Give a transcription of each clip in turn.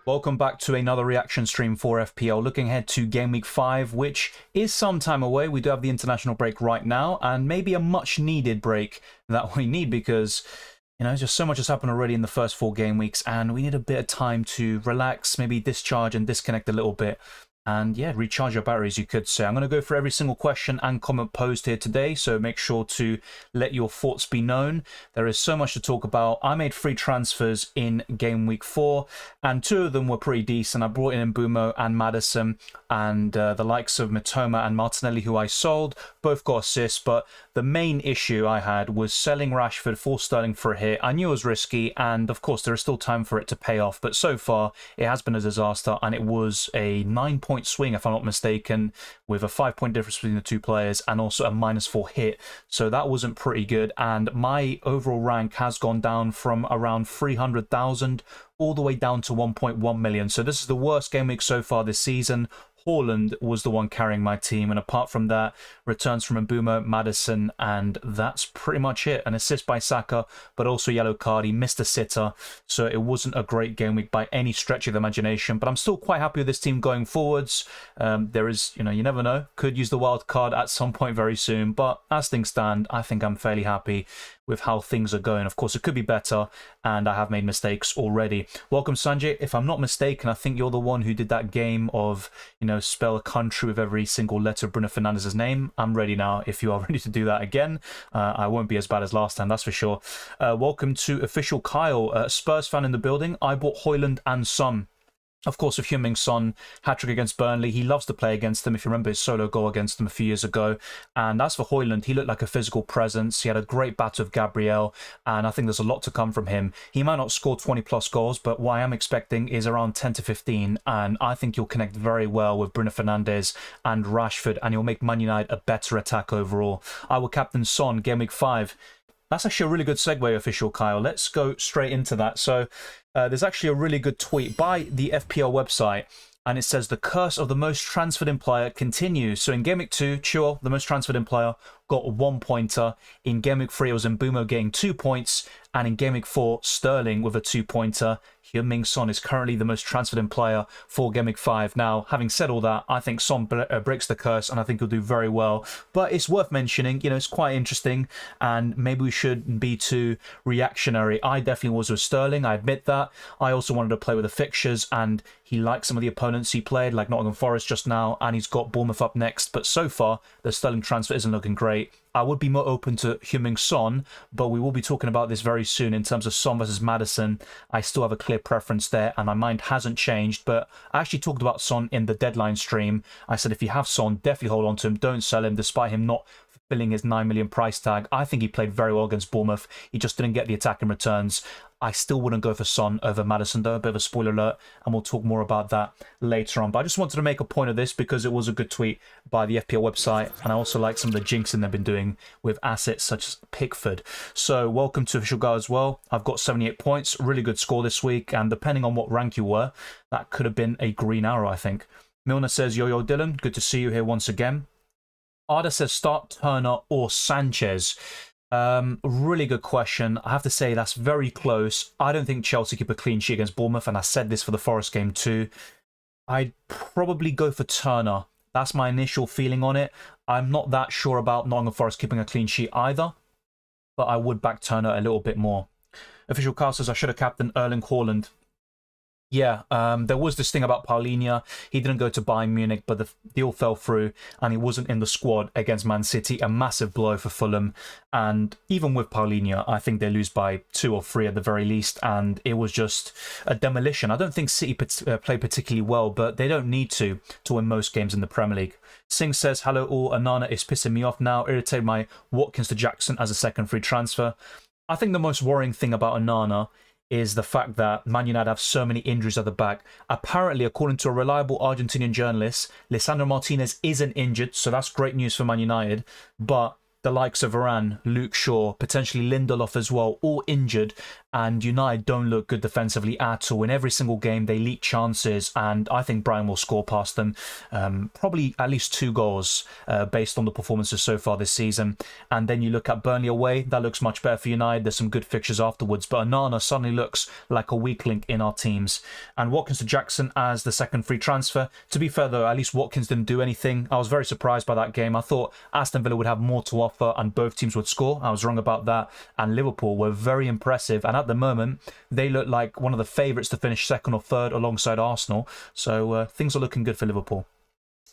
Welcome back to another reaction stream for FPL. Looking ahead to Game Week 5, which is some time away. We do have the international break right now, and maybe a much needed break that we need because, you know, just so much has happened already in the first 4 game weeks, and we need a bit of time to relax, maybe discharge and disconnect a little bit. And yeah, recharge your batteries, you could say. I'm going to go for every single question and comment posed here today, so make sure to let your thoughts be known. There is so much to talk about. I made 3 transfers in Game Week 4, and 2 of them were pretty decent. I brought in Mbumo and Maddison, and the likes of Mitoma and Martinelli, who I sold. Both got assists, but the main issue I had was selling Rashford for Sterling for a hit. I knew it was risky, and of course there is still time for it to pay off, but so far it has been a disaster, and it was a 9-point swing, if I'm not mistaken, with a 5-point difference between the 2 players and also a -4 hit. So that wasn't pretty good, and my overall rank has gone down from around 300,000 all the way down to 1.1 million. So this is the worst game week so far this season. Haaland was the one carrying my team, and apart from that, returns from Mbumo, Maddison, and that's pretty much it. An assist by Saka, but also yellow card. He missed a sitter, so it wasn't a great game week by any stretch of the imagination, but I'm still quite happy with this team going forwards. There is, you know, you never know, could use the wild card at some point very soon, but as things stand, I think I'm fairly happy with how things are going. Of course, it could be better, and I have made mistakes already. Welcome, Sanjay. If I'm not mistaken, I think you're the one who did that game of, you know, spell a country with every single letter of Bruno Fernandes's name. I'm ready now if you are ready to do that again. I won't be as bad as last time, that's for sure. Welcome to Official Kyle, Spurs fan in the building. I bought Højlund and Son. Of course, with Heung-min Son, hat-trick against Burnley. He loves to play against them, if you remember his solo goal against them a few years ago. And as for Højlund, he looked like a physical presence. He had a great battle of Gabriel, and I think there's a lot to come from him. He might not score 20-plus goals, but what I am expecting is around 10 to 15, and I think he'll connect very well with Bruno Fernandes and Rashford, and he'll make Man United a better attack overall. I will captain Son, Game Week 5. That's actually a really good segue, Official Kyle. Let's go straight into that. So there's actually a really good tweet by the FPL website, and it says the curse of the most transferred in player continues. So in Game Week 2, Chua, the most transferred in player, got 1 pointer. In Game Week 3, it was Mbumo getting 2 points. And in Game Week 4, Sterling with a 2-pointer. Heung-min Son is currently the most transferred in player for Game Week 5. Now, having said all that, I think Son breaks the curse, and I think he'll do very well. But it's worth mentioning, you know, it's quite interesting, and maybe we shouldn't be too reactionary. I definitely was with Sterling, I admit that. I also wanted to play with the fixtures, and he liked some of the opponents he played, like Nottingham Forest just now, and he's got Bournemouth up next. But so far, the Sterling transfer isn't looking great. I would be more open to Heung-min Son, but we will be talking about this very soon in terms of Son versus Maddison. I still have a clear preference there, and my mind hasn't changed, but I actually talked about Son in the deadline stream. I said if you have Son, definitely hold on to him, don't sell him, despite him not fulfilling his 9 million price tag. I think he played very well against Bournemouth. He just didn't get the attacking returns. I still wouldn't go for Son over Maddison, though. A bit of a spoiler alert, and we'll talk more about that later on. But I just wanted to make a point of this because it was a good tweet by the FPL website, and I also like some of the jinxing they've been doing with assets such as Pickford. So welcome to Official Guy as well. I've got 78 points, really good score this week, and depending on what rank you were, that could have been a green arrow, I think. Milner says, yo, Dylan, good to see you here once again. Arda says, start Turner or Sanchez. Really good question. I have to say that's very close. I don't think Chelsea keep a clean sheet against Bournemouth, and I said this for the Forest game too. I'd probably go for Turner. That's my initial feeling on it. I'm not that sure about Nottingham Forest keeping a clean sheet either, but I would back Turner a little bit more. Official Cast says I should have captained Erling Haaland. Yeah, there was this thing about Paulinho. He didn't go to Bayern Munich, but the deal fell through, and he wasn't in the squad against Man City. A massive blow for Fulham. And even with Paulinho, I think they lose by 2 or 3 at the very least, and it was just a demolition. I don't think City played particularly well, but they don't need to win most games in the Premier League. Singh says, hello all, Anana is pissing me off now. Irritated my Watkins to Jackson as a second free transfer. I think the most worrying thing about Anana is the fact that Man United have so many injuries at the back. Apparently, according to a reliable Argentinian journalist, Lisandro Martinez isn't injured, so that's great news for Man United. But the likes of Varane, Luke Shaw, potentially Lindelof as well, all injured, and United don't look good defensively at all. In every single game, they leak chances, and I think Brighton will score past them. Probably at least 2 goals based on the performances so far this season. And then you look at Burnley away, that looks much better for United. There's some good fixtures afterwards, but Onana suddenly looks like a weak link in our teams. And Watkins to Jackson as the second free transfer. To be fair though, at least Watkins didn't do anything. I was very surprised by that game. I thought Aston Villa would have more to offer and both teams would score. I was wrong about that. And Liverpool were very impressive. And at the moment, they look like one of the favourites to finish second or third alongside Arsenal. So things are looking good for Liverpool.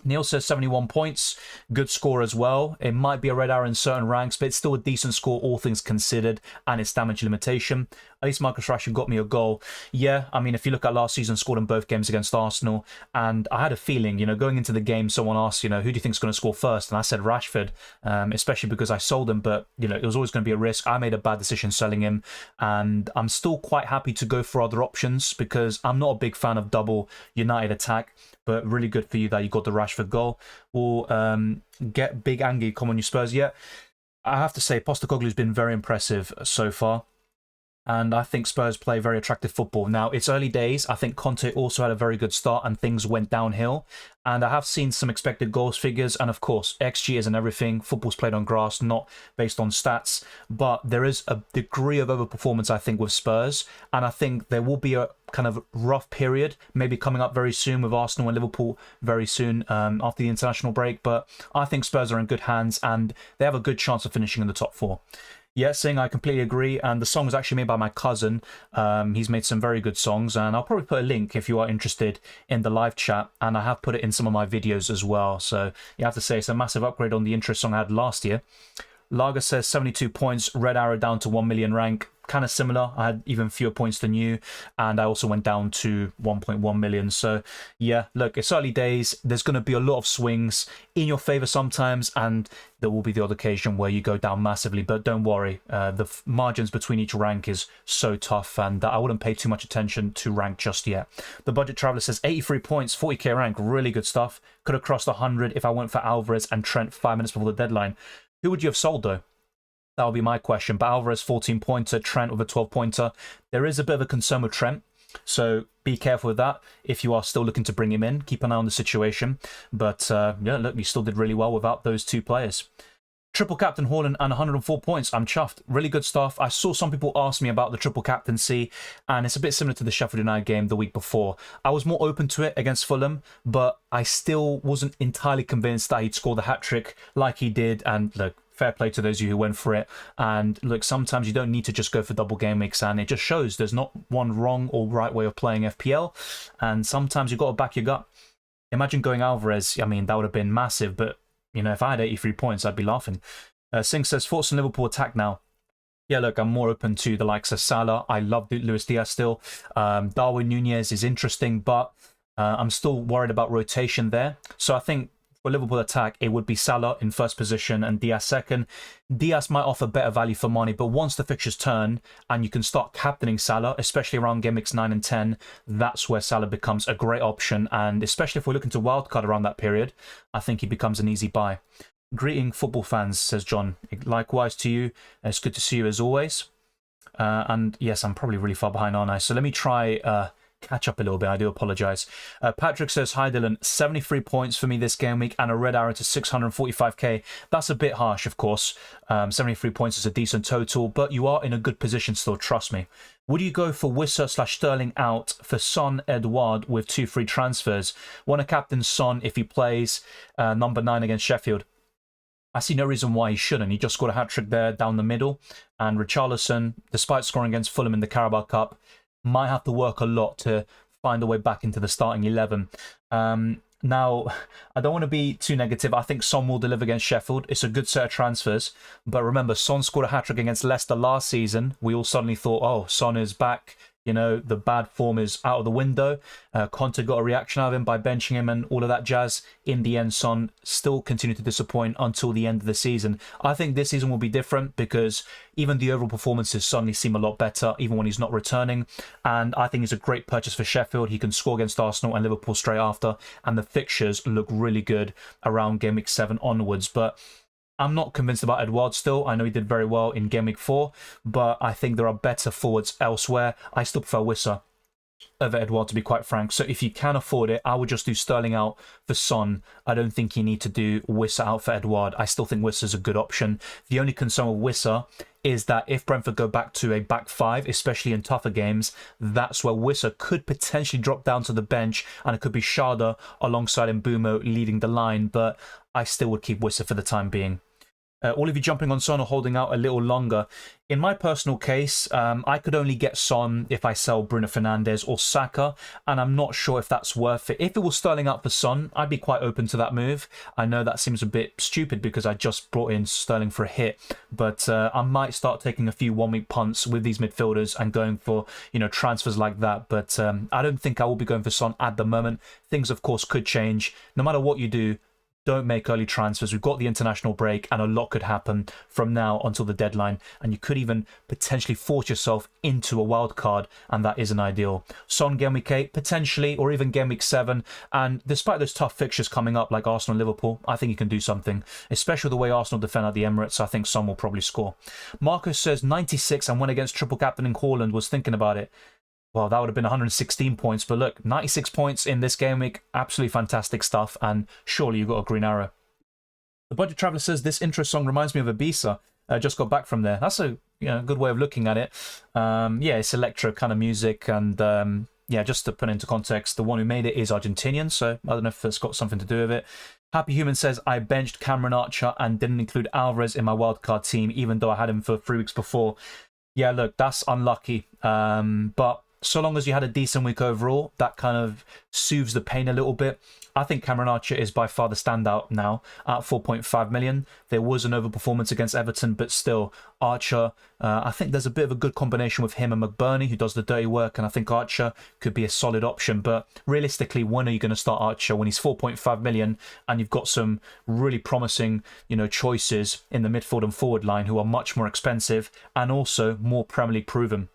Neil says 71 points, good score as well. It might be a red arrow in certain ranks, but it's still a decent score, all things considered, and its damage limitation. At least Marcus Rashford got me a goal. Yeah, I mean, if you look at last season, scored in both games against Arsenal, and I had a feeling, going into the game, someone asked, who do you think is going to score first? And I said Rashford, especially because I sold him, but, it was always going to be a risk. I made a bad decision selling him, and I'm still quite happy to go for other options because I'm not a big fan of double United attack. But really good for you that you got the Rashford goal. Or get Big Angie, come on you Spurs. Yeah, I have to say Postecoglou's been very impressive so far. And I think Spurs play very attractive football. Now, it's early days. I think Conte also had a very good start and things went downhill. And I have seen some expected goals figures. And of course, XG isn't everything. Football's played on grass, not based on stats. But there is a degree of overperformance, I think, with Spurs. And I think there will be a kind of rough period, maybe coming up very soon with Arsenal and Liverpool very soon after the international break. But I think Spurs are in good hands and they have a good chance of finishing in the top 4. Yeah, Singh, I completely agree. And the song was actually made by my cousin. He's made some very good songs. And I'll probably put a link if you are interested in the live chat. And I have put it in some of my videos as well. So you have to say it's a massive upgrade on the intro song I had last year. Lager says 72 points, Red Arrow down to 1 million rank. Kind of similar. I had even fewer points than you. And I also went down to 1.1 million. So yeah, look, it's early days. There's going to be a lot of swings in your favour sometimes. And there will be the odd occasion where you go down massively. But don't worry. The margins between each rank is so tough. And I wouldn't pay too much attention to rank just yet. The Budget Traveller says 83 points, 40k rank. Really good stuff. Could have crossed 100 if I went for Alvarez and Trent 5 minutes before the deadline. Who would you have sold though? That would be my question. But Alvarez 14-pointer, Trent with a 12-pointer. There is a bit of a concern with Trent. So be careful with that. If you are still looking to bring him in, keep an eye on the situation. But yeah, look, you still did really well without those 2 players. Triple captain Haaland and 104 points. I'm chuffed. Really good stuff. I saw some people ask me about the triple captaincy, and it's a bit similar to the Sheffield United game the week before. I was more open to it against Fulham, but I still wasn't entirely convinced that he'd score the hat-trick like he did. And look, fair play to those of you who went for it. And look, sometimes you don't need to just go for double game weeks, and it just shows there's not one wrong or right way of playing FPL. And sometimes you've got to back your gut. Imagine going Alvarez. I mean, that would have been massive, but if I had 83 points, I'd be laughing. Singh says, thoughts on Liverpool attack now? Yeah, look, I'm more open to the likes of Salah. I love Luis Diaz still. Darwin Nunez is interesting, but I'm still worried about rotation there. So I think for Liverpool attack, it would be Salah in first position and Diaz second. Diaz might offer better value for money, but once the fixtures turn and you can start captaining Salah, especially around game weeks 9 and 10, that's where Salah becomes a great option. And especially if we're looking to wildcard around that period, I think he becomes an easy buy. Greeting football fans, says John. Likewise to you. It's good to see you as always. And yes, I'm probably really far behind, aren't I? So let me try catch up a little bit. I do apologise. Patrick says, hi Dylan, 73 points for me this game week and a red arrow to 645k. That's a bit harsh, of course. 73 points is a decent total, but you are in a good position still, trust me. Would you go for Wisser/Sterling out for Son Edouard with 2 free transfers? Want to captain Son if he plays number 9 against Sheffield? I see no reason why he shouldn't. He just scored a hat-trick there down the middle. And Richarlison, despite scoring against Fulham in the Carabao Cup, might have to work a lot to find a way back into the starting 11. Now, I don't want to be too negative. I think Son will deliver against Sheffield. It's a good set of transfers. But remember, Son scored a hat-trick against Leicester last season. We all suddenly thought, oh, Son is back. The bad form is out of the window. Conte got a reaction out of him by benching him and all of that jazz. In the end, Son still continued to disappoint until the end of the season. I think this season will be different because even the overall performances suddenly seem a lot better, even when he's not returning. And I think he's a great purchase for Sheffield. He can score against Arsenal and Liverpool straight after. And the fixtures look really good around game week 7 onwards. But I'm not convinced about Edouard still. I know he did very well in Game Week 4, but I think there are better forwards elsewhere. I still prefer Wissa over Edouard, to be quite frank. So if you can afford it, I would just do Sterling out for Son. I don't think you need to do Wissa out for Edouard. I still think Wissa's a good option. The only concern with Wissa is that if Brentford go back to a back five, especially in tougher games, that's where Wissa could potentially drop down to the bench, and it could be Schade alongside Mbeumo leading the line, but I still would keep Wissa for the time being. All of you jumping on Son or holding out a little longer. In my personal case, I could only get Son if I sell Bruno Fernandes or Saka, and I'm not sure if that's worth it. If it was Sterling out for Son, I'd be quite open to that move. I know that seems a bit stupid because I just brought in Sterling for a hit, but I might start taking a few one-week punts with these midfielders and going for, transfers like that. But I don't think I will be going for Son at the moment. Things, of course, could change. No matter what you do, don't make early transfers. We've got the international break and a lot could happen from now until the deadline, and you could even potentially force yourself into a wild card, and that isn't ideal. Son Game Week 8 potentially, or even Game Week 7, and despite those tough fixtures coming up like Arsenal and Liverpool, I think you can do something, especially the way Arsenal defend at the Emirates. I think Son will probably score. Marcus says 96 and went against triple captain in Haaland, was thinking about it. Well, that would have been 116 points, but look, 96 points in this game week, absolutely fantastic stuff, and surely you got a green arrow. The Budget Traveller says, this intro song reminds me of Ibiza. Just got back from there. That's a good way of looking at it. Yeah, it's electro kind of music, and yeah, just to put into context, the one who made it is Argentinian, so I don't know if it's got something to do with it. Happy Human says, I benched Cameron Archer and didn't include Alvarez in my wildcard team, even though I had him for 3 weeks before. Yeah, look, that's unlucky, but so long as you had a decent week overall, that kind of soothes the pain a little bit. I think Cameron Archer is by far the standout now at 4.5 million. There was an overperformance against Everton, but still, Archer, I think there's a bit of a good combination with him and McBurney, who does the dirty work, and I think Archer could be a solid option. But realistically, when are you going to start Archer? When he's 4.5 million and you've got some really promising, choices in the midfield and forward line who are much more expensive and also more Premier League proven.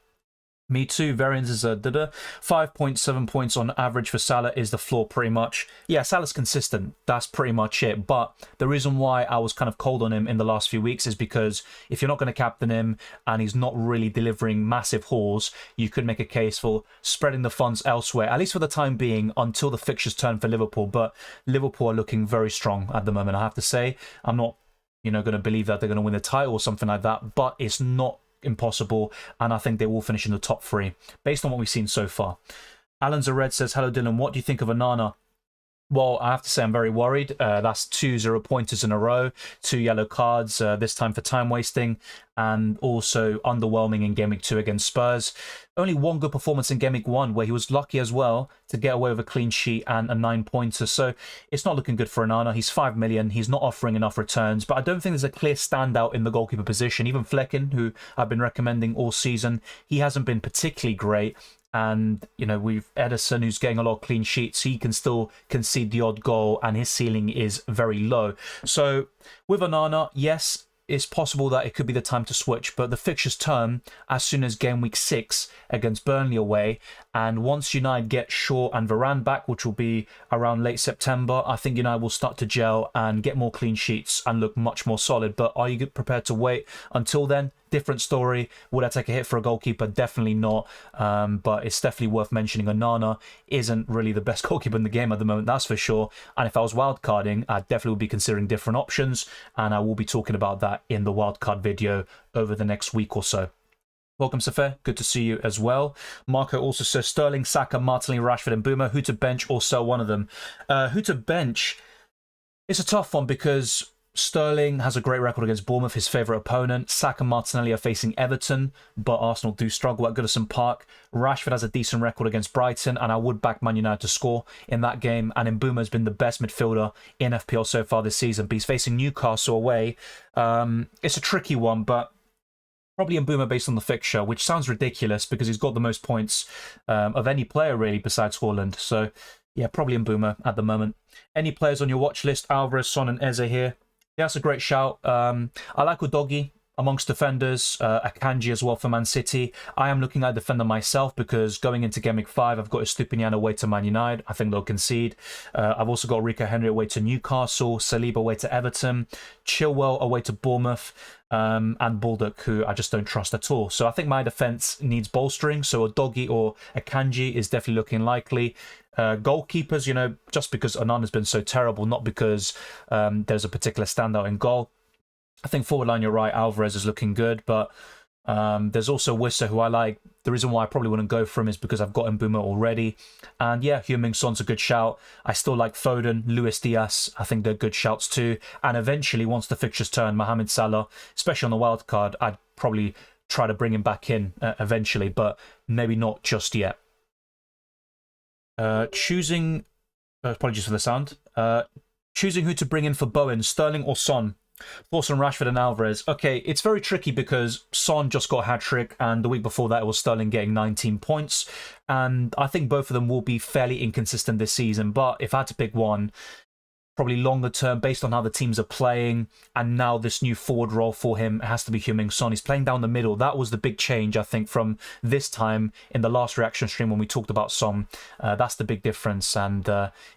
Me too. Variance is a 5.7 points on average for Salah is the floor pretty much. Yeah, Salah's consistent. That's pretty much it. But the reason why I was kind of cold on him in the last few weeks is because if you're not going to captain him and he's not really delivering massive hauls, you could make a case for spreading the funds elsewhere, at least for the time being, until the fixtures turn for Liverpool. But Liverpool are looking very strong at the moment, I have to say. I'm not, going to believe that they're going to win the title or something like that, but it's not impossible, and I think they will finish in the top 3 based on what we've seen so far. Alan Zared says, hello Dylan, what do you think of Onana? Well, I have to say I'm very worried. That's 2 0-pointers in a row, 2 yellow cards, this time for time wasting, and also underwhelming in Game Week 2 against Spurs. Only one good performance in Game Week 1 where he was lucky as well to get away with a clean sheet and a 9-pointer. So it's not looking good for Onana. He's 5 million. He's not offering enough returns, but I don't think there's a clear standout in the goalkeeper position. Even Flecken, who I've been recommending all season, he hasn't been particularly great. And, we've Edison, who's getting a lot of clean sheets. He can still concede the odd goal, and his ceiling is very low. So with Onana, yes, it's possible that it could be the time to switch, but the fixtures turn as soon as Game Week 6 against Burnley away. And once United get Shaw and Varane back, which will be around late September, I think United will start to gel and get more clean sheets and look much more solid. But are you prepared to wait until then? Different story. Would I take a hit for a goalkeeper? Definitely not. But it's definitely worth mentioning Onana isn't really the best goalkeeper in the game at the moment, that's for sure. And if I was wildcarding, I definitely would be considering different options. And I will be talking about that in the wildcard video over the next week or so. Welcome, Safir. Good to see you as well. Marco also says, Sterling, Saka, Martinelli, Rashford and Mbeumo, who to bench or sell one of them? Who to bench? It's a tough one because Sterling has a great record against Bournemouth, his favourite opponent. Saka and Martinelli are facing Everton, but Arsenal do struggle at Goodison Park. Rashford has a decent record against Brighton, and I would back Man United to score in that game. And Mbeumo has been the best midfielder in FPL so far this season, but he's facing Newcastle away. It's a tricky one, but probably Mbeumo based on the fixture, which sounds ridiculous because he's got the most points of any player really besides Haaland. So yeah, probably Mbeumo at the moment. Any players on your watch list? Alvarez, Son and Eze here. Yeah, that's a great shout. I like Udogie. amongst defenders, Akanji as well for Man City. I am looking at a defender myself because going into Game Week 5, I've got Estupinian away to Man United. I think they'll concede. I've also got Rico Henry away to Newcastle, Saliba away to Everton, Chilwell away to Bournemouth, and Baldock, who I just don't trust at all. So I think my defence needs bolstering. So a Doggy or a Kanji is definitely looking likely. Goalkeepers, you know, just because Anand has been so terrible, not because there's a particular standout in goal. I think forward line, you're right, Alvarez is looking good, but there's also Wissa, who I like. The reason why I probably wouldn't go for him is because I've got Mbeumo already. And yeah, Heung-min Son's a good shout. I still like Foden, Luis Diaz. I think they're good shouts too. And eventually, once the fixtures turn, Mohamed Salah, especially on the wild card, I'd probably try to bring him back in eventually, but maybe not just yet. Choosing... apologies for the sound. Choosing who to bring in for Bowen, Sterling or Son. Thoughts on Rashford and Alvarez. Okay, it's very tricky because Son just got a hat-trick, and the week before that it was Sterling getting 19 points. And I think both of them will be fairly inconsistent this season. But if I had to pick one, probably longer term, based on how the teams are playing, and now this new forward role for him, it has to be Heung-min Son. He's playing down the middle. That was the big change, I think, from this time in the last reaction stream when we talked about Son. That's the big difference. And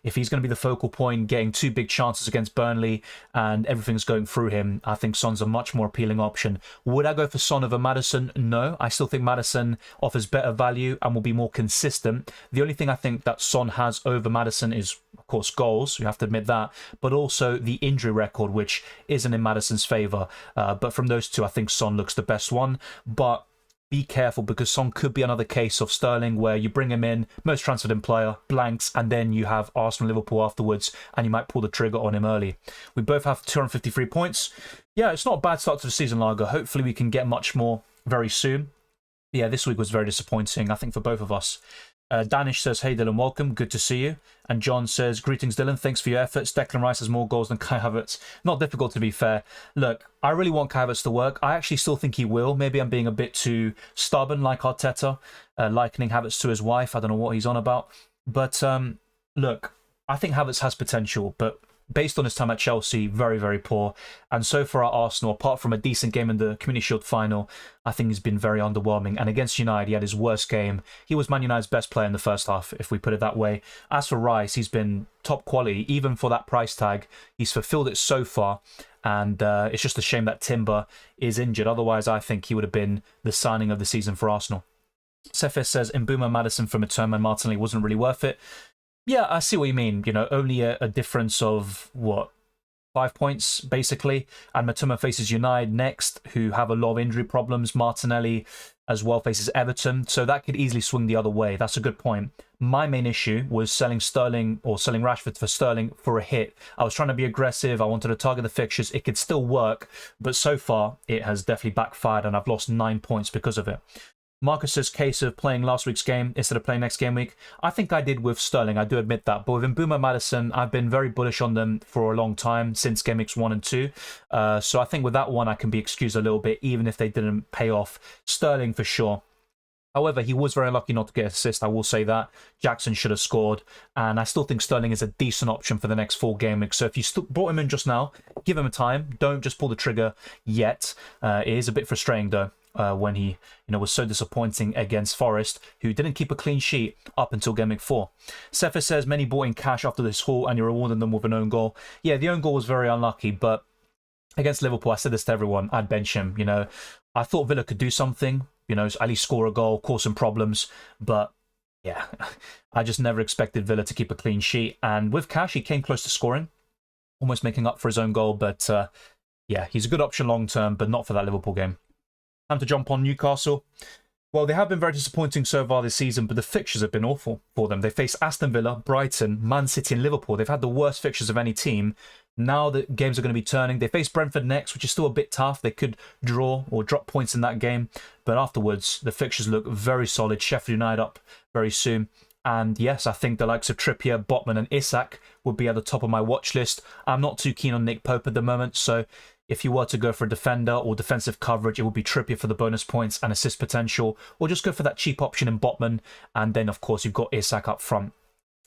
if he's going to be the focal point, getting 2 big chances against Burnley, and everything's going through him, I think Son's a much more appealing option. Would I go for Son over Maddison? No. I still think Maddison offers better value and will be more consistent. The only thing I think that Son has over Maddison is, of course, goals. You have to admit that. But also the injury record, which isn't in Maddison's favour. But from those two, I think Son looks the best one. But be careful, because Son could be another case of Sterling, where you bring him in, most transferred in player, blanks, and then you have Arsenal, Liverpool afterwards, and you might pull the trigger on him early. We both have 253 points. Yeah, it's not a bad start to the season, Lager. Hopefully we can get much more very soon. Yeah, this week was very disappointing, I think, for both of us. Danish says, hey Dylan, welcome, good to see you. And John says, greetings Dylan, thanks for your efforts. Declan Rice has more goals than Kai Havertz. Not difficult, to be fair. Look, I really want Kai Havertz to work. I actually still think he will. Maybe I'm being a bit too stubborn like Arteta, likening Havertz to his wife. I don't know what he's on about. But look, I think Havertz has potential, but based on his time at Chelsea, very, very poor. And so far at Arsenal, apart from a decent game in the Community Shield final, I think he's been very underwhelming. And against United, he had his worst game. He was Man United's best player in the first half, if we put it that way. As for Rice, he's been top quality, even for that price tag. He's fulfilled it so far. And it's just a shame that Timber is injured. Otherwise, I think he would have been the signing of the season for Arsenal. Cephas says, Mbeumo, Maddison for Mitoma and Martinelli wasn't really worth it. Yeah, I see what you mean. You know, only a difference of, what, 5 points, basically. And Mitoma faces United next, who have a lot of injury problems. Martinelli as well faces Everton. So that could easily swing the other way. That's a good point. My main issue was selling Sterling, or selling Rashford for Sterling for a hit. I was trying to be aggressive. I wanted to target the fixtures. It could still work. But so far, it has definitely backfired, and I've lost 9 points because of it. Marcus says, case of playing last week's game instead of playing next game week. I think I did with Sterling, I do admit that. But with Mbeumo, Maddison, I've been very bullish on them for a long time, since game weeks 1 and 2. So I think with that one, I can be excused a little bit, even if they didn't pay off. Sterling for sure. However, he was very lucky not to get an assist, I will say that. Jackson should have scored. And I still think Sterling is a decent option for the next 4 game weeks. So if you brought him in just now, give him a time. Don't just pull the trigger yet. It is a bit frustrating, though. When he was so disappointing against Forest, who didn't keep a clean sheet up until game week 4. Cephas says, many bought in cash after this haul and you're rewarding them with an own goal. Yeah, the own goal was very unlucky, but against Liverpool, I said this to everyone, I'd bench him. I thought Villa could do something, at least score a goal, cause some problems, but yeah, I just never expected Villa to keep a clean sheet. And with cash, he came close to scoring, almost making up for his own goal, but yeah, he's a good option long term, but not for that Liverpool game. Time to jump on Newcastle. Well, they have been very disappointing so far this season, but the fixtures have been awful for them. They face Aston Villa, Brighton, Man City and Liverpool. They've had the worst fixtures of any team. Now the games are going to be turning. They face Brentford next, which is still a bit tough. They could draw or drop points in that game. But afterwards, the fixtures look very solid. Sheffield United up very soon. And yes, I think the likes of Trippier, Botman and Isak would be at the top of my watch list. I'm not too keen on Nick Pope at the moment, so if you were to go for a defender or defensive coverage, it would be Trippier for the bonus points and assist potential, or just go for that cheap option in Botman, and then of course you've got Isak up front.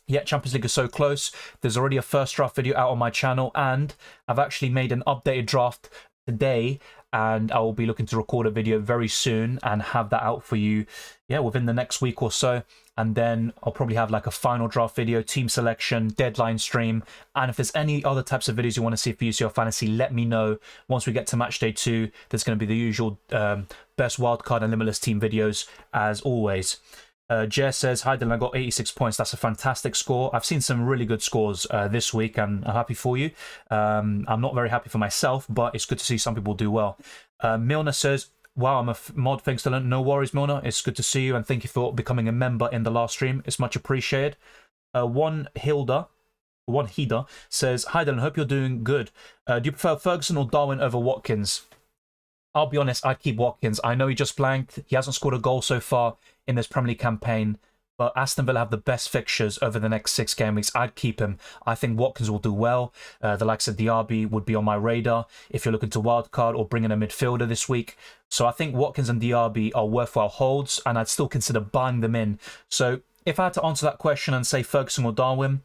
Yet Champions League is so close. There's already a first draft video out on my channel, and I've actually made an updated draft today, and I will be looking to record a video very soon and have that out for you, yeah, within the next week or so. And then I'll probably have like a final draft video, team selection, deadline stream. And if there's any other types of videos you want to see for UCL Fantasy, let me know. Once we get to match day 2, there's going to be the usual best wildcard and limitless team videos as always. Jer says, hi Dylan, I got 86 points. That's a fantastic score. I've seen some really good scores this week, and I'm happy for you. I'm not very happy for myself, but it's good to see some people do well. Milner says, wow, I'm a mod, thanks Dylan. No worries, Milner. It's good to see you, and thank you for becoming a member in the last stream. It's much appreciated. One Header says, hi Dylan, hope you're doing good. Do you prefer Ferguson or Darwin over Watkins? I'll be honest, I'd keep Watkins. I know he just blanked. He hasn't scored a goal so far in this Premier League campaign, but Aston Villa have the best fixtures over the next 6 game weeks. I'd keep him. I think Watkins will do well. The likes of Diaby would be on my radar if you're looking to wildcard or bring in a midfielder this week. So I think Watkins and Diaby are worthwhile holds, and I'd still consider buying them in. So if I had to answer that question and say Ferguson or Darwin,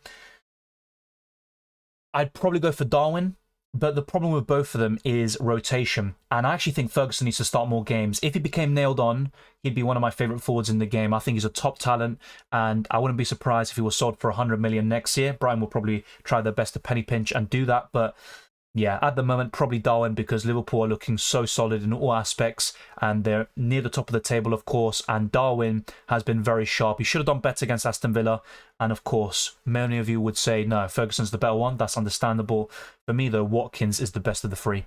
I'd probably go for Darwin. But the problem with both of them is rotation. And I actually think Ferguson needs to start more games. If he became nailed on, he'd be one of my favourite forwards in the game. I think he's a top talent, and I wouldn't be surprised if he was sold for 100 million next year. Brian will probably try their best to penny pinch and do that. But yeah, at the moment, probably Darwin, because Liverpool are looking so solid in all aspects, and they're near the top of the table, of course, and Darwin has been very sharp. He should have done better against Aston Villa, and of course, many of you would say, no, Ferguson's the better one. That's understandable. For me, though, Watkins is the best of the 3.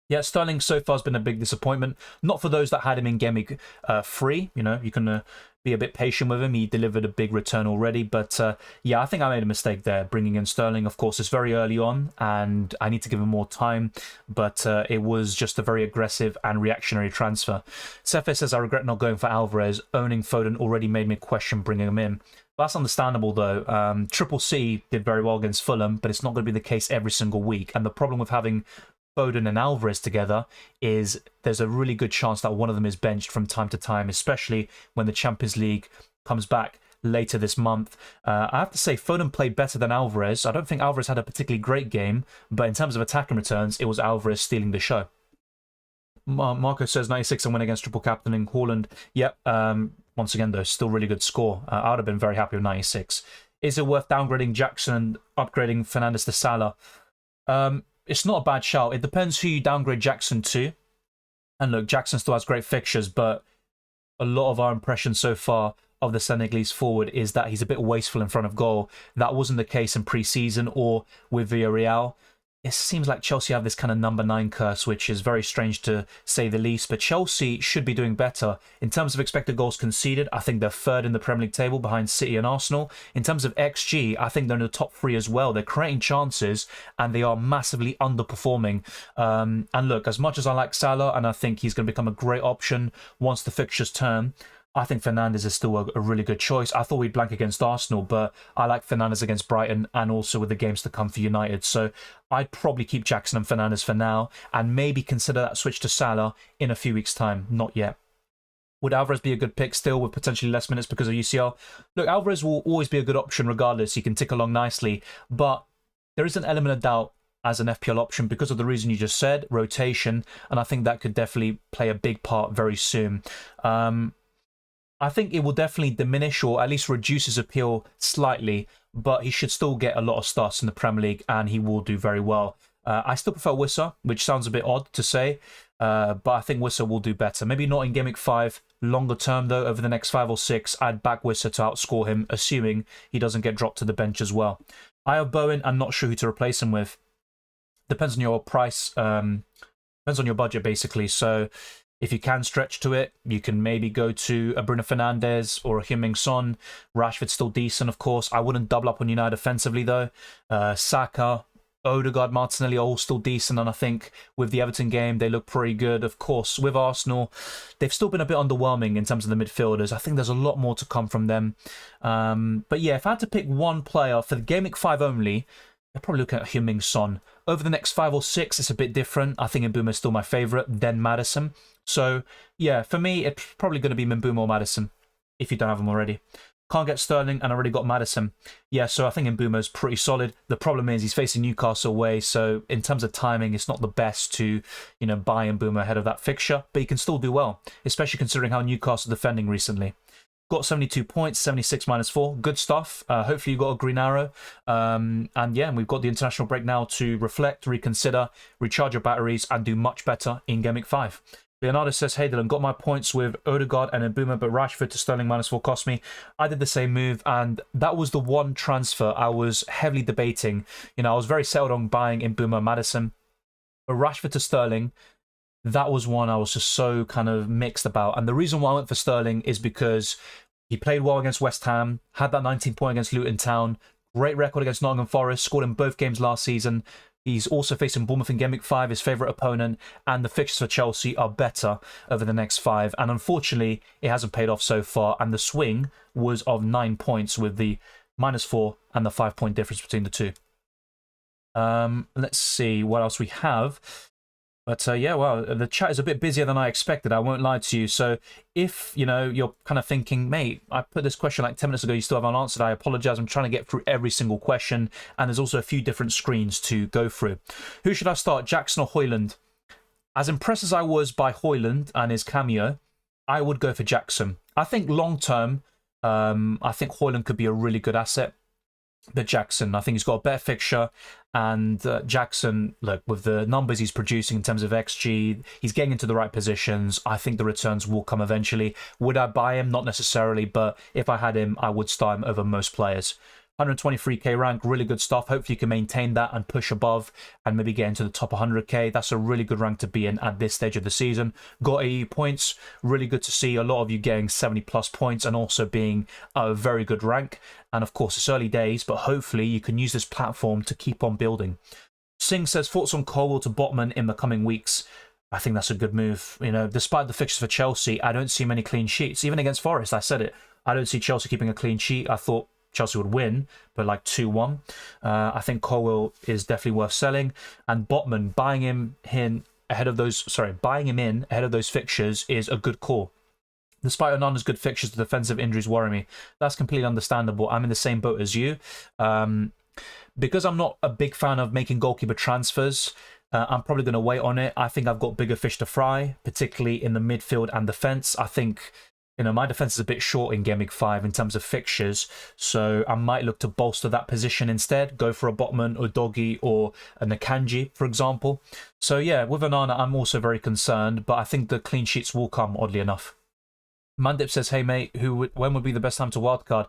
Yeah, Sterling so far has been a big disappointment. Not for those that had him in Game Week 3. You know, you can be a bit patient with him. He delivered a big return already. But yeah, I think I made a mistake there bringing in Sterling. Of course, it's very early on, and I need to give him more time. But it was just a very aggressive and reactionary transfer. Sefe says, I regret not going for Alvarez. Owning Foden already made me question bringing him in. That's understandable, though. Triple C did very well against Fulham, but it's not going to be the case every single week. And the problem with having Foden and Alvarez together is there's a really good chance that one of them is benched from time to time, especially when the Champions League comes back later this month. I have to say, Foden played better than Alvarez. I don't think Alvarez had a particularly great game, but in terms of attacking returns, it was Alvarez stealing the show. Marco says 96 and win against triple captaining Haaland. Yep. Once again, though, still really good score. I would have been very happy with 96. Is it worth downgrading Jackson and upgrading Fernandes to Salah? It's not a bad shout. It depends who you downgrade Jackson to. And look, Jackson still has great fixtures, but a lot of our impression so far of the Senegalese forward is that he's a bit wasteful in front of goal. That wasn't the case in pre-season or with Villarreal. It seems like Chelsea have this kind of number 9 curse, which is very strange to say the least. But Chelsea should be doing better. In terms of expected goals conceded, I think they're 3rd in the Premier League table behind City and Arsenal. In terms of XG, I think they're in the top 3 as well. They're creating chances, and they are massively underperforming. And look, as much as I like Salah, and I think he's going to become a great option once the fixtures turn, I think Fernandes is still a really good choice. I thought we'd blank against Arsenal, but I like Fernandes against Brighton and also with the games to come for United. So I'd probably keep Jackson and Fernandes for now and maybe consider that switch to Salah in a few weeks' time. Not yet. Would Alvarez be a good pick still with potentially less minutes because of UCL? Look, Alvarez will always be a good option regardless. He can tick along nicely, but there is an element of doubt as an FPL option because of the reason you just said, rotation, and I think that could definitely play a big part very soon. I think it will definitely diminish or at least reduce his appeal slightly, but he should still get a lot of starts in the Premier League and he will do very well. I still prefer Wissa, which sounds a bit odd to say, but I think Wissa will do better. Maybe not in Game Week 5, longer term though, over the next 5 or 6, I'd back Wissa to outscore him, assuming he doesn't get dropped to the bench as well. I have Bowen, I'm not sure who to replace him with. Depends on your price, depends on your budget basically, so if you can stretch to it, you can maybe go to a Bruno Fernandes or a Heung-min Son. Rashford's still decent, of course. I wouldn't double up on United offensively, though. Saka, Odegaard, Martinelli are all still decent, and I think with the Everton game, they look pretty good. Of course, with Arsenal, they've still been a bit underwhelming in terms of the midfielders. I think there's a lot more to come from them. But yeah, if I had to pick one player for the Game Week 5 only, I'd probably look at Heung-min Son. Over the next 5 or 6, it's a bit different. I think Mbeumo is still my favourite, then Maddison. So, yeah, for me, it's probably going to be Mbeumo or Maddison, if you don't have them already. Can't get Sterling, and I already got Maddison. Yeah, so I think Mbeumo's pretty solid. The problem is he's facing Newcastle away, so in terms of timing, it's not the best to, buy Mbeumo ahead of that fixture, but he can still do well, especially considering how Newcastle are defending recently. Got 72 points, 76 minus 4. Good stuff. Hopefully you got a green arrow. And yeah, we've got the international break now to reflect, reconsider, recharge your batteries, and do much better in Gameweek 5. Leonardo says, hey Dylan, got my points with Odegaard and Mbeumo, but Rashford to Sterling minus 4 cost me. I did the same move, and that was the one transfer I was heavily debating. I was very settled on buying Mbeumo Maddison, but Rashford to Sterling, that was one I was just so kind of mixed about. And the reason why I went for Sterling is because he played well against West Ham, had that 19 point against Luton Town, great record against Nottingham Forest, scored in both games last season. He's also facing Bournemouth in Gameweek 5, his favourite opponent, and the fixtures for Chelsea are better over the next 5. And unfortunately, it hasn't paid off so far, and the swing was of 9 points with the minus 4 and the 5 point difference between the two. Let's see what else we have. But yeah, well, the chat is a bit busier than I expected, I won't lie to you. So if, you're kind of thinking, mate, I put this question like 10 minutes ago, you still haven't answered, I apologize. I'm trying to get through every single question, and there's also a few different screens to go through. Who should I start, Jackson or Højlund? As impressed as I was by Højlund and his cameo, I would go for Jackson. I think long-term, I think Højlund could be a really good asset. But Jackson, I think he's got a better fixture, and Jackson, look, with the numbers he's producing in terms of XG, he's getting into the right positions. I think the returns will come eventually. Would I buy him? Not necessarily, but if I had him, I would start him over most players. 123k rank, really good stuff. Hopefully you can maintain that and push above and maybe get into the top 100k. That's a really good rank to be in at this stage of the season. Got 80 points. Really good to see a lot of you getting 70 plus points and also being a very good rank. And of course, it's early days, but hopefully you can use this platform to keep on building. Singh says, thoughts on Colwill to Botman in the coming weeks? I think that's a good move. Despite the fixtures for Chelsea, I don't see many clean sheets. Even against Forest, I said it. I don't see Chelsea keeping a clean sheet. I thought Chelsea would win, but like 2-1. I think Colwill is definitely worth selling. And Botman, buying him in ahead of those fixtures is a good call. Despite Onana's good fixtures, the defensive injuries worry me. That's completely understandable. I'm in the same boat as you. Because I'm not a big fan of making goalkeeper transfers, I'm probably going to wait on it. I think I've got bigger fish to fry, particularly in the midfield and defence. I think my defence is a bit short in Gameweek 5 in terms of fixtures, so I might look to bolster that position instead, go for a Botman or Doggy or a Nakanji, for example. So yeah, with Onana, I'm also very concerned, but I think the clean sheets will come, oddly enough. Mandip says, hey mate, when would be the best time to wildcard?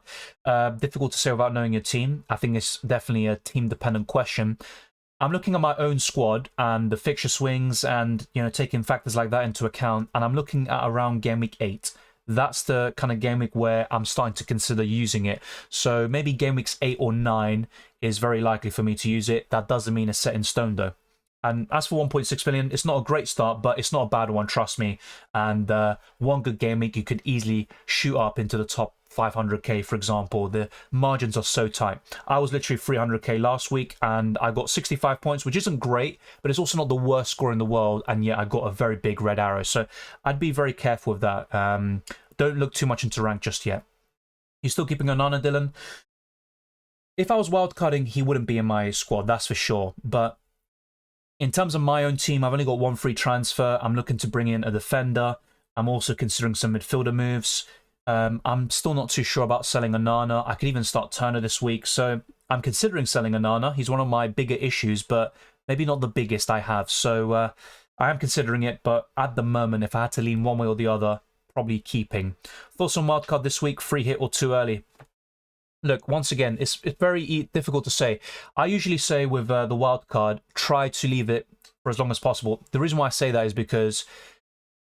Difficult to say without knowing your team. I think it's definitely a team-dependent question. I'm looking at my own squad and the fixture swings and, taking factors like that into account, and I'm looking at around Gameweek 8. That's the kind of game week where I'm starting to consider using it. So maybe game weeks 8 or 9 is very likely for me to use it. That doesn't mean it's set in stone though. And as for 1.6 million, it's not a great start, but it's not a bad one, trust me. And one good game week, you could easily shoot up into the top 500k, for example. The margins are so tight. I was literally 300k last week and I got 65 points, which isn't great, but it's also not the worst score in the world. And yet I got a very big red arrow. So I'd be very careful with that. Don't look too much into rank just yet. You're still keeping Onana, Dylan? If I was wildcarding, he wouldn't be in my squad, that's for sure. But in terms of my own team, I've only got one free transfer. I'm looking to bring in a defender. I'm also considering some midfielder moves. I'm still not too sure about selling Onana. I could even start Turner this week. So I'm considering selling Onana. He's one of my bigger issues, but maybe not the biggest I have. So I am considering it, but at the moment, if I had to lean one way or the other, probably keeping. Thoughts on wildcard this week? Free hit or too early? Look, once again, it's very difficult to say. I usually say with the wildcard, try to leave it for as long as possible. The reason why I say that is because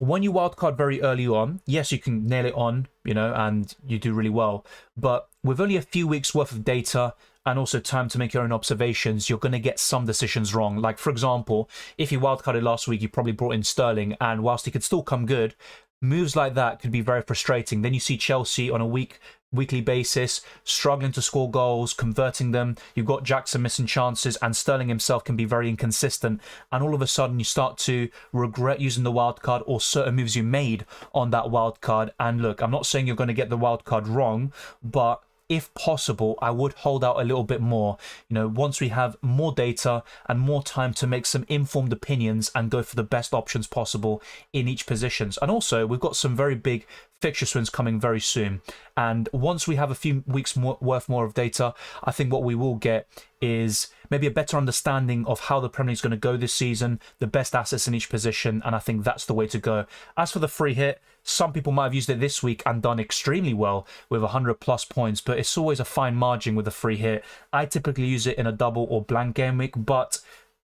when you wildcard very early on, yes, you can nail it on, and you do really well. But with only a few weeks worth of data and also time to make your own observations, you're going to get some decisions wrong. Like, for example, if you wildcarded last week, you probably brought in Sterling, and whilst he could still come good, moves like that could be very frustrating. Then you see Chelsea on a week weekly basis, struggling to score goals, converting them. You've got Jackson missing chances, and Sterling himself can be very inconsistent. And all of a sudden, you start to regret using the wild card or certain moves you made on that wild card. And look, I'm not saying you're going to get the wild card wrong, but if possible, I would hold out a little bit more. You know, once we have more data and more time to make some informed opinions and go for the best options possible in each positions. And also, we've got some very big fixture swings coming very soon. And once we have a few weeks worth more of data, I think what we will get is maybe a better understanding of how the Premier League is going to go this season, the best assets in each position, and I think that's the way to go. As for the free hit, some people might have used it this week and done extremely well with 100+ points, but it's always a fine margin with a free hit. I typically use it in a double or blank game week, but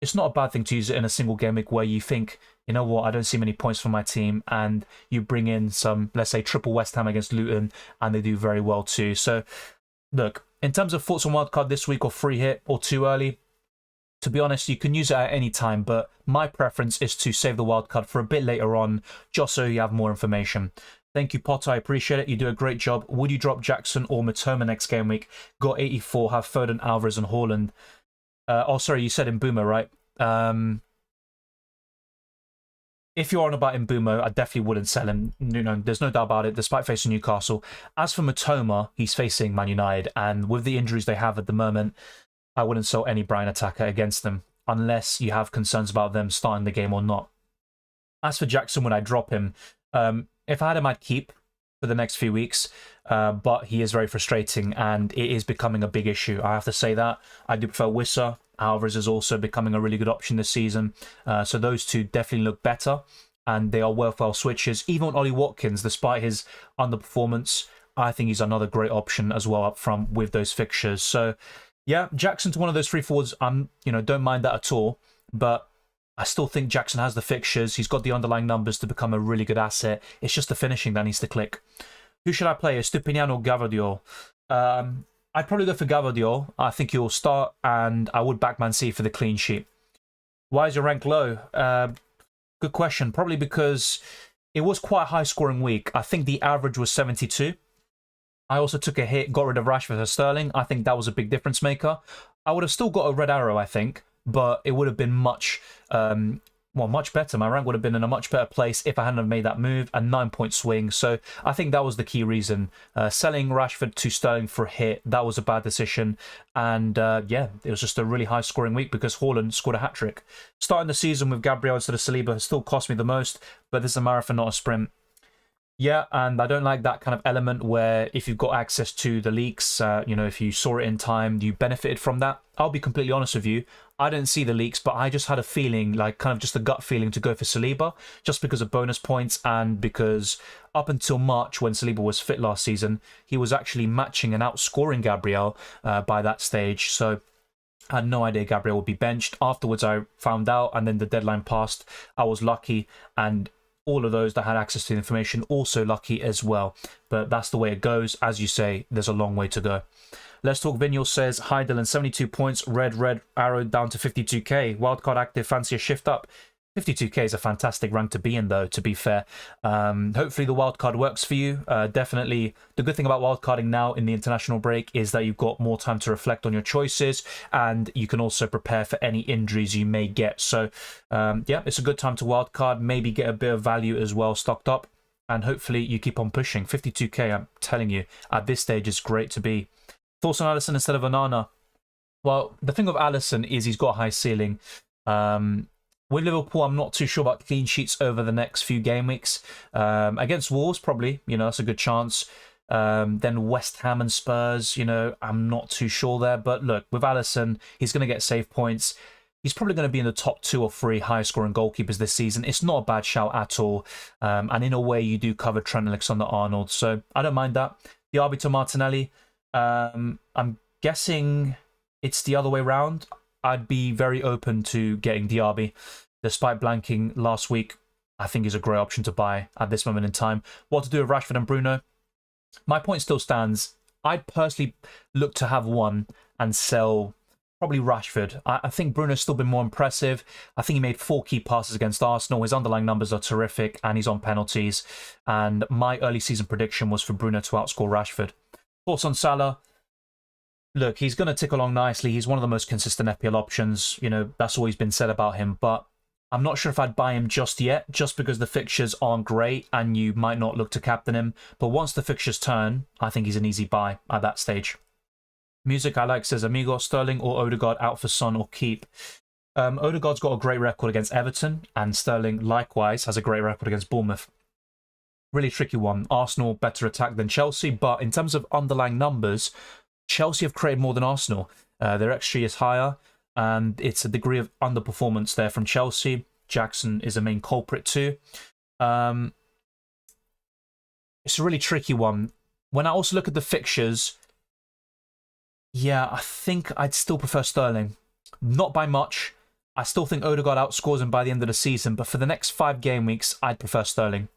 it's not a bad thing to use it in a single game week where you think, you know what, I don't see many points for my team, and you bring in some, let's say, triple West Ham against Luton, and they do very well too. So, look, in terms of thoughts on wildcard this week or free hit or too early, to be honest, you can use it at any time, but my preference is to save the wildcard for a bit later on, just so you have more information. Thank you, Potter. I appreciate it. You do a great job. Would you drop Jackson or Matoma next game week? Got 84, have Foden, Alvarez, and Haaland. Oh, sorry, you said Mbeumo, right? If you're on about Mbeumo, I definitely wouldn't sell him. You know, there's no doubt about it, despite facing Newcastle. As for Matoma, he's facing Man United, and with the injuries they have at the moment, I wouldn't sell any Brighton attacker against them, unless you have concerns about them starting the game or not. As for Jackson, would I drop him? If I had him, I'd keep for the next few weeks, but he is very frustrating, and it is becoming a big issue. I have to say that. I do prefer Wissa. Alvarez is also becoming a really good option this season. So those two definitely look better, and they are worthwhile switches. Even Ollie Watkins, despite his underperformance, I think he's another great option as well up front with those fixtures. So yeah, Jackson to one of those free forwards, don't mind that at all. But I still think Jackson has the fixtures. He's got the underlying numbers to become a really good asset. It's just the finishing that needs to click. Who should I play? Estupinian or Gvardiol? I'd probably go for Gvardiol. I think he'll start, and I would back Man City for the clean sheet. Why is your rank low? Good question. Probably because it was quite a high-scoring week. I think the average was 72. I also took a hit, got rid of Rashford for Sterling. I think that was a big difference maker. I would have still got a red arrow, I think, but it would have been much better. My rank would have been in a much better place if I hadn't have made that move, a 9-point swing. So I think that was the key reason. Selling Rashford to Sterling for a hit, that was a bad decision. And yeah, it was just a really high scoring week because Haaland scored a hat-trick. Starting the season with Gabriel instead of Saliba has still cost me the most, but this is a marathon, not a sprint. Yeah, and I don't like that kind of element where if you've got access to the leaks, if you saw it in time, you benefited from that. I'll be completely honest with you. I didn't see the leaks, but I just had a feeling, like kind of just a gut feeling to go for Saliba, just because of bonus points and because up until March, when Saliba was fit last season, he was actually matching and outscoring Gabriel by that stage. So I had no idea Gabriel would be benched. Afterwards, I found out, and then the deadline passed. I was lucky, and all of those that had access to the information also lucky as well. But that's the way it goes. As you say, there's a long way to go. Let's Talk Vinyl says, hi Dylan, 72 points, red arrow down to 52k. Wildcard active, fancy a shift up. 52k is a fantastic rank to be in, though, to be fair. Hopefully the wildcard works for you. Definitely, the good thing about wildcarding now in the international break is that you've got more time to reflect on your choices, and you can also prepare for any injuries you may get. So, yeah, it's a good time to wildcard, maybe get a bit of value as well stocked up, and hopefully you keep on pushing. 52k, I'm telling you, at this stage is great to be. Thoughts on Alisson instead of Onana? Well, the thing with Alisson is he's got a high ceiling. With Liverpool, I'm not too sure about clean sheets over the next few game weeks. Against Wolves, probably, that's a good chance. Then West Ham and Spurs, I'm not too sure there. But look, with Alisson, he's going to get save points. He's probably going to be in the top 2 or 3 highest scoring goalkeepers this season. It's not a bad shout at all. And in a way, you do cover Trent Alexander-Arnold. So I don't mind that. Diaby to Martinelli. I'm guessing it's the other way round. I'd be very open to getting Diaby. Despite blanking last week, I think he's a great option to buy at this moment in time. What to do with Rashford and Bruno? My point still stands. I'd personally look to have one and sell probably Rashford. I think Bruno's still been more impressive. I think he made 4 key passes against Arsenal. His underlying numbers are terrific, and he's on penalties. And my early season prediction was for Bruno to outscore Rashford. Thoughts on Salah? Look, he's going to tick along nicely. He's one of the most consistent FPL options. You know, that's always been said about him. But I'm not sure if I'd buy him just yet, just because the fixtures aren't great and you might not look to captain him. But once the fixtures turn, I think he's an easy buy at that stage. Music I like says Amigo, Sterling or Odegaard out for Son or keep. Odegaard's got a great record against Everton, and Sterling likewise has a great record against Bournemouth. Really tricky one. Arsenal better attack than Chelsea, but in terms of underlying numbers, Chelsea have created more than Arsenal. Their XG is higher, and it's a degree of underperformance there from Chelsea. Jackson is a main culprit too. It's a really tricky one. When I also look at the fixtures, yeah, I think I'd still prefer Sterling. Not by much. I still think Odegaard outscores him by the end of the season, but for the next 5 game weeks, I'd prefer Sterling.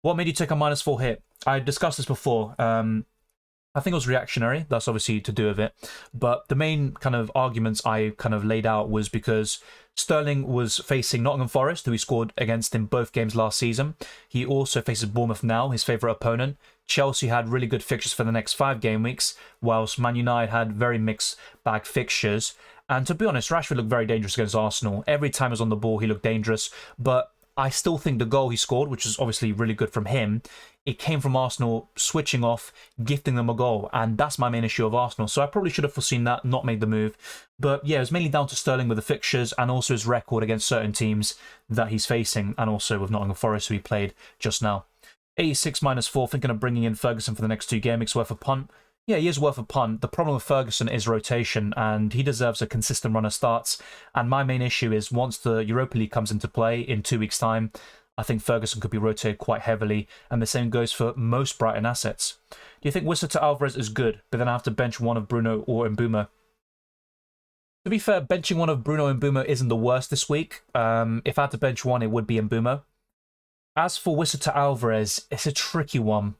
What made you take a -4 hit? I discussed this before. I think it was reactionary. That's obviously to do with it. But the main kind of arguments I kind of laid out was because Sterling was facing Nottingham Forest, who he scored against in both games last season. He also faces Bournemouth now, his favourite opponent. Chelsea had really good fixtures for the next 5 game weeks, whilst Man United had very mixed bag fixtures. And to be honest, Rashford looked very dangerous against Arsenal. Every time he was on the ball, he looked dangerous. But I still think the goal he scored, which is obviously really good from him, it came from Arsenal switching off, gifting them a goal. And that's my main issue of Arsenal. So I probably should have foreseen that, not made the move. But yeah, it was mainly down to Sterling with the fixtures and also his record against certain teams that he's facing, and also with Nottingham Forest, who he played just now. 86 -4, thinking of bringing in Ferguson for the next 2 game weeks, worth a punt. Yeah, he is worth a punt. The problem with Ferguson is rotation, and he deserves a consistent run of starts. And my main issue is once the Europa League comes into play in 2 weeks' time, I think Ferguson could be rotated quite heavily, and the same goes for most Brighton assets. Do you think Wissa to Alvarez is good, but then I have to bench one of Bruno or Mbeumo? To be fair, benching one of Bruno and Mbeumo isn't the worst this week. If I had to bench one, it would be Mbeumo. As for Wissa to Alvarez, it's a tricky one.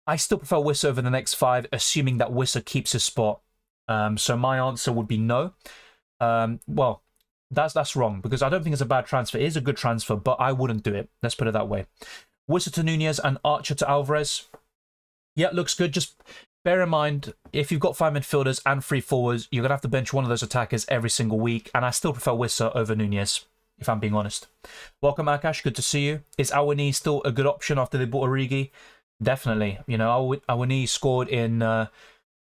I still prefer Wissa over the next 5, assuming that Wissa keeps his spot. So my answer would be no. Well, that's wrong, because I don't think it's a bad transfer. It is a good transfer, but I wouldn't do it. Let's put it that way. Wissa to Nunez and Archer to Alvarez. Yeah, looks good. Just bear in mind, if you've got 5 midfielders and 3 forwards, you're going to have to bench one of those attackers every single week. And I still prefer Wissa over Nunez, if I'm being honest. Welcome, Akash. Good to see you. Is Awani still a good option after they bought Origi? Definitely. You know, Awani scored in... well,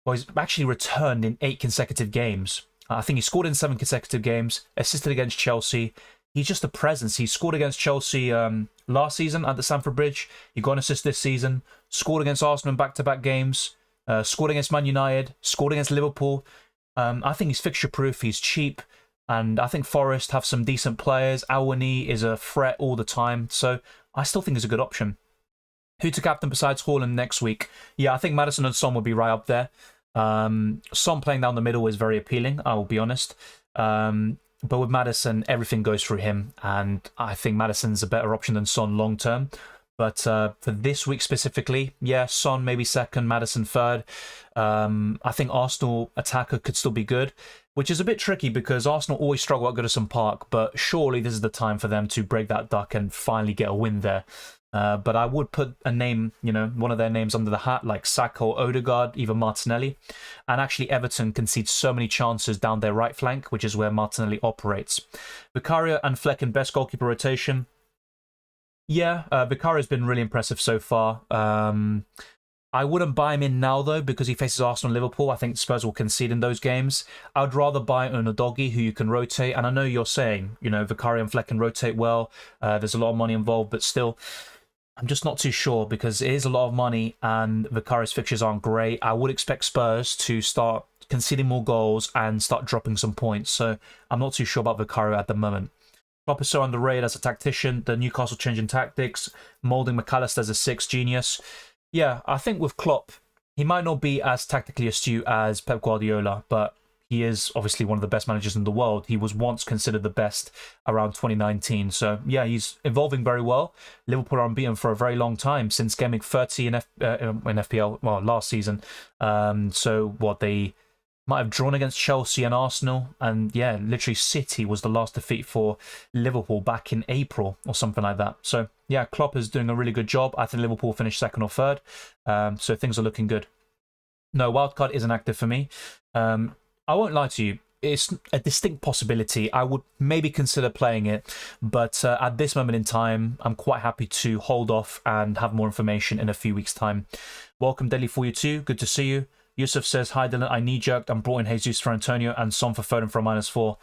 he's actually returned in 8 consecutive games. I think he scored in 7 consecutive games, assisted against Chelsea. He's just a presence. He scored against Chelsea last season at the Stamford Bridge. He got an assist this season. Scored against Arsenal in back-to-back games. Scored against Man United. Scored against Liverpool. I think he's fixture-proof. He's cheap. And I think Forest have some decent players. Awani is a threat all the time. So I still think he's a good option. Who to captain besides Haaland next week? Yeah, I think Maddison and Son would be right up there. Son playing down the middle is very appealing, I will be honest. But with Maddison, everything goes through him. And I think Maddison's a better option than Son long term. But for this week specifically, yeah, Son maybe second, Maddison third. I think Arsenal attacker could still be good, which is a bit tricky because Arsenal always struggle at Goodison Park. But surely this is the time for them to break that duck and finally get a win there. But I would put a name, you know, one of their names under the hat, like Saka or Odegaard, even Martinelli. And actually, Everton concedes so many chances down their right flank, which is where Martinelli operates. Vicario and Flecken, best goalkeeper rotation. Yeah, Vicario's been really impressive so far. I wouldn't buy him in now, though, because he faces Arsenal and Liverpool. I think Spurs will concede in those games. I'd rather buy Unadogi, who you can rotate. And I know you're saying, you know, Vicario and Flecken rotate well. There's a lot of money involved, but still... I'm just not too sure because it is a lot of money and Vicario's fixtures aren't great. I would expect Spurs to start conceding more goals and start dropping some points. So I'm not too sure about Vicario at the moment. Klopp is so underrated as a tactician. The Newcastle changing tactics, moulding McAllister as a 6 genius. Yeah, I think with Klopp, he might not be as tactically astute as Pep Guardiola, but he is obviously one of the best managers in the world. He was once considered the best around 2019. So, yeah, he's evolving very well. Liverpool are unbeaten for a very long time, since Gameweek 30 in FPL, well, last season. So, what, they might have drawn against Chelsea and Arsenal. And yeah, literally City was the last defeat for Liverpool back in April or something like that. So yeah, Klopp is doing a really good job. I think Liverpool finished second or third. So things are looking good. No, wildcard isn't active for me. I won't lie to you. It's a distinct possibility. I would maybe consider playing it, but at this moment in time, I'm quite happy to hold off and have more information in a few weeks' time. Welcome, Daily42. Good to see you. Yusuf says, hi Dylan, I knee-jerked and brought in Jesus for Antonio and Son for Foden for a -4.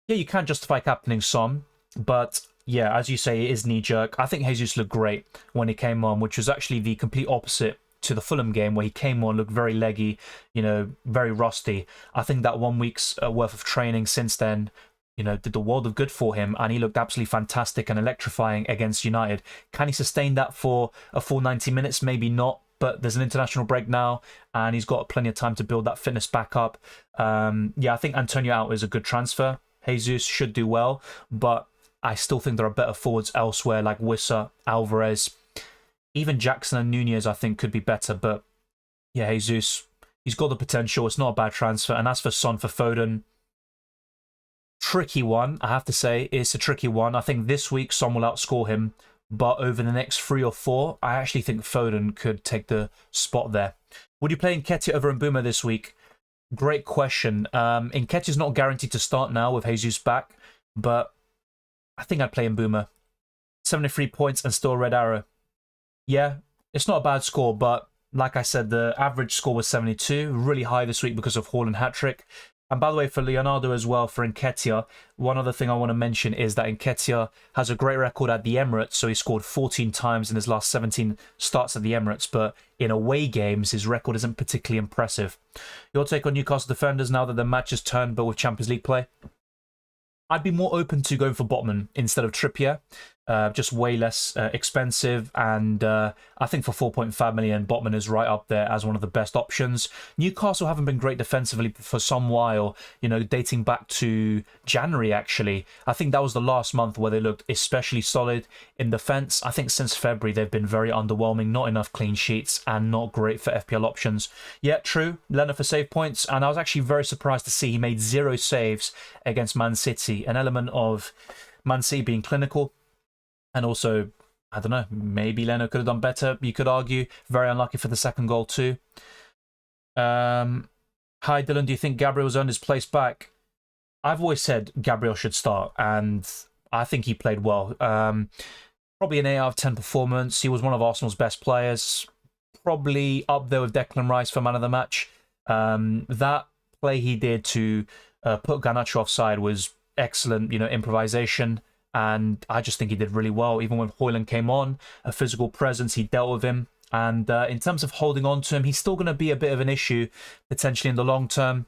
Yeah, you can't justify captaining Son, but yeah, as you say, it is knee-jerk. I think Jesus looked great when he came on, which was actually the complete opposite to the Fulham game, where he came on, looked very leggy, you know, very rusty. I think that 1 week's worth of training since then, you know, did the world of good for him, and he looked absolutely fantastic and electrifying against United. Can he sustain that for a full 90 minutes? Maybe not, but there's an international break now, and he's got plenty of time to build that fitness back up. Yeah, I think Antonio out is a good transfer. Jesus should do well, but I still think there are better forwards elsewhere, like Wissa, Alvarez. Even Jackson and Nunez, I think, could be better. But yeah, Jesus, he's got the potential. It's not a bad transfer. And as for Son for Foden, tricky one, I have to say. It's a tricky one. I think this week Son will outscore him. But over the next 3 or 4, I actually think Foden could take the spot there. Would you play Nketiah over Mbeumo this week? Great question. Nketiah's not guaranteed to start now with Jesus back. But I think I'd play Mbeumo. 73 points and still a red arrow. Yeah, it's not a bad score, but like I said, the average score was 72, really high this week because of Haaland hat-trick. And by the way, for Leonardo as well, for Nketiah, one other thing I want to mention is that Nketiah has a great record at the Emirates, so he scored 14 times in his last 17 starts at the Emirates, but in away games, his record isn't particularly impressive. Your take on Newcastle defenders now that the match has turned, but with Champions League play? I'd be more open to going for Botman instead of Trippier. Just way less expensive, and I think for 4.5 million, Botman is right up there as one of the best options. Newcastle haven't been great defensively for some while, you know, dating back to January, actually. I think that was the last month where they looked especially solid in defence. I think since February, they've been very underwhelming, not enough clean sheets, and not great for FPL options. Yeah, true, Leonard for save points, and I was actually very surprised to see he made 0 saves against Man City, an element of Man City being clinical. And also, I don't know, maybe Leno could have done better, you could argue. Very unlucky for the second goal too. Hi Dylan, do you think Gabriel's earned his place back? I've always said Gabriel should start, and I think he played well. Probably an 8 out of 10 performance. He was one of Arsenal's best players. Probably up there with Declan Rice for man of the match. That play he did to put Garnacho offside was excellent, you know, improvisation. And I just think he did really well. Even when Haaland came on, a physical presence, he dealt with him. And in terms of holding on to him, he's still going to be a bit of an issue, potentially in the long term.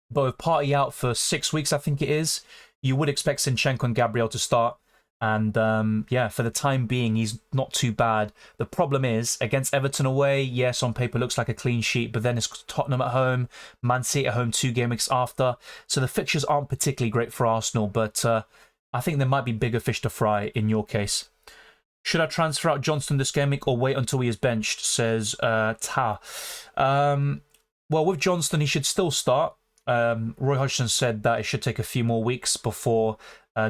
But with Partey out for 6 weeks, I think it is, you would expect Zinchenko and Gabriel to start. And yeah, for the time being, he's not too bad. The problem is, against Everton away, yes, on paper looks like a clean sheet, but then it's Tottenham at home, Man City at home 2 game weeks after. So the fixtures aren't particularly great for Arsenal, but I think there might be bigger fish to fry in your case. Should I transfer out Johnston this game week or wait until he is benched, says Ta. Well, with Johnston, he should still start. Roy Hodgson said that it should take a few more weeks before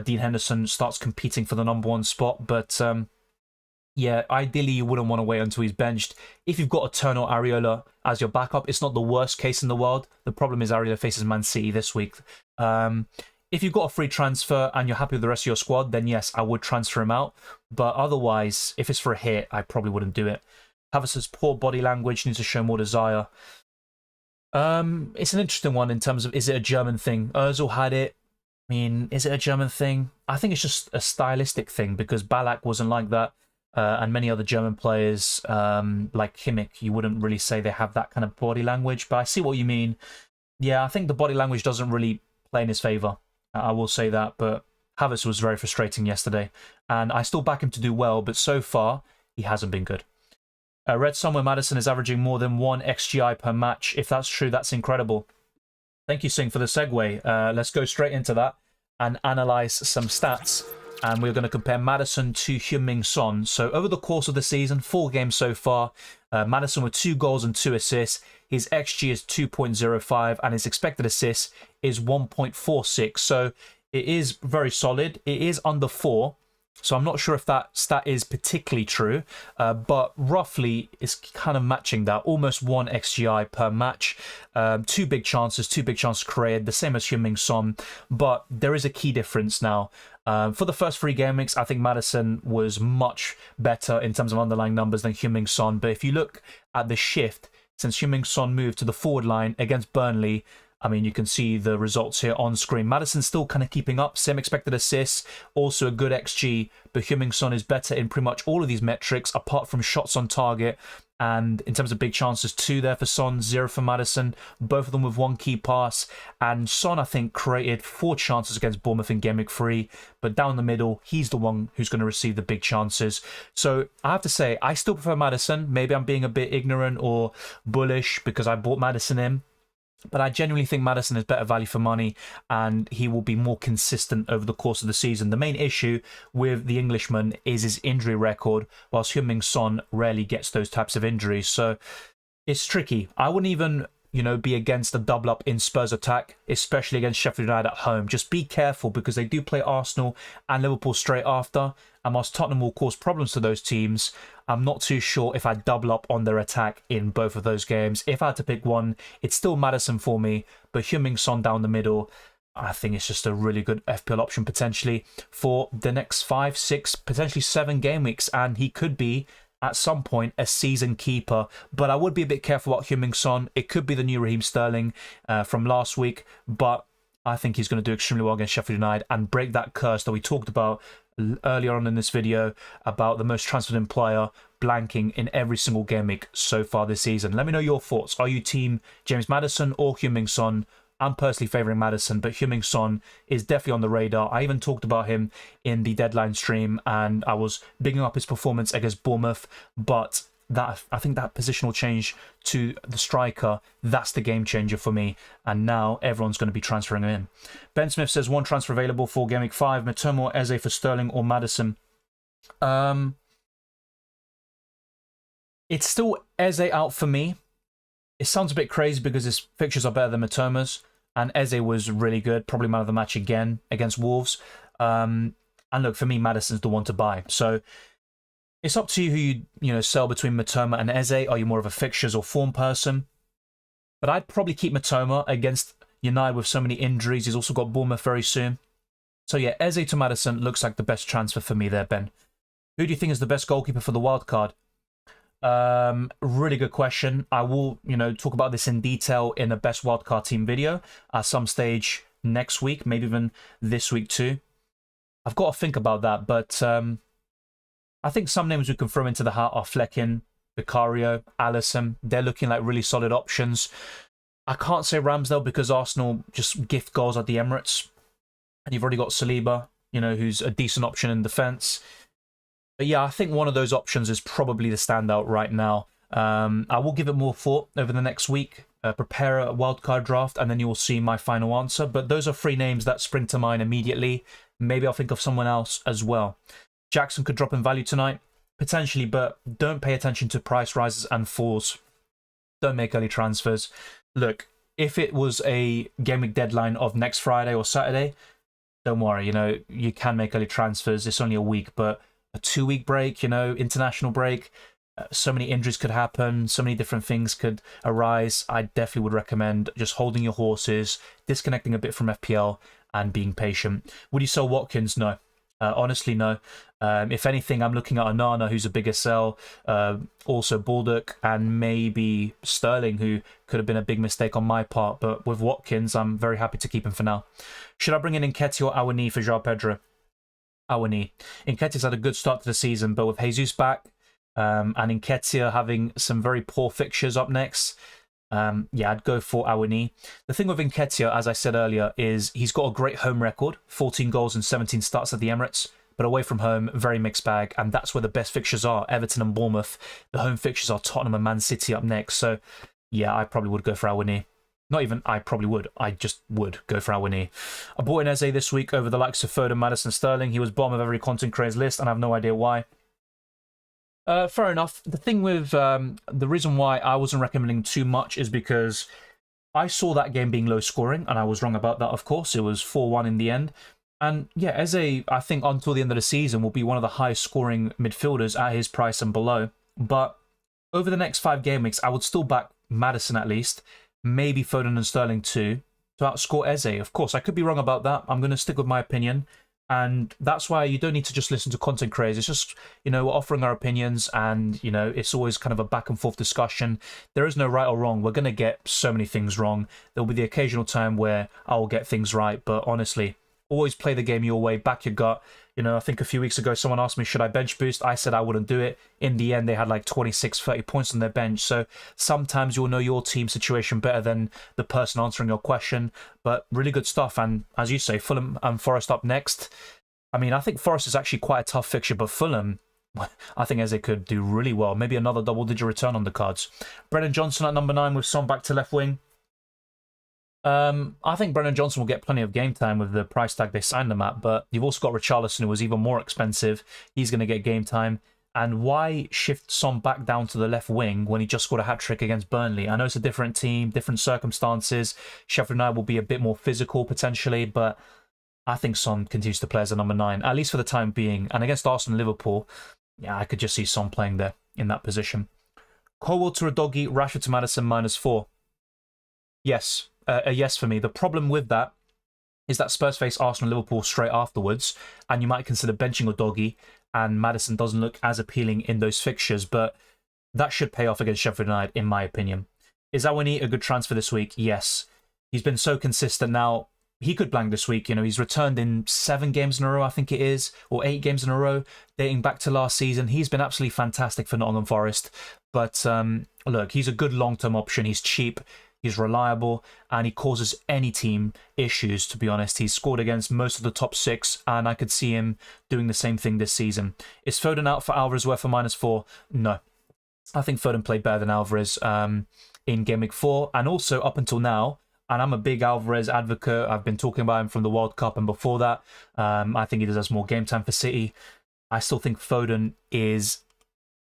Dean Henderson starts competing for the #1 spot. But yeah, ideally you wouldn't want to wait until he's benched. If you've got a Turner or Areola as your backup, it's not the worst case in the world. The problem is Areola faces Man City this week. If you've got a free transfer and you're happy with the rest of your squad, then yes, I would transfer him out. But otherwise, if it's for a hit, I probably wouldn't do it. Havertz's poor body language, needs to show more desire. It's an interesting one in terms of, is it a German thing? Ozil had it. I mean, is it a German thing? I think it's just a stylistic thing, because Ballack wasn't like that. And many other German players, like Kimmich, you wouldn't really say they have that kind of body language. But I see what you mean. Yeah, I think the body language doesn't really play in his favour. I will say that, but Havertz was very frustrating yesterday. And I still back him to do well, but so far, he hasn't been good. Read somewhere Maddison is averaging more than 1 XGI per match. If that's true, that's incredible. Thank you, Singh, for the segue. Let's go straight into that and analyse some stats. And we're going to compare Maddison to Heung-min Son. So over the course of the season, 4 games so far, Maddison with 2 goals and 2 assists. his XG is 2.05, and his expected assists is 1.46. So it is very solid. It is under 4. So I'm not sure if that stat is particularly true, but roughly it's kind of matching that. Almost 1 XGI per match. 2 big chances created, the same as Heung-min Son. But there is a key difference now. For the first 3 game weeks, I think Maddison was much better in terms of underlying numbers than Heung-min Son. But if you look at the shift, since Heung-min Son moved to the forward line against Burnley, I mean, you can see the results here on screen. Maddison's still kind of keeping up, same expected assists, also a good XG, but Heung-min Son is better in pretty much all of these metrics, apart from shots on target. And in terms of big chances, 2 there for Son, 0 for Maddison, both of them with 1 key pass. And Son, I think, created 4 chances against Bournemouth in Game Week 3, but down the middle, he's the one who's going to receive the big chances. So I have to say, I still prefer Maddison. Maybe I'm being a bit ignorant or bullish because I bought Maddison in. But I genuinely think Maddison is better value for money, and he will be more consistent over the course of the season. The main issue with the Englishman is his injury record, whilst Heung-min Son rarely gets those types of injuries. So it's tricky. I wouldn't even, be against a double up in Spurs attack, especially against Sheffield United at home. Just be careful because they do play Arsenal and Liverpool straight after. And whilst Tottenham will cause problems to those teams, I'm not too sure if I'd double up on their attack in both of those games. If I had to pick one, it's still Maddison for me, but Heung-min Son down the middle, I think it's just a really good FPL option potentially for the next 5, 6, potentially 7 game weeks. And he could be, at some point, a season keeper. But I would be a bit careful about Heung-min Son. It could be the new Raheem Sterling from last week, but I think he's going to do extremely well against Sheffield United and break that curse that we talked about earlier on in this video about the most transferred in player blanking in every single game week so far this season. Let me know your thoughts. Are you team James Maddison or Heung-min Son? I'm personally favouring Maddison, but Heung-min Son is definitely on the radar. I even talked about him in the deadline stream, and I was bigging up his performance against Bournemouth, but I think that positional change to the striker, that's the game changer for me. And now everyone's going to be transferring him in. Ben Smith says 1 transfer available for Game Week 5, Mitoma or Eze for Sterling or Maddison. It's still Eze out for me. It sounds a bit crazy because his fixtures are better than Mitoma's, and Eze was really good, probably man of the match again against Wolves. And look, for me, Maddison's the one to buy. So it's up to you who you sell between Mitoma and Eze. Are you more of a fixtures or form person? But I'd probably keep Mitoma against United with so many injuries. He's also got Bournemouth very soon. So yeah, Eze to Maddison looks like the best transfer for me there, Ben. Who do you think is the best goalkeeper for the wildcard? Really good question. I will, talk about this in detail in a best wildcard team video at some stage next week, maybe even this week too. I've got to think about that, but I think some names we can throw into the hat are Flecken, Vicario, Alisson. They're looking like really solid options. I can't say Ramsdale because Arsenal just gift goals at the Emirates, and you've already got Saliba, who's a decent option in defence. But yeah, I think one of those options is probably the standout right now. I will give it more thought over the next week, prepare a wildcard draft, and then you will see my final answer. But those are 3 names that spring to mind immediately. Maybe I'll think of someone else as well. Jackson could drop in value tonight, potentially, but don't pay attention to price rises and falls. Don't make early transfers. Look, if it was a game week deadline of next Friday or Saturday, don't worry, you can make early transfers. It's only a week, but a 2-week break, international break, so many injuries could happen, so many different things could arise. I definitely would recommend just holding your horses, disconnecting a bit from FPL, and being patient. Would you sell Watkins? No. Honestly, no. If anything, I'm looking at Onana, who's a bigger sell, also Baldock, and maybe Sterling, who could have been a big mistake on my part. But with Watkins, I'm very happy to keep him for now. Should I bring in Nketiah or Awani for João Pedro? Awani. Nketiah's had a good start to the season, but with Jesus back and Nketiah having some very poor fixtures up next, yeah, I'd go for Awani. The thing with Nketiah, as I said earlier, is he's got a great home record, 14 goals and 17 starts at the Emirates, but away from home, very mixed bag, and that's where the best fixtures are, Everton and Bournemouth. The home fixtures are Tottenham and Man City up next, so yeah, I probably would go for Awani. Not even I probably would. I just would go for Awani. I bought in Eze this week over the likes of Foden, Maddison, Sterling. He was bottom of every content creator's list, and I have no idea why. Fair enough. The thing with the reason why I wasn't recommending too much is because I saw that game being low scoring, and I was wrong about that, of course. It was 4-1 in the end. And yeah, Eze, I think until the end of the season, will be one of the highest scoring midfielders at his price and below. But over the next 5 game weeks, I would still back Maddison at least, maybe Foden and Sterling too, to outscore Eze. Of course, I could be wrong about that. I'm going to stick with my opinion. And that's why you don't need to just listen to content creators. It's just, we're offering our opinions, and, it's always kind of a back and forth discussion. There is no right or wrong. We're going to get so many things wrong. There'll be the occasional time where I'll get things right. But honestly, always play the game your way, back your gut. I think a few weeks ago, someone asked me, should I bench boost? I said I wouldn't do it. In the end, they had like 26, 30 points on their bench. So sometimes you'll know your team situation better than the person answering your question. But really good stuff. And as you say, Fulham and Forest up next. I mean, I think Forest is actually quite a tough fixture, but Fulham, I think Eze could do really well. Maybe another double-digit return on the cards. Brennan Johnson at number 9 with Son back to left wing. I think Brennan Johnson will get plenty of game time with the price tag they signed him at, but you've also got Richarlison, who was even more expensive. He's going to get game time. And why shift Son back down to the left wing when he just scored a hat-trick against Burnley? I know it's a different team, different circumstances. Sheffield United will be a bit more physical, potentially, but I think Son continues to play as a number 9, at least for the time being. And against Arsenal and Liverpool, yeah, I could just see Son playing there in that position. Colwill to Udogie, Rashford to Maddison, -4. Yes. A yes for me. The problem with that is that Spurs face Arsenal and Liverpool straight afterwards, and you might consider benching Udogie, and Maddison doesn't look as appealing in those fixtures, but that should pay off against Sheffield United, in my opinion. Is Awani a good transfer this week? Yes. He's been so consistent now. He could blank this week. He's returned in 7 games in a row, I think it is, or 8 games in a row, dating back to last season. He's been absolutely fantastic for Nottingham Forest. But look, he's a good long-term option. He's cheap. He's reliable, and he causes any team issues, to be honest. He's scored against most of the top 6, and I could see him doing the same thing this season. Is Foden out for Alvarez worth a -4? No. I think Foden played better than Alvarez in Game Week 4, and also up until now, and I'm a big Alvarez advocate. I've been talking about him from the World Cup and before that. I think he deserves more game time for City. I still think Foden is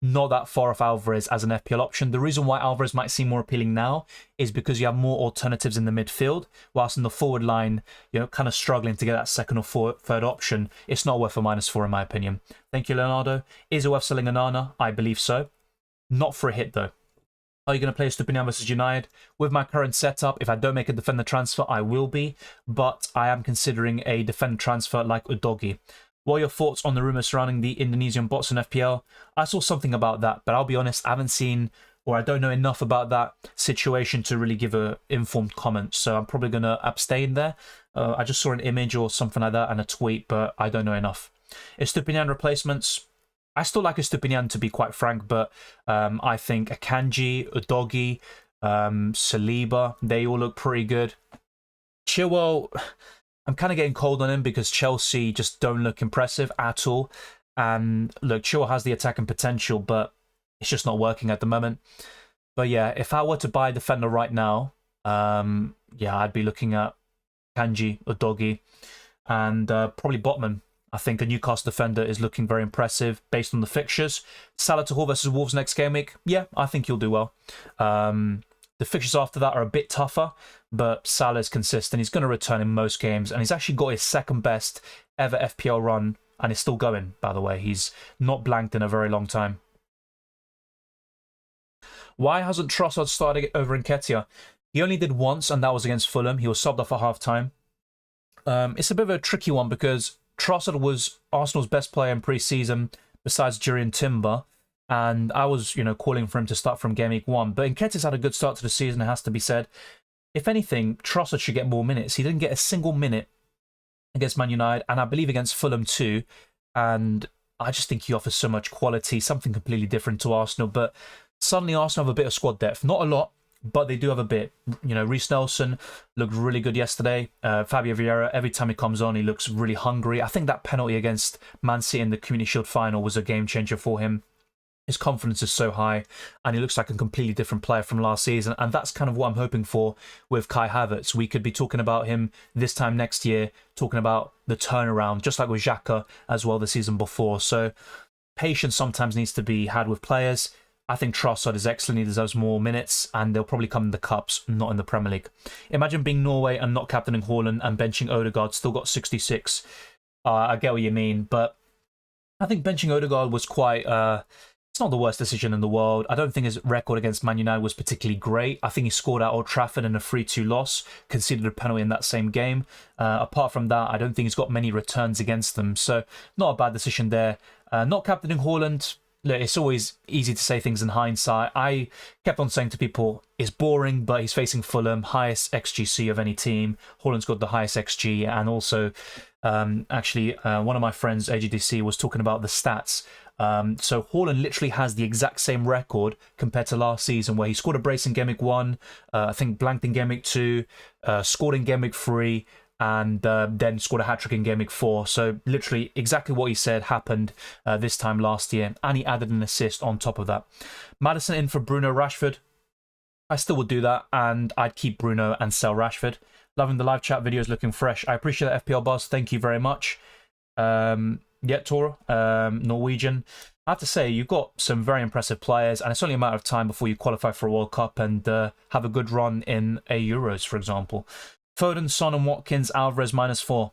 not that far off Alvarez as an FPL option. The reason why Alvarez might seem more appealing now is because you have more alternatives in the midfield, whilst in the forward line, kind of struggling to get that second or third option. It's not worth a -4 in my opinion. Thank you, Leonardo. Is it worth selling Onana? I believe so. Not for a hit, though. Are you going to play Stupinian versus United? With my current setup, if I don't make a defender transfer, I will be, but I am considering a defender transfer like Udogie. What are your thoughts on the rumours surrounding the Indonesian bots in FPL? I saw something about that, but I'll be honest, I haven't seen, or I don't know enough about that situation to really give an informed comment, so I'm probably going to abstain there. I just saw an image or something like that and a tweet, but I don't know enough. Estupinian replacements? I still like Estupinian, to be quite frank, but I think Akanji, Udogie, Saliba, they all look pretty good. Chilwell, I'm kind of getting cold on him because Chelsea just don't look impressive at all. And look, Chilwell has the attacking potential, but it's just not working at the moment. But yeah, if I were to buy a defender right now, yeah, I'd be looking at Kanji, Udogie, and probably Botman. I think a Newcastle defender is looking very impressive based on the fixtures. Salah to Hall versus Wolves next game week. Yeah, I think he'll do well. The fixtures after that are a bit tougher, but Salah is consistent. He's going to return in most games, and he's actually got his second best ever FPL run, and it's still going, by the way. He's not blanked in a very long time. Why hasn't Trossard started over Nketiah? He only did once, and that was against Fulham. He was subbed off at half-time. It's a bit of a tricky one because Trossard was Arsenal's best player in pre-season besides Jurriën Timber, and I was, calling for him to start from Game Week 1. But Nketiah's had a good start to the season, it has to be said. If anything, Trossard should get more minutes. He didn't get a single minute against Man United, and I believe against Fulham too. And I just think he offers so much quality, something completely different to Arsenal. But suddenly Arsenal have a bit of squad depth. Not a lot, but they do have a bit. Reece Nelson looked really good yesterday. Fabio Vieira, every time he comes on, he looks really hungry. I think that penalty against Man City in the Community Shield final was a game changer for him. His confidence is so high, and he looks like a completely different player from last season. And that's kind of what I'm hoping for with Kai Havertz. We could be talking about him this time next year, talking about the turnaround, just like with Xhaka as well the season before. So patience sometimes needs to be had with players. I think Trossard is excellent. He deserves more minutes, and they'll probably come in the Cups, not in the Premier League. Imagine being Norway and not captaining Haaland and benching Odegaard, still got 66. I get what you mean, but I think benching Odegaard was quite... it's not the worst decision in the world. I don't think his record against Man United was particularly great. I think he scored at Old Trafford in a 3-2 loss, conceded a penalty in that same game. Apart from that, I don't think he's got many returns against them, so not a bad decision there. Not captaining Haaland... Look, it's always easy to say things in hindsight. I kept on saying to people, it's boring, but he's facing Fulham, highest XGC of any team. Haaland's got the highest XG, and also, actually, one of my friends, AGDC, was talking about the stats. So Haaland literally has the exact same record compared to last season, where he scored a brace in Game Week 1, I think blanked in Game Week 2, scored in Game Week 3, and then scored a hat-trick in Game Week 4. So literally exactly what he said happened this time last year, and he added an assist on top of that. Maddison in for Bruno Rashford. I still would do that, and I'd keep Bruno and sell Rashford. Loving the live chat videos, looking fresh. I appreciate that, FPL Buzz. Thank you very much. Yeah, Toro, Norwegian. I have to say, you've got some very impressive players, and it's only a matter of time before you qualify for a World Cup and have a good run in a Euros, for example. Foden, Son and Watkins, Alvarez -4.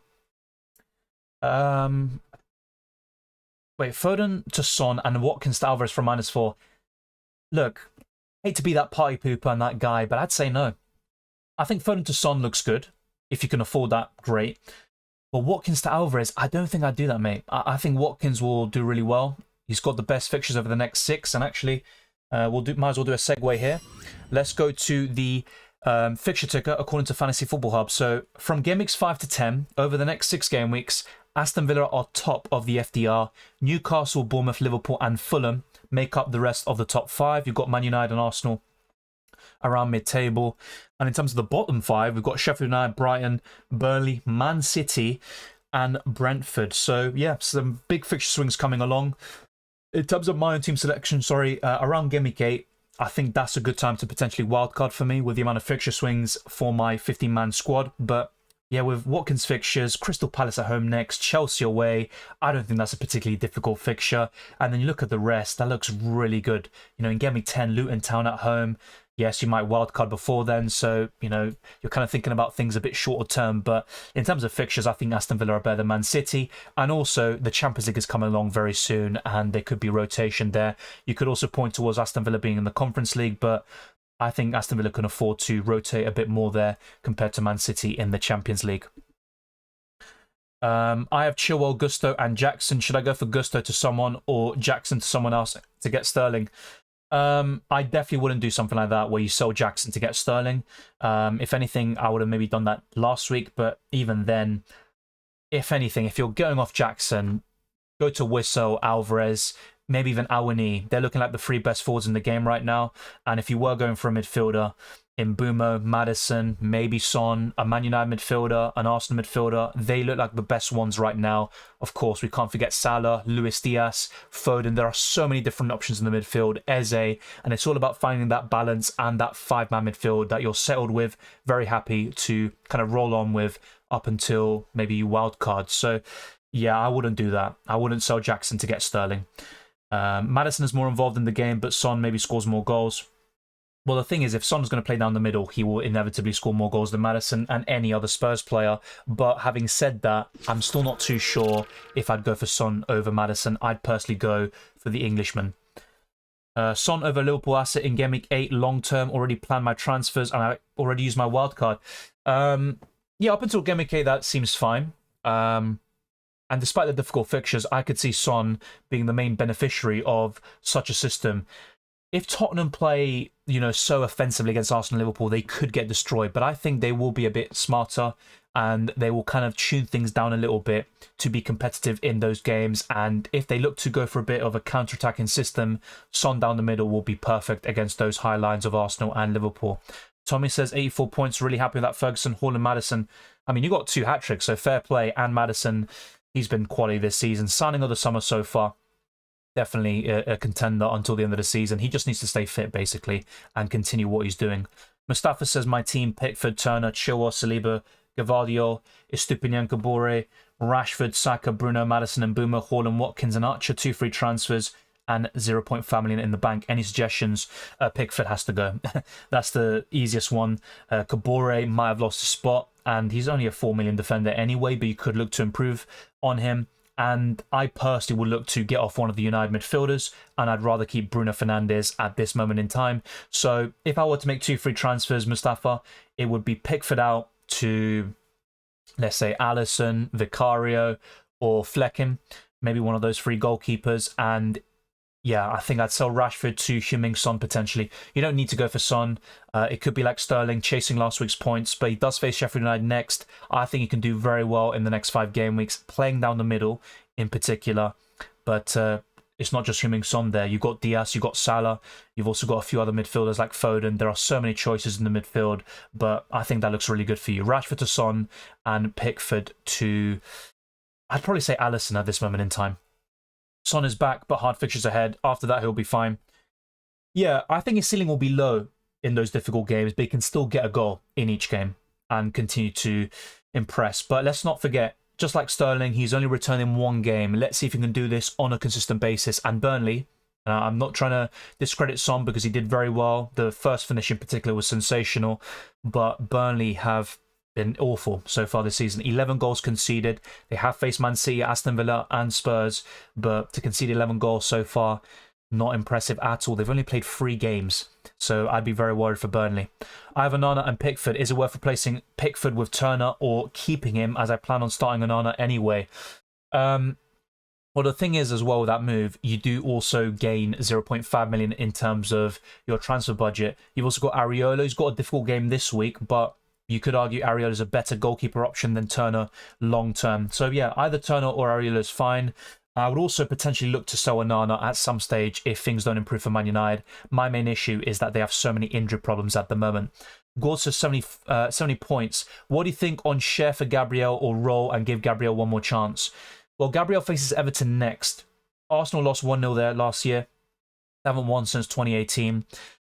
Wait, Foden to Son and Watkins to Alvarez for -4. Look, hate to be that party pooper and that guy, but I'd say no. I think Foden to Son looks good. If you can afford that, great. But Watkins to Alvarez, I don't think I'd do that, mate. I think Watkins will do really well. He's got the best fixtures over the next 6, and actually, might as well do a segue here. Let's go to the fixture ticker according to Fantasy Football Hub. So from game weeks 5 to 10, over the next 6 game weeks, Aston Villa are top of the FDR. Newcastle, Bournemouth, Liverpool and Fulham make up the rest of the top 5. You've got Man United and Arsenal around mid-table. And in terms of the bottom 5, we've got Sheffield United, Brighton, Burnley, Man City and Brentford. So yeah, some big fixture swings coming along. In terms of my own team selection, around game week 8, I think that's a good time to potentially wildcard for me with the amount of fixture swings for my 15-man squad. But yeah, with Watkins fixtures, Crystal Palace at home next, Chelsea away, I don't think that's a particularly difficult fixture. And then you look at the rest, that looks really good. You know, in game week 10, Luton Town at home. Yes, you might wildcard before then, so, you know, you're kind of thinking about things a bit shorter term. But in terms of fixtures, I think Aston Villa are better than Man City. And also, the Champions League is coming along very soon, and there could be rotation there. You could also point towards Aston Villa being in the Conference League, but I think Aston Villa can afford to rotate a bit more there compared to Man City in the Champions League. I have Chilwell, Gusto and Jackson. Should I go for Gusto to someone or Jackson to someone else to get Sterling? I definitely wouldn't do something like that where you sell Jackson to get Sterling. If anything, I would have maybe done that last week, but even then, if anything, if you're going off Jackson, go to Wissel, Alvarez, maybe even Awani. They're looking like the 3 best forwards in the game right now. And if you were going for a midfielder in Bumo, Maddison, maybe Son, a Man United midfielder, an Arsenal midfielder, they look like the best ones right now. Of course, we can't forget Salah, Luis Diaz, Foden. There are so many different options in the midfield, Eze, and it's all about finding that balance and that 5-man midfield that you're settled with, very happy to kind of roll on with up until maybe you wildcard. So yeah, I wouldn't do that. I wouldn't sell Jackson to get Sterling. Maddison is more involved in the game, but Son maybe scores more goals. Well, the thing is, if Son's going to play down the middle, he will inevitably score more goals than Maddison and any other Spurs player. But having said that, I'm still not too sure if I'd go for Son over Maddison. I'd personally go for the Englishman. Son over Liverpool asset in Game Week 8, long-term. Already planned my transfers and I already used my wildcard. Yeah, up until Game Week 8, that seems fine. And despite the difficult fixtures, I could see Son being the main beneficiary of such a system. If Tottenham play, you know, so offensively against Arsenal and Liverpool, they could get destroyed. But I think they will be a bit smarter and they will kind of tune things down a little bit to be competitive in those games. And if they look to go for a bit of a counter-attacking system, Son down the middle will be perfect against those high lines of Arsenal and Liverpool. Tommy says 84 points, really happy with that. Ferguson, Hall and Maddison. I mean, you got 2 hat-tricks, so fair play. And Maddison, he's been quality this season. Signing of the summer so far. Definitely a contender until the end of the season. He just needs to stay fit, basically, and continue what he's doing. Mustafa says, my team, Pickford, Turner, Chilwell, Saliba, Gavardio, Estupiñán, Kabore, Rashford, Saka, Bruno, Maddison, and Boomer, Haaland, Watkins, and Archer, 2 free transfers, and 0.5 million in the bank. Any suggestions? Pickford has to go. That's the easiest one. Kabore might have lost a spot, and he's only a 4 million defender anyway, but you could look to improve on him. And I personally would look to get off one of the United midfielders, and I'd rather keep Bruno Fernandes at this moment in time. So if I were to make 2 free transfers, Mustafa, it would be Pickford out to, let's say, Alisson, Vicario, or Flecken. Maybe one of those 3 goalkeepers. And yeah, I think I'd sell Rashford to Heung-min Son potentially. You don't need to go for Son. It could be like Sterling chasing last week's points, but he does face Sheffield United next. I think he can do very well in the next 5 game weeks, playing down the middle in particular. But it's not just Heung-min Son there. You've got Diaz, you've got Salah, you've also got a few other midfielders like Foden. There are so many choices in the midfield, but I think that looks really good for you. Rashford to Son and Pickford to, I'd probably say Alisson at this moment in time. Son is back, but hard fixtures ahead. After that, he'll be fine. Yeah, I think his ceiling will be low in those difficult games, but he can still get a goal in each game and continue to impress. But let's not forget, just like Sterling, he's only returned in 1 game. Let's see if he can do this on a consistent basis. And Burnley, I'm not trying to discredit Son because he did very well. The first finish in particular was sensational, but Burnley have been awful so far this season. 11 goals conceded. They have faced Man City, Aston Villa and Spurs, but to concede 11 goals so far, not impressive at all. They've only played 3 games, so I'd be very worried for Burnley. I have Onana and Pickford. Is it worth replacing Pickford with Turner or keeping him, as I plan on starting Onana anyway? Well, the thing is as well with that move, you do also gain 0.5 million in terms of your transfer budget. You've also got Areola, who's got a difficult game this week, but you could argue Areola is a better goalkeeper option than Turner long term. So yeah, either Turner or Areola is fine. I would also potentially look to sell Onana at some stage if things don't improve for Man United. My main issue is that they have so many injury problems at the moment. Gord says 70 points. What do you think on share for Gabriel or roll and give Gabriel one more chance? Well, Gabriel faces Everton next. Arsenal lost 1-0 there last year. They haven't won since 2018.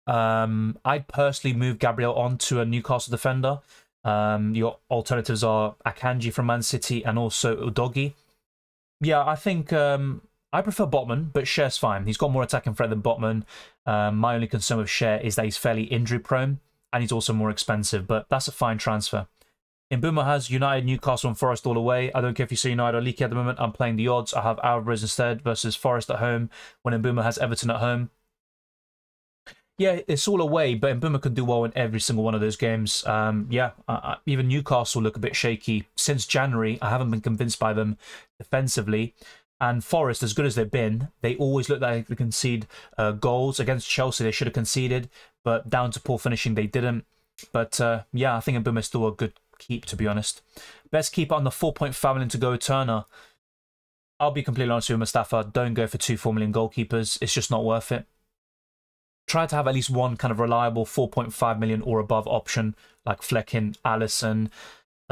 I'd personally move Gabriel on to a Newcastle defender. Your alternatives are Akanji from Man City and also Udogie. Yeah, I think I prefer Botman, but Scher's fine. He's got more attacking threat than Botman. My only concern with Scher is that he's fairly injury prone and he's also more expensive, but that's a fine transfer. Mbeumo has United, Newcastle and Forest all away. I don't care if you say United or leaky at the moment. I'm playing the odds. I have Alvarez instead versus Forest at home when Mbeumo has Everton at home. Yeah, it's all away, but Mbeumo can do well in every single one of those games. Even Newcastle look a bit shaky. Since January, I haven't been convinced by them defensively. And Forest, as good as they've been, they always look like they concede goals. Against Chelsea, they should have conceded, but down to poor finishing, they didn't. But yeah, I think Mbeumo is still a good keep, to be honest. Best keeper on the 4.5 million to go, Turner. I'll be completely honest with you, Mustafa. Don't go for 2 4 million goalkeepers. It's just not worth it. Try to have at least one kind of reliable 4.5 million or above option, like Flecken, Alisson,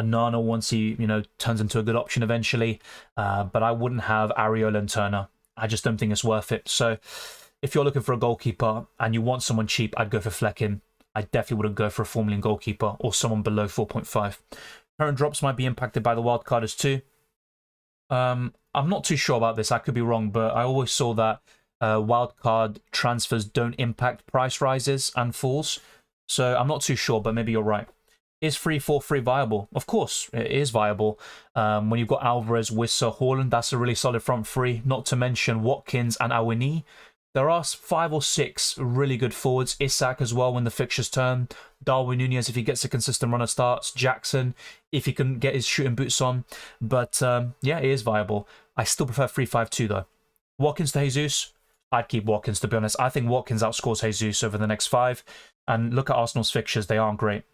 Onana once he, turns into a good option eventually. But I wouldn't have Areola and Turner. I just don't think it's worth it. So if you're looking for a goalkeeper and you want someone cheap, I'd go for Flecken. I definitely wouldn't go for a 4 million goalkeeper or someone below 4.5. Current drops might be impacted by the wildcarders too. I'm not too sure about this. I could be wrong, but I always saw that wildcard transfers don't impact price rises and falls. So I'm not too sure, but maybe you're right. Is 3-4-3 viable? Of course, it is viable. When you've got Alvarez, Wissa, Haaland, that's a really solid front three. Not to mention Watkins and Awini. There are 5 or 6 really good forwards. Isak as well when the fixtures turn. Darwin Nunez if he gets a consistent run of starts. Jackson if he can get his shooting boots on. But yeah, it is viable. I still prefer 3-5-2 though. Watkins to Jesus. I'd keep Watkins, to be honest. I think Watkins outscores Jesus over the next 5. And look at Arsenal's fixtures. They aren't great.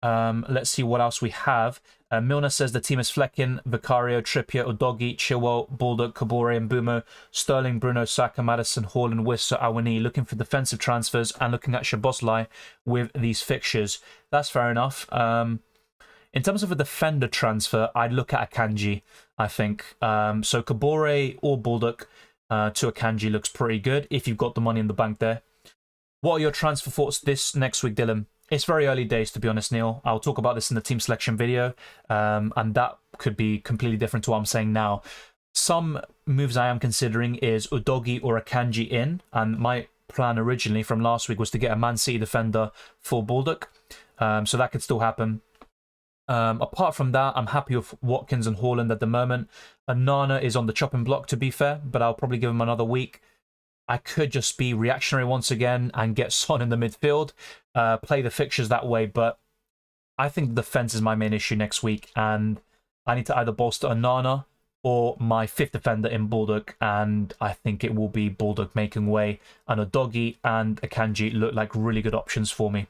Let's see what else we have. Milner says the team is Flecken, Vicario, Trippier, Udogie, Chilwell, Baldock, Kabore, and Mbeumo, Sterling, Bruno, Saka, Maddison, Haaland, Wissa, Awani. Looking for defensive transfers and looking at Szoboszlai with these fixtures. That's fair enough. In terms of a defender transfer, I'd look at Akanji, I think. So Kabore or Baldock to Akanji looks pretty good if you've got the money in the bank there. What are your transfer thoughts this next week, Dylan? It's very early days, to be honest, Neil. I'll talk about this in the team selection video, and that could be completely different to what I'm saying now. Some moves I am considering is Udogi or Akanji in, and my plan originally from last week was to get a Man City defender for Baldock, so that could still happen. Apart from that, I'm happy with Watkins and Haaland at the moment. Onana is on the chopping block, to be fair, but I'll probably give him another week. I could just be reactionary once again and get Son in the midfield, play the fixtures that way, but I think defense is my main issue next week, and I need to either bolster Onana or my fifth defender in Baldock, and I think it will be Baldock making way, and Udogi and Akanji look like really good options for me.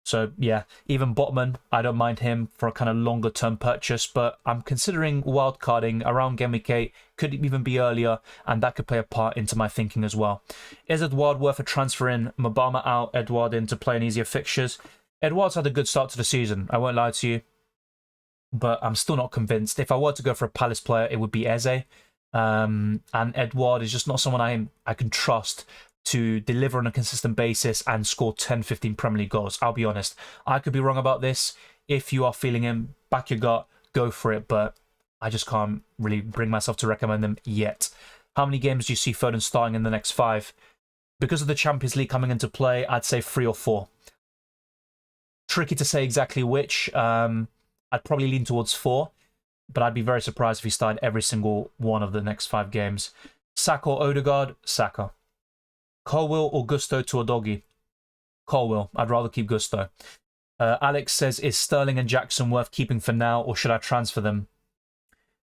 So yeah, even Botman, I don't mind him for a kind of longer term purchase, but I'm considering wildcarding around Game Week 8, could even be earlier, and that could play a part into my thinking as well. Is Edouard worth a transfer in? Mabama out, Edouard in to play in easier fixtures. Edouard's had a good start to the season, I won't lie to you, but I'm still not convinced. If I were to go for a Palace player, it would be Eze, and Edouard is just not someone I can trust to deliver on a consistent basis and score 10-15 Premier League goals. I'll be honest, I could be wrong about this. If you are feeling him, back your gut, go for it, but I just can't really bring myself to recommend them yet. How many games do you see Foden starting in the next 5? Because of the Champions League coming into play, I'd say 3 or 4. Tricky to say exactly which. I'd probably lean towards 4, but I'd be very surprised if he started every single one of the next 5 games. Saka or Odegaard? Saka. Colwill or Gusto to Udogi? Colwill. I'd rather keep Gusto. Alex says, is Sterling and Jackson worth keeping for now, or should I transfer them?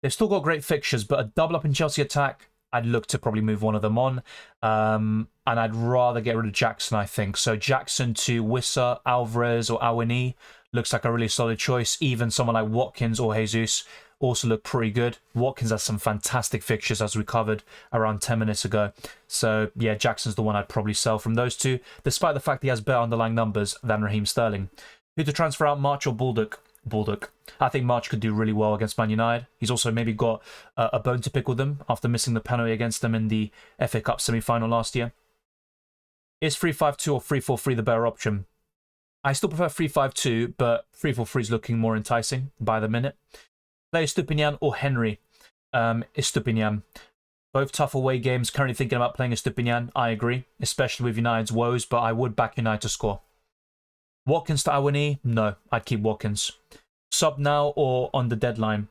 They've still got great fixtures, but a double up in Chelsea attack, I'd look to probably move one of them on. And I'd rather get rid of Jackson, I think. So Jackson to Wissa, Alvarez or Awani looks like a really solid choice. Even someone like Watkins or Jesus also look pretty good. Watkins has some fantastic fixtures, as we covered around 10 minutes ago. So yeah, Jackson's the one I'd probably sell from those two, despite the fact he has better underlying numbers than Raheem Sterling. Who to transfer out, March or Baldock? Baldock. I think March could do really well against Man United. He's also maybe got a bone to pick with them after missing the penalty against them in the FA Cup semi-final last year. Is 3-5-2 or 3-4-3 the better option? I still prefer 3-5-2, but 3-4-3 is looking more enticing by the minute. Play Estupinian or Henry? Estupinian. Both tough away games. Currently thinking about playing Estupinian. I agree, especially with United's woes, but I would back United to score. Watkins to Awani? No, I'd keep Watkins. Sub now or on the deadline?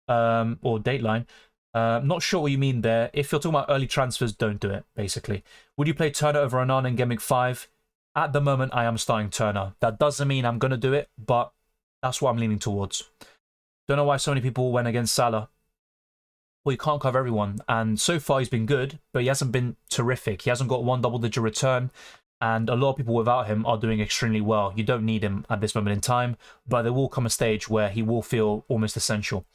Or dateline? Not sure what you mean there. If you're talking about early transfers, don't do it, basically. Would you play Turner over Onana in Game Week 5? At the moment, I am starting Turner. That doesn't mean I'm going to do it, but that's what I'm leaning towards. Don't know why so many people went against Salah. Well, you can't cover everyone. And so far, he's been good, but he hasn't been terrific. He hasn't got one double-digit return. And a lot of people without him are doing extremely well. You don't need him at this moment in time, but there will come a stage where he will feel almost essential.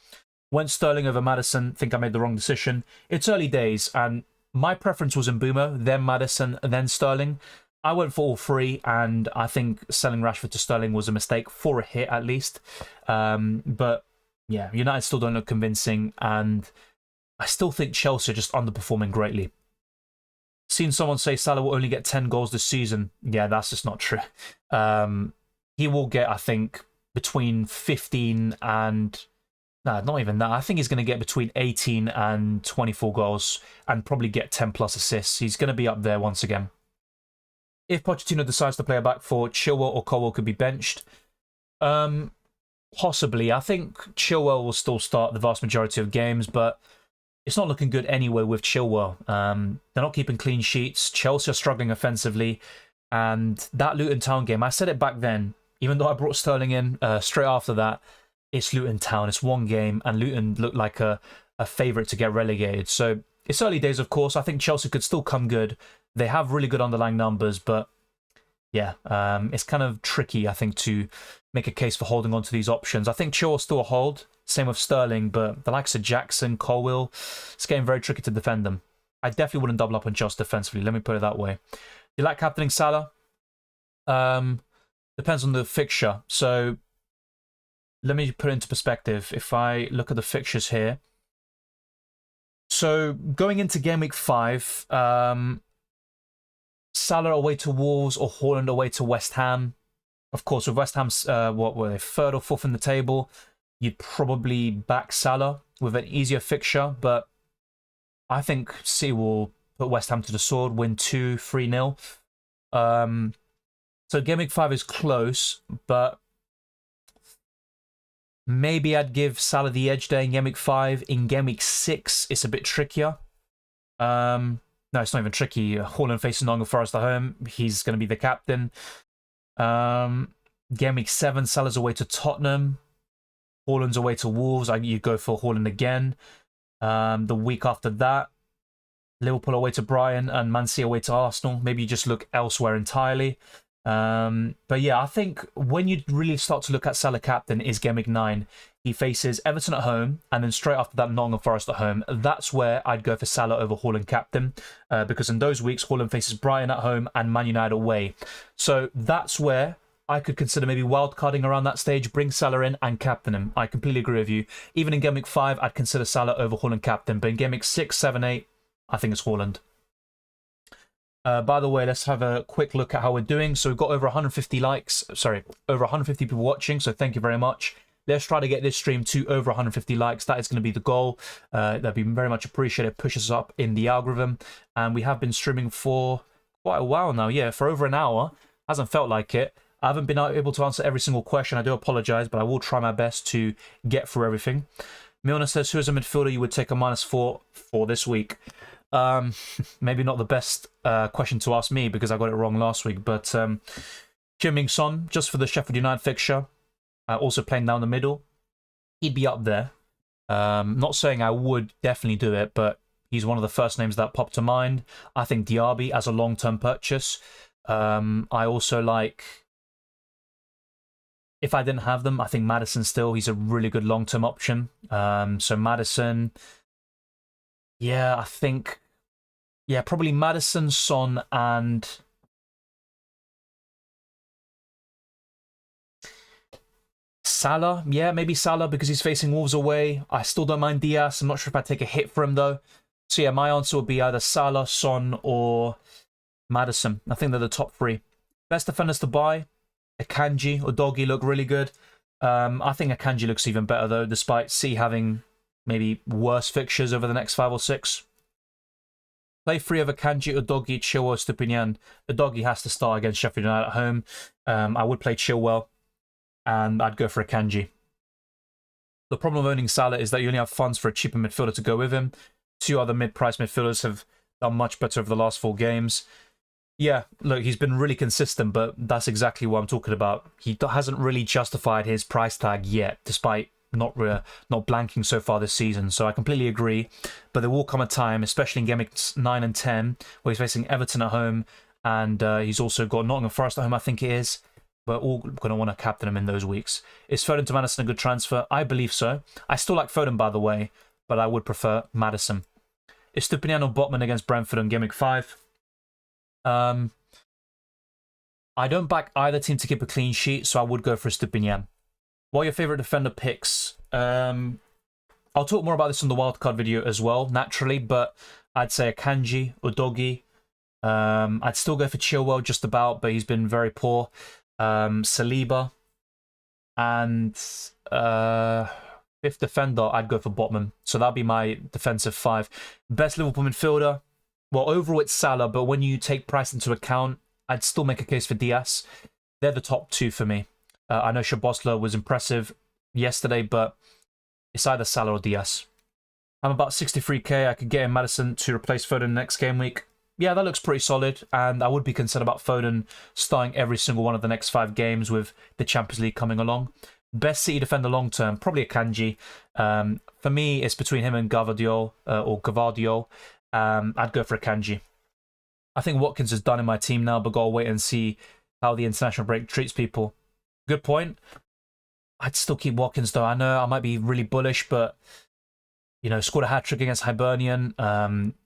Went Sterling over Maddison. Think I made the wrong decision. It's early days, and my preference was Mbeumo, then Maddison, and then Sterling. I went for all 3, and I think selling Rashford to Sterling was a mistake, for a hit at least. But yeah, United still don't look convincing, and I still think Chelsea are just underperforming greatly. Seen someone say Salah will only get 10 goals this season. Yeah, that's just not true. He will get, I think, between 15 and... Nah, not even that. I think he's going to get between 18 and 24 goals and probably get 10 plus assists. He's going to be up there once again. If Pochettino decides to play a back four, Chilwell or Colwill could be benched. Possibly. I think Chilwell will still start the vast majority of games, but it's not looking good anyway with Chilwell. They're not keeping clean sheets. Chelsea are struggling offensively. And that Luton Town game, I said it back then, even though I brought Sterling in straight after that, it's Luton Town. It's one game, and Luton looked like a favourite to get relegated. So it's early days, of course. I think Chelsea could still come good. They have really good underlying numbers, but yeah, it's kind of tricky, I think, to make a case for holding on to these options. I think Chilwell's still a hold. Same with Sterling, but the likes of Jackson, Colwill, it's getting very tricky to defend them. I definitely wouldn't double up on Chelsea defensively. Let me put it that way. You like captaining Salah? Depends on the fixture. So let me put it into perspective. If I look at the fixtures here. So going into Game Week 5, Salah away to Wolves or Haaland away to West Ham. Of course, with West Ham's, what were they, third or fourth in the table, you'd probably back Salah with an easier fixture, but I think City will put West Ham to the sword, win 2-3-0. So Game Week 5 is close, but maybe I'd give Salah the edge there in Game Week 5. In Game Week 6, it's a bit trickier. No, it's not even tricky. Haaland facing Nottingham Forest at home. He's going to be the captain. Game Week 7, Salah's away to Tottenham. Haaland's away to Wolves. You go for Haaland again. The week after that, Liverpool away to Brighton and Man City away to Arsenal. Maybe you just look elsewhere entirely. But yeah, I think when you really start to look at Salah captain is Game Week 9. He faces Everton at home and then straight after that Nottingham Forest at home. That's where I'd go for Salah over Haaland captain, because in those weeks Haaland faces Brighton at home and Man United away. So that's where I could consider maybe wildcarding around that stage, bring Salah in and captain him. I completely agree with you. Even in Game Week 5, I'd consider Salah over Haaland captain, but in Game Week 6, 7, 8, I think it's Haaland. By the way, let's have a quick look at how we're doing. So we've got over 150 likes, sorry, over 150 people watching, so thank you very much. Let's try to get this stream to over 150 likes. That is going to be the goal. That'd be very much appreciated. Pushes us up in the algorithm. And we have been streaming for quite a while now. Yeah, for over an hour. Hasn't felt like it. I haven't been able to answer every single question. I do apologize, but I will try my best to get through everything. Milner says, who is a midfielder you would take a -4 for this week? Maybe not the best question to ask me because I got it wrong last week, but Heung-min Son, just for the Sheffield United fixture, also playing down the middle, he'd be up there. Not saying I would definitely do it, but he's one of the first names that popped to mind. I think Diaby as a long-term purchase. I also like, if I didn't have them, I think Maddison still, he's a really good long-term option. So Maddison, yeah, I think, yeah, probably Maddison, Son, and Salah. Yeah, maybe Salah because he's facing Wolves away. I still don't mind Diaz. I'm not sure if I'd take a hit for him, though. So yeah, my answer would be either Salah, Son, or Maddison. I think they're the top three. Best defenders to buy, Akanji or Doggy look really good. I think Akanji looks even better, though, despite City having maybe worse fixtures over the next 5 or 6. Play 3 of Akanji, Udogie, Chilwell, Stupinian. Udogie has to start against Sheffield United at home. I would play Chilwell, and I'd go for Akanji. The problem of owning Salah is that you only have funds for a cheaper midfielder to go with him. 2 other mid-price midfielders have done much better over the last 4 games. Yeah, look, he's been really consistent, but that's exactly what I'm talking about. He hasn't really justified his price tag yet, despite not blanking so far this season. So I completely agree. But there will come a time, especially in Game Weeks 9 and 10, where he's facing Everton at home, and he's also got Nottingham Forest at home, I think it is. We're all going to want to captain him in those weeks. Is Foden to Maddison a good transfer? I believe so. I still like Foden, by the way, but I would prefer Maddison. Is Stupinian or Botman against Brentford on Game Week 5? I don't back either team to keep a clean sheet, so I would go for Stupinian. What are your favourite defender picks? I'll talk more about this on the wildcard video as well, naturally, but I'd say Akanji, Udogie. I'd still go for Chilwell just about, but he's been very poor. Saliba. And 5th defender, I'd go for Botman. So that'd be my defensive 5. Best Liverpool midfielder. Well, overall it's Salah, but when you take price into account, I'd still make a case for Diaz. They're the top 2 for me. I know Szoboszlai was impressive yesterday, but it's either Salah or Diaz. I'm about 63k. I could get in Maddison to replace Foden next game week. Yeah, that looks pretty solid, and I would be concerned about Foden starting every single one of the next 5 games with the Champions League coming along. Best City defender long term, probably Akanji. For me, it's between him and Gvardiol, I'd go for Akanji. I think Watkins is done in my team now, but gotta wait and see how the international break treats people. Good point. I'd still keep Watkins, though. I know I might be really bullish, but, you know, scored a hat-trick against Hibernian,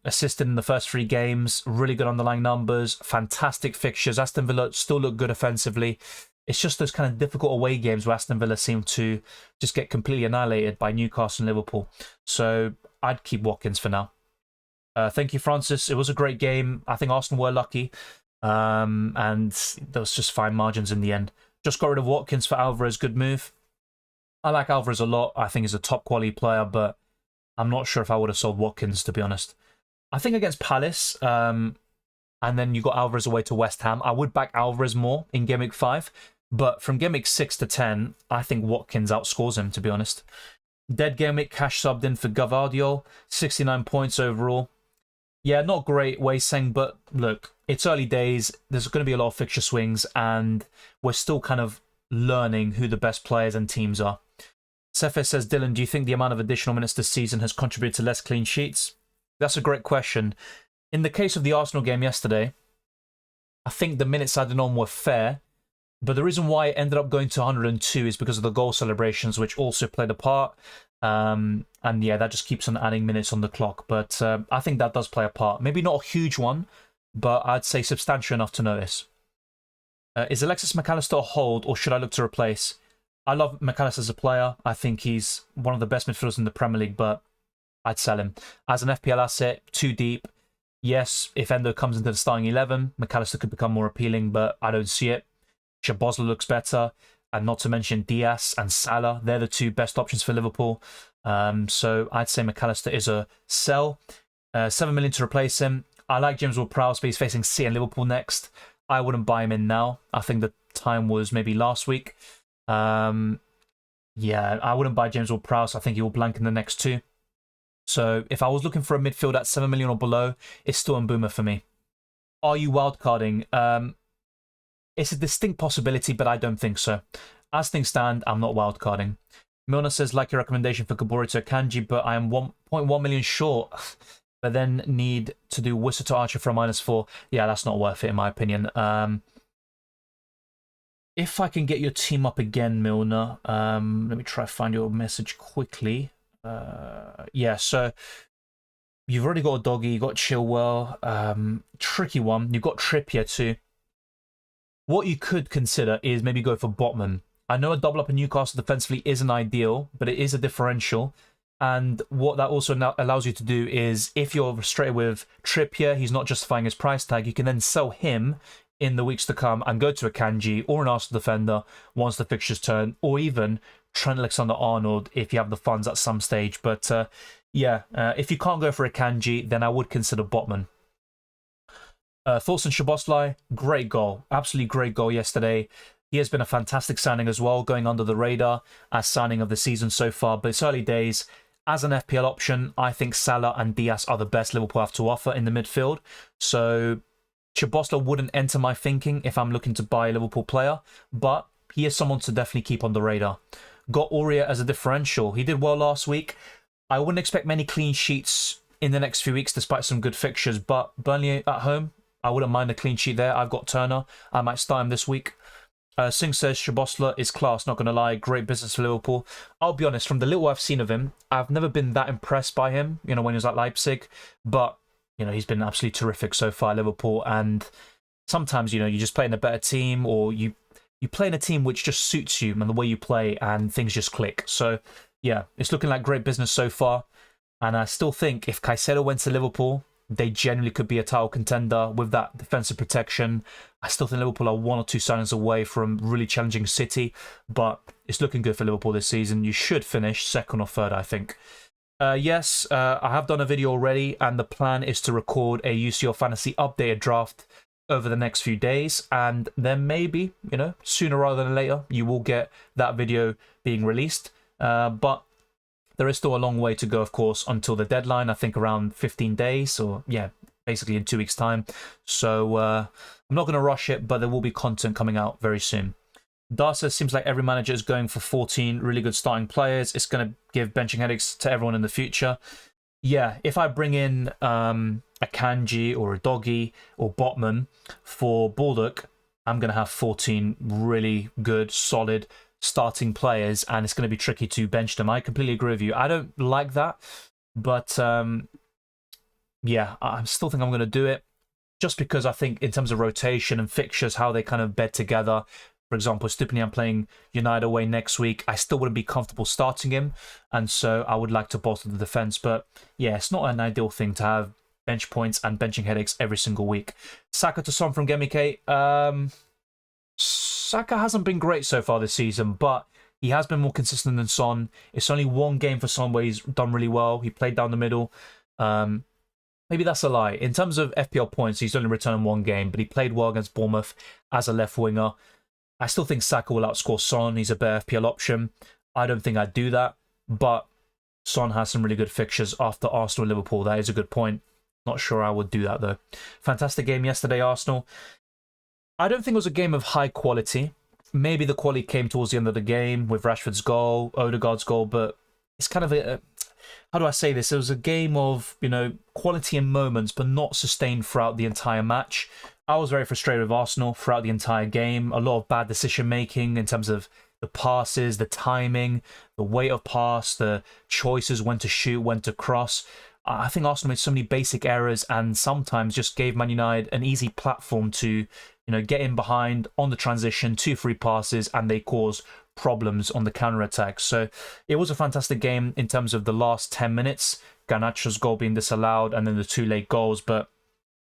assisted in the first 3 games, really good underlying numbers, fantastic fixtures. Aston Villa still look good offensively. It's just those kind of difficult away games where Aston Villa seem to just get completely annihilated by Newcastle and Liverpool. So I'd keep Watkins for now. Thank you, Francis. It was a great game. I think Arsenal were lucky, and there was just fine margins in the end. Just got rid of Watkins for Alvarez. Good move. I like Alvarez a lot. I think he's a top quality player, but I'm not sure if I would have sold Watkins, to be honest. I think against Palace, and then you got Alvarez away to West Ham, I would back Alvarez more in Game Week 5. But from Game Week 6 to 10, I think Watkins outscores him, to be honest. Dead Game Week cash subbed in for Gvardiol, 69 points overall. Yeah, not great, Wei Seng, but look, it's early days. There's going to be a lot of fixture swings, and we're still kind of learning who the best players and teams are. Sefe says, Dylan, do you think the amount of additional minutes this season has contributed to less clean sheets? That's a great question. In the case of the Arsenal game yesterday, I think the minutes added on were fair, but the reason why it ended up going to 102 is because of the goal celebrations, which also played a part. And yeah, that just keeps on adding minutes on the clock. But I think that does play a part. Maybe not a huge one, but I'd say substantial enough to notice. Is Alexis McAllister a hold, or should I look to replace? I love McAllister as a player. I think he's one of the best midfielders in the Premier League, but I'd sell him. As an FPL asset, too deep. Yes, if Endo comes into the starting 11, McAllister could become more appealing, but I don't see it. Szoboszlai looks better, and not to mention Diaz and Salah. They're the two best options for Liverpool. So I'd say McAllister is a sell. 7 million to replace him. I like James Ward-Prowse, but he's facing City and Liverpool next. I wouldn't buy him in now. I think the time was maybe last week. Yeah, I wouldn't buy James Ward-Prowse. I think he will blank in the next two. So if I was looking for a midfield at 7 million or below, it's still Mbeumo for me. Are you wildcarding? It's a distinct possibility, but I don't think so. As things stand, I'm not wildcarding. Milner says, like your recommendation for Kabori to Akanji, but I am 1.1 million short. But then need to do Whistle to Archer for a -4. Yeah, that's not worth it, in my opinion. If I can get your team up again, Milner. Let me try to find your message quickly. Yeah, so you've already got a doggy, you got Chilwell. Tricky one. You've got Trippier too. What you could consider is maybe go for Botman. I know a double up in Newcastle defensively isn't ideal, but it is a differential. And what that also now allows you to do is, if you're frustrated with Trippier, he's not justifying his price tag, you can then sell him in the weeks to come and go to a Akanji or an Arsenal defender once the fixtures turn, or even Trent Alexander-Arnold if you have the funds at some stage. But yeah, if you can't go for a Akanji, then I would consider Botman. Thoughts on Szoboszlai? Great goal. Absolutely great goal yesterday. He has been a fantastic signing as well, going under the radar as signing of the season so far, but it's early days. As an FPL option, I think Salah and Diaz are the best Liverpool have to offer in the midfield. So Szoboszlai wouldn't enter my thinking if I'm looking to buy a Liverpool player, but he is someone to definitely keep on the radar. Got Aurier as a differential. He did well last week. I wouldn't expect many clean sheets in the next few weeks despite some good fixtures, but Burnley at home, I wouldn't mind a clean sheet there. I've got Turner. I might start him this week. Singh says Szoboszlai is class, not going to lie. Great business for Liverpool. I'll be honest, from the little I've seen of him, I've never been that impressed by him, when he was at Leipzig. But, he's been absolutely terrific so far at Liverpool. And sometimes, you just play in a better team, or you play in a team which just suits you and the way you play, and things just click. So, yeah, it's looking like great business so far. And I still think if Caicedo went to Liverpool, they generally could be a title contender with that defensive protection. I still think Liverpool are 1 or 2 signings away from really challenging City, but it's looking good for Liverpool this season. You should finish 2nd or 3rd, I think. Yes, I have done a video already, and the plan is to record a UCL Fantasy updated draft over the next few days, and then maybe, sooner rather than later, you will get that video being released. But there is still a long way to go, of course, until the deadline. I think around 15 days, or yeah, basically in 2 weeks' time. So I'm not going to rush it, but there will be content coming out very soon. Darcy seems like every manager is going for 14 really good starting players. It's going to give benching headaches to everyone in the future. Yeah, if I bring in a Kanji or a Doggy or Botman for Baldock, I'm going to have 14 really good, solid starting players, and it's going to be tricky to bench them. I completely agree with you. I don't like that, but yeah, I still think I'm going to do it, just because I think in terms of rotation and fixtures, how they kind of bed together. For example, Stupinian playing United away next week, I still wouldn't be comfortable starting him, and so I would like to bolster the defence. But yeah, it's not an ideal thing to have bench points and benching headaches every single week. Saka to Son from Gameweek 8. Saka hasn't been great so far this season, but he has been more consistent than Son. It's only one game for Son where he's done really well. He played down the middle. Maybe that's a lie. In terms of FPL points, he's only returned one game, but he played well against Bournemouth as a left winger. I still think Saka will outscore Son. He's a better FPL option. I don't think I'd do that, but Son has some really good fixtures after Arsenal and Liverpool. That is a good point. Not sure I would do that, though. Fantastic game yesterday, Arsenal. I don't think it was a game of high quality. Maybe the quality came towards the end of the game with Rashford's goal, Odegaard's goal, but it's kind of how do I say this? It was a game of, quality in moments, but not sustained throughout the entire match. I was very frustrated with Arsenal throughout the entire game. A lot of bad decision making in terms of the passes, the timing, the weight of pass, the choices, when to shoot, when to cross. I think Arsenal made so many basic errors and sometimes just gave Man United an easy platform to, get in behind on the transition, 2 free passes, and they caused problems on the counter-attack. So it was a fantastic game in terms of the last 10 minutes, Garnacho's goal being disallowed and then the 2 late goals, but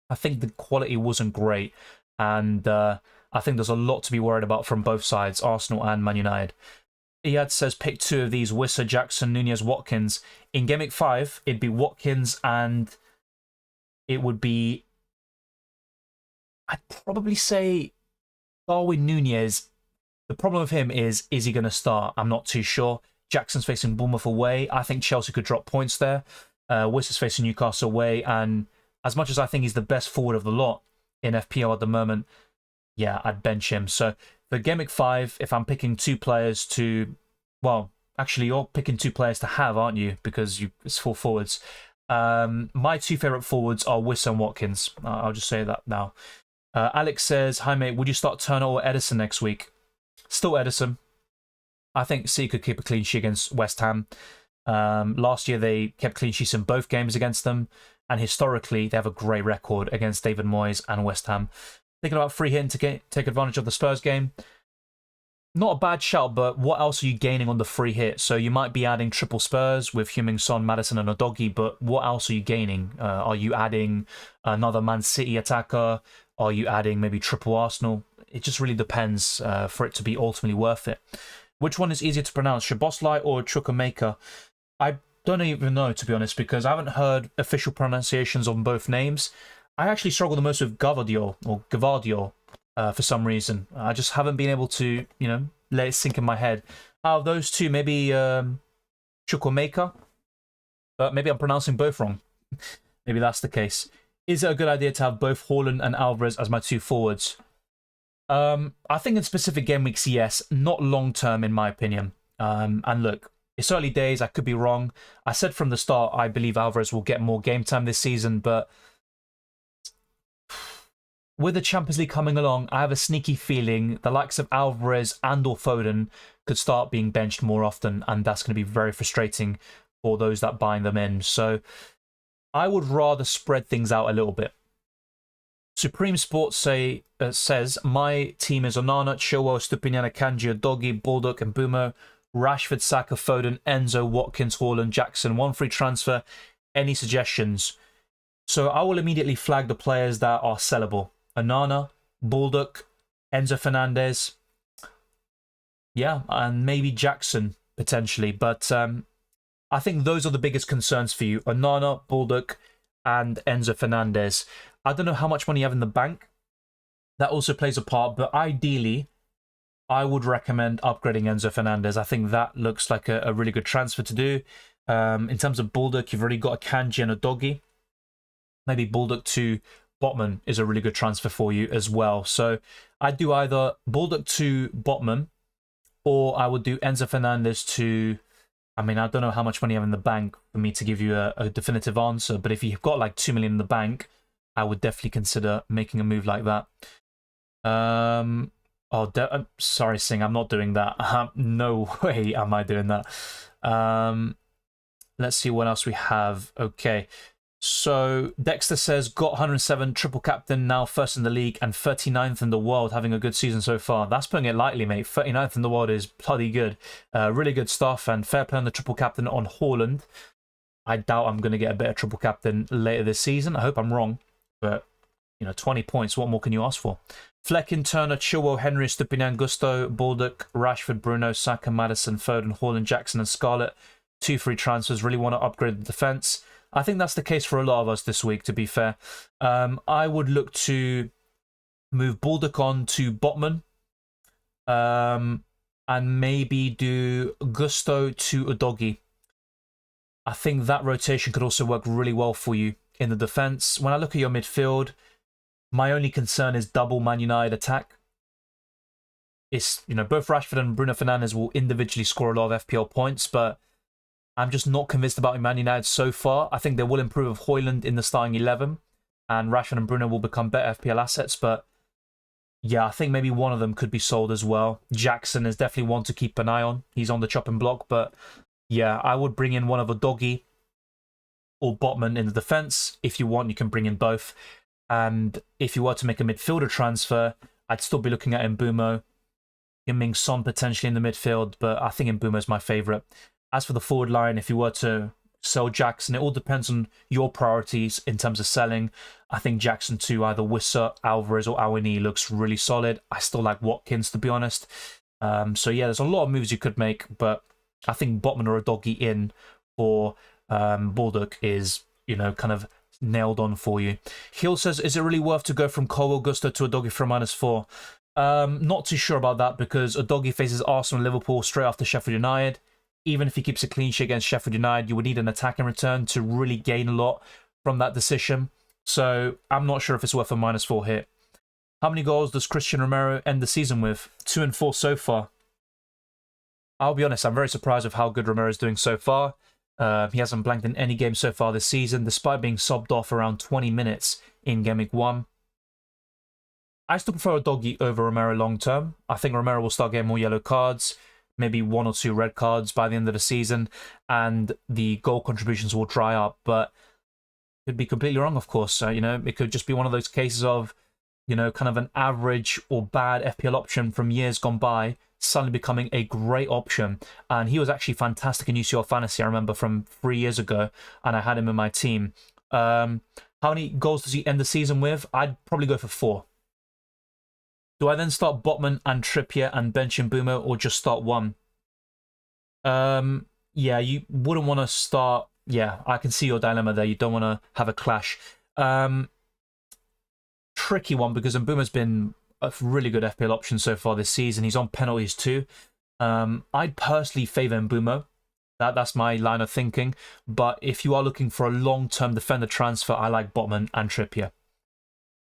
I think the quality wasn't great, and I think there's a lot to be worried about from both sides, Arsenal and Man United. Iyad says pick 2 of these, Wissa, Jackson, Nunez, Watkins. In Game Week 5, it'd be Watkins and it would be, I'd probably say Darwin Nunez. The problem with him is he going to start? I'm not too sure. Jackson's facing Bournemouth away. I think Chelsea could drop points there. Wissa's facing Newcastle away, and as much as I think he's the best forward of the lot in FPL at the moment, yeah, I'd bench him. So for Game Week 5, if I'm picking 2 players to, well, actually you're picking 2 players to have, aren't you? Because it's 4 forwards. My 2 favourite forwards are Wissa and Watkins. I'll just say that now. Alex says, hi mate, would you start Turner or Edison next week? Still Edison. I think City could keep a clean sheet against West Ham. Last year they kept clean sheets in both games against them, and historically they have a great record against David Moyes and West Ham. Thinking about free hitting to take advantage of the Spurs game. Not a bad shout, but what else are you gaining on the free hit? So you might be adding triple Spurs with Heung-min Son, Maddison and Udogie, but what else are you gaining? Are you adding another Man City attacker? Are you adding maybe triple Arsenal? It just really depends for it to be ultimately worth it. Which one is easier to pronounce, Szoboszlai or Chukwuemeka? I don't even know, to be honest, because I haven't heard official pronunciations on both names. I actually struggle the most with Gavadio or Gavadio for some reason. I just haven't been able to, let it sink in my head. Out of those 2, maybe Chukwuemeka, but maybe I'm pronouncing both wrong. Maybe that's the case. Is it a good idea to have both Haaland and Alvarez as my 2 forwards? I think in specific game weeks, yes. Not long term, in my opinion. And look, it's early days. I could be wrong. I said from the start I believe Alvarez will get more game time this season, but with the Champions League coming along, I have a sneaky feeling the likes of Alvarez and or Foden could start being benched more often, and that's going to be very frustrating for those that buy them in. So I would rather spread things out a little bit. Supreme Sports says, my team is Onana, Chilwell, Stupinian, Akanji, Udogie, Baldock and Bumo, Rashford, Saka, Foden, Enzo, Watkins, Haaland, Jackson, 1 free transfer. Any suggestions? So I will immediately flag the players that are sellable. Onana, Baldock, Enzo Fernandez. Yeah, and maybe Jackson, potentially. But I think those are the biggest concerns for you. Onana, Baldock, and Enzo Fernandez. I don't know how much money you have in the bank. That also plays a part, but ideally, I would recommend upgrading Enzo Fernandez. I think that looks like a really good transfer to do. In terms of Baldock, you've already got a Kanji and a Doggy. Maybe Baldock to Botman is a really good transfer for you as well. So I'd do either Baldock to Botman, or I would do Enzo Fernandez to... I mean, I don't know how much money you have in the bank for me to give you a definitive answer, but if you've got like 2 million in the bank, I would definitely consider making a move like that. Sorry, Singh, I'm not doing that. No way am I doing that. Let's see what else we have. Okay, so Dexter says, got 107, triple captain, now first in the league and 39th in the world, having a good season so far. That's putting it lightly, mate. 39th in the world is bloody good. Really good stuff, and fair play on the triple captain on Haaland. I doubt I'm going to get a better triple captain later this season. I hope I'm wrong, but 20 points. What more can you ask for? Flecken, Turner, Chilwell, Henry, Stupinian, Gusto, Baldock, Rashford, Bruno, Saka, Maddison, Foden, Haaland, Jackson, and Scarlett. 2 free transfers. Really want to upgrade the defense. I think that's the case for a lot of us this week, to be fair. I would look to move Baldock on to Botman. And maybe do Gusto to Udogie. I think that rotation could also work really well for you in the defense. When I look at your midfield, my only concern is double Man United attack. It's, both Rashford and Bruno Fernandes will individually score a lot of FPL points, but I'm just not convinced about Man United so far. I think they will improve with Højlund in the starting 11, and Rashford and Bruno will become better FPL assets, but yeah, I think maybe one of them could be sold as well. Jackson is definitely one to keep an eye on. He's on the chopping block, but yeah, I would bring in one of Udogie or Botman in the defense. If you want, you can bring in both. And if you were to make a midfielder transfer, I'd still be looking at Mbeumo. Heung-min Son potentially in the midfield, but I think Mbeumo is my favourite. As for the forward line, if you were to sell Jackson, it all depends on your priorities in terms of selling. I think Jackson to either Wissa, Alvarez, or Awani looks really solid. I still like Watkins, to be honest. So yeah, there's a lot of moves you could make, but I think Botman or Udogie in for Baldock is, kind of nailed on for you. Hill says, is it really worth to go from Colwell, Gusto to Udogie for a -4? Not too sure about that, because Udogie faces Arsenal and Liverpool straight after Sheffield United. Even if he keeps a clean sheet against Sheffield United, you would need an attack in return to really gain a lot from that decision. So I'm not sure if it's worth a -4 hit. How many goals does Christian Romero end the season with? 2 and 4 so far. I'll be honest, I'm very surprised with how good Romero is doing so far. He hasn't blanked in any game so far this season, despite being subbed off around 20 minutes in Gameweek 1. I still prefer Udogie over Romero long term. I think Romero will start getting more yellow cards, maybe 1 or 2 red cards by the end of the season, and the goal contributions will dry up. But could be completely wrong, of course. It could just be one of those cases of, kind of an average or bad FPL option from years gone by suddenly becoming a great option. And he was actually fantastic in UCL Fantasy, I remember, from 3 years ago, and I had him in my team. How many goals does he end the season with? I'd probably go for 4. Do I then start Botman and Trippier and bench Mbeumo, or just start one? Yeah, you wouldn't want to start... Yeah, I can see your dilemma there. You don't want to have a clash. Tricky one, because Mbeumo's been a really good FPL option so far this season. He's on penalties too. I'd personally favour Mbeumo. That's my line of thinking. But if you are looking for a long-term defender transfer, I like Botman and Trippier.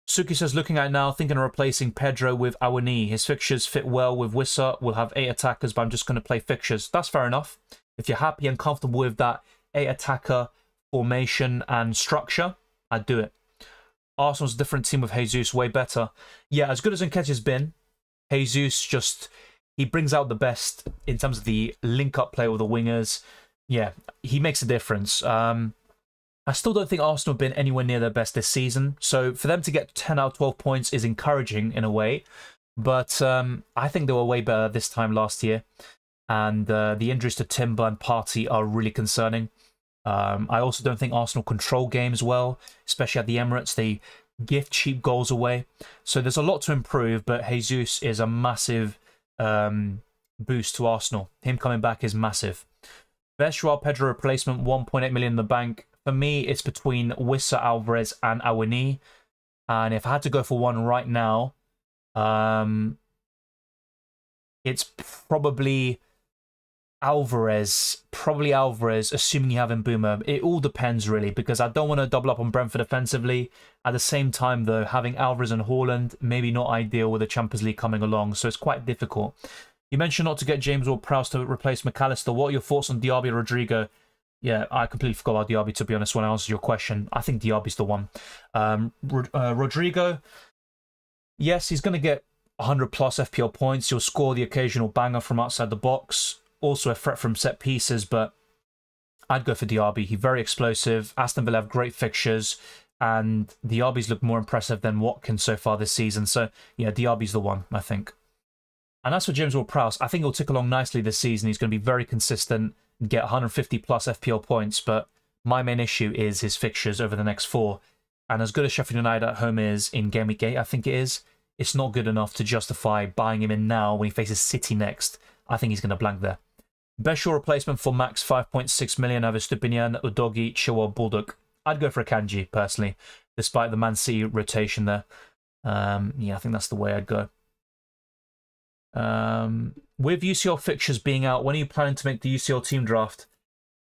Suki says, looking at it now, thinking of replacing Pedro with Awani. His fixtures fit well with Wissa. We'll have 8 attackers, but I'm just going to play fixtures. That's fair enough. If you're happy and comfortable with that 8 attacker formation and structure, I'd do it. Arsenal's a different team with Jesus, way better. Yeah, as good as Nketiah's been, Jesus he brings out the best in terms of the link-up play with the wingers. Yeah, he makes a difference. I still don't think Arsenal have been anywhere near their best this season, so for them to get 10 out of 12 points is encouraging in a way, but I think they were way better this time last year, and the injuries to Timber and Partey are really concerning. I also don't think Arsenal control games well, especially at the Emirates. They give cheap goals away. So there's a lot to improve, but Jesus is a massive boost to Arsenal. Him coming back is massive. Best Joao Pedro replacement, 1.8 million in the bank. For me, it's between Wissa, Alvarez, and Awani. And if I had to go for one right now, it's probably Alvarez, assuming you have Mbeumo. It all depends, really, because I don't want to double up on Brentford defensively. At the same time, though, having Alvarez and Haaland, maybe not ideal with the Champions League coming along, so it's quite difficult. You mentioned not to get James or Prowse to replace McAllister. What are your thoughts on Diaby or Rodrigo? Yeah, I completely forgot about Diaby, to be honest, when I answered your question. I think Diaby's the one. Rodrigo, yes, he's going to get 100-plus FPL points. He'll score the occasional banger from outside the box. Also a threat from set pieces, but I'd go for Diaby. He's very explosive. Aston Villa have great fixtures, and Diaby's looked more impressive than Watkins so far this season. So, yeah, Diaby's the one, I think. And as for James Ward-Prowse, I think he'll tick along nicely this season. He's going to be very consistent, get 150-plus FPL points, but my main issue is his fixtures over the next 4. And as good as Sheffield United at home is in Game Week 8, I think it is, it's not good enough to justify buying him in now when he faces City next. I think he's going to blank there. Best short replacement for max 5.6 million over Stupinian, Udogi, Chilwell, Bulldog. I'd go for a Kanji, personally, despite the Man City rotation there. Yeah, I think that's the way I'd go. With UCL fixtures being out, when are you planning to make the UCL team draft?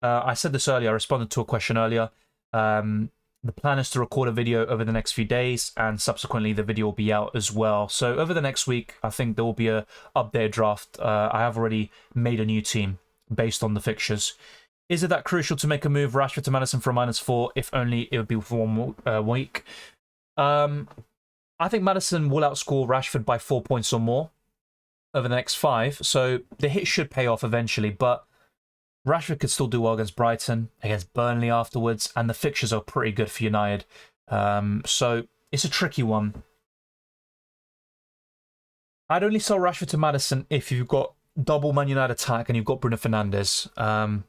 I said this earlier, I responded to a question earlier. The plan is to record a video over the next few days, and subsequently the video will be out as well. So over the next week, I think there will be a updated draft. I have already made a new team based on the fixtures. Is it that crucial to make a move Rashford to Maddison for a -4? If only it would be for 1 week. I think Maddison will outscore Rashford by 4 points or more over the next 5. So the hit should pay off eventually, but Rashford could still do well against Brighton, against Burnley afterwards, and the fixtures are pretty good for United. So it's a tricky one. I'd only sell Rashford to Maddison if you've got double Man United attack and you've got Bruno Fernandes. I'm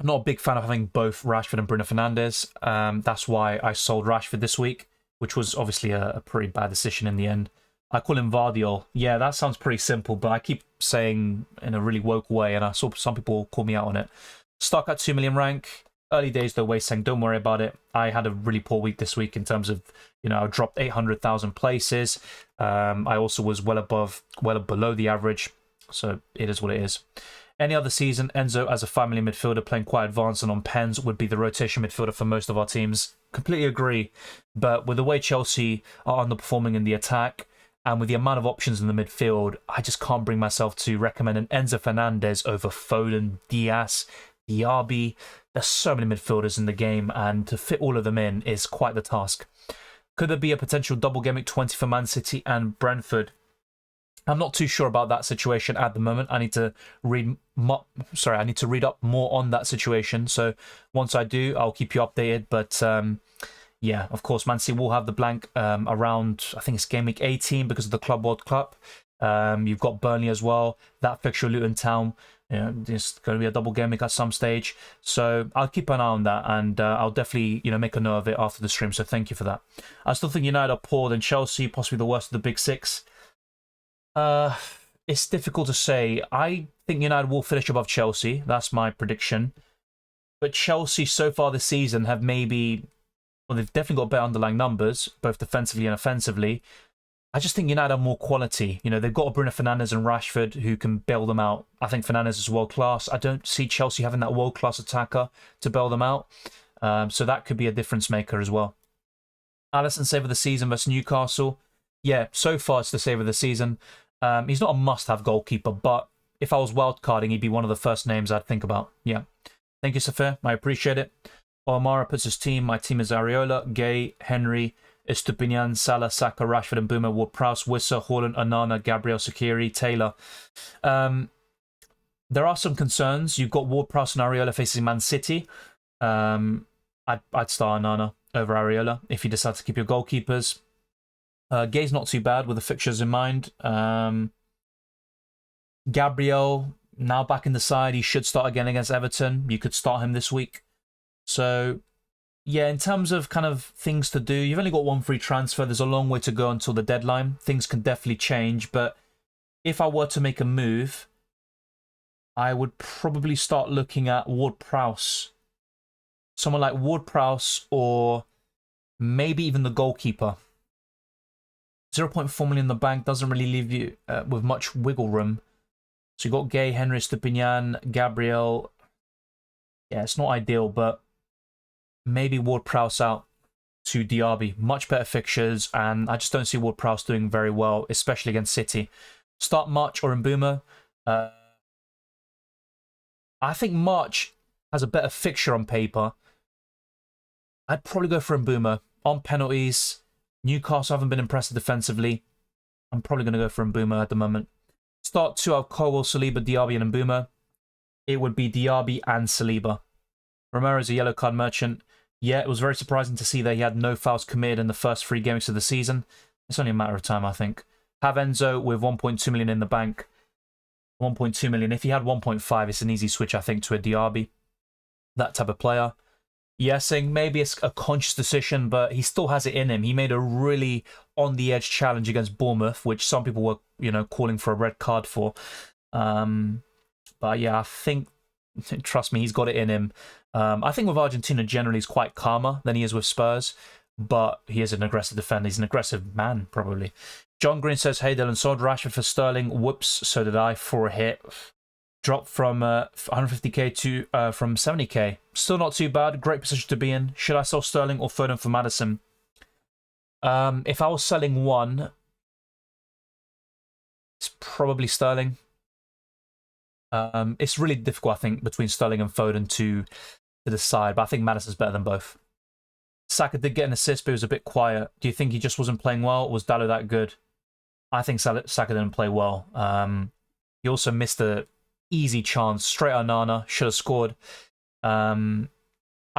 not a big fan of having both Rashford and Bruno Fernandes. That's why I sold Rashford this week, which was obviously a pretty bad decision in the end. I call him Vardiol. Yeah, that sounds pretty simple, but I keep saying in a really woke way, and I saw some people call me out on it. Stuck at 2 million rank. Early days though, Wei saying don't worry about it. I had a really poor week this week in terms of, I dropped 800,000 places. I also was well below the average, so it is what it is. Any other season, Enzo as a 5 million midfielder playing quite advanced and on pens would be the rotation midfielder for most of our teams. Completely agree, but with the way Chelsea are underperforming in the attack, and with the amount of options in the midfield, I just can't bring myself to recommend an Enzo Fernandez over Foden, Diaz, Diaby. There's so many midfielders in the game, and to fit all of them in is quite the task. Could there be a potential double game week 20 for Man City and Brentford? I'm not too sure about that situation at the moment. I need to read up more on that situation. So once I do, I'll keep you updated. But yeah, of course, Man City will have the blank around, I think it's game week 18 because of the Club World Cup. You've got Burnley as well. That fixture, Luton Town, it's going to be a double game week at some stage. So I'll keep an eye on that, and I'll definitely make a note of it after the stream. So thank you for that. I still think United are poor than Chelsea, possibly the worst of the big six. It's difficult to say. I think United will finish above Chelsea. That's my prediction. But Chelsea so far this season have they've definitely got better underlying numbers, both defensively and offensively. I just think United have more quality. They've got Bruno Fernandes and Rashford who can bail them out. I think Fernandes is world-class. I don't see Chelsea having that world-class attacker to bail them out. So that could be a difference maker as well. Alisson save of the season versus Newcastle. Yeah, so far it's the save of the season. He's not a must-have goalkeeper, but if I was wildcarding, he'd be one of the first names I'd think about. Yeah. Thank you, Safir. I appreciate it. Omara puts his team. My team is Areola, Gay, Henry, Estupinian, Salah, Saka, Rashford and Boomer, Ward-Prowse, Wissa, Haaland, Onana, Gabriel, Sakiri, Taylor. There are some concerns. You've got Ward-Prowse and Areola facing Man City. I'd start Onana over Areola if you decide to keep your goalkeepers. Gay's not too bad with the fixtures in mind. Gabriel, now back in the side. He should start again against Everton. You could start him this week. So, yeah, in terms of kind of things to do, you've only got one free transfer. There's a long way to go until the deadline. Things can definitely change. But if I were to make a move, I would probably start looking at Ward-Prowse. Someone like Ward-Prowse or maybe even the goalkeeper. 0.4 million in the bank doesn't really leave you with much wiggle room. So you've got Gay, Henry, Stupinian, Gabriel. Yeah, it's not ideal, but maybe Ward-Prowse out to Diaby. Much better fixtures, and I just don't see Ward-Prowse doing very well, especially against City. Start March or Mbeumo. I think March has a better fixture on paper. I'd probably go for Mbeumo. On penalties, Newcastle haven't been impressive defensively. I'm probably going to go for Mbeumo at the moment. Start 2 out of Colwell, Saliba, Diaby and Mbeumo. It would be Diaby and Saliba. Romero's a yellow card merchant. Yeah, it was very surprising to see that he had no fouls committed in the first 3 games of the season. It's only a matter of time, I think. Have Enzo with 1.2 million in the bank. 1.2 million. If he had 1.5, it's an easy switch, I think, to a Diaby. That type of player. Saying maybe it's a conscious decision, but he still has it in him. He made a really on-the-edge challenge against Bournemouth, which some people were, calling for a red card for. But yeah, I think, trust me, he's got it in him. I think with Argentina generally he's quite calmer than he is with Spurs, but he is an aggressive defender. He's an aggressive man, probably. John Green says, hey, Dylan, sold Rashford for Sterling. Whoops, so did I, for a hit. Dropped from 150k to from 70k. Still not too bad. Great position to be in. Should I sell Sterling or Foden for Maddison? If I was selling one, it's probably Sterling. It's really difficult, I think, between Sterling and Foden to decide, but I think Maddison's better than both. Saka did get an assist, but he was a bit quiet. Do you think he just wasn't playing well, or was Dalot that good? I think Saka didn't play well. He also missed a easy chance. Straight Onana, should have scored. I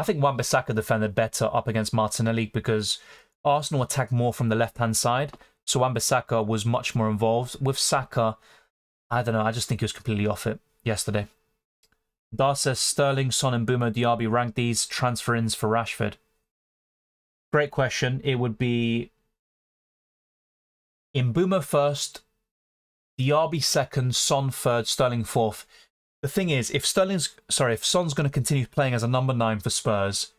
think Wan-Bissaka defended better up against Martinelli because Arsenal attacked more from the left-hand side, so Wan-Bissaka was much more involved. With Saka, I don't know, I just think he was completely off it yesterday. Dar says, Sterling, Son and Mbeumo Diaby, rank these transfer-ins for Rashford. Great question. It would be Mbeumo first, Diaby second, Son third, Sterling fourth. The thing is, if Son's going to continue playing as a number 9 for Spurs,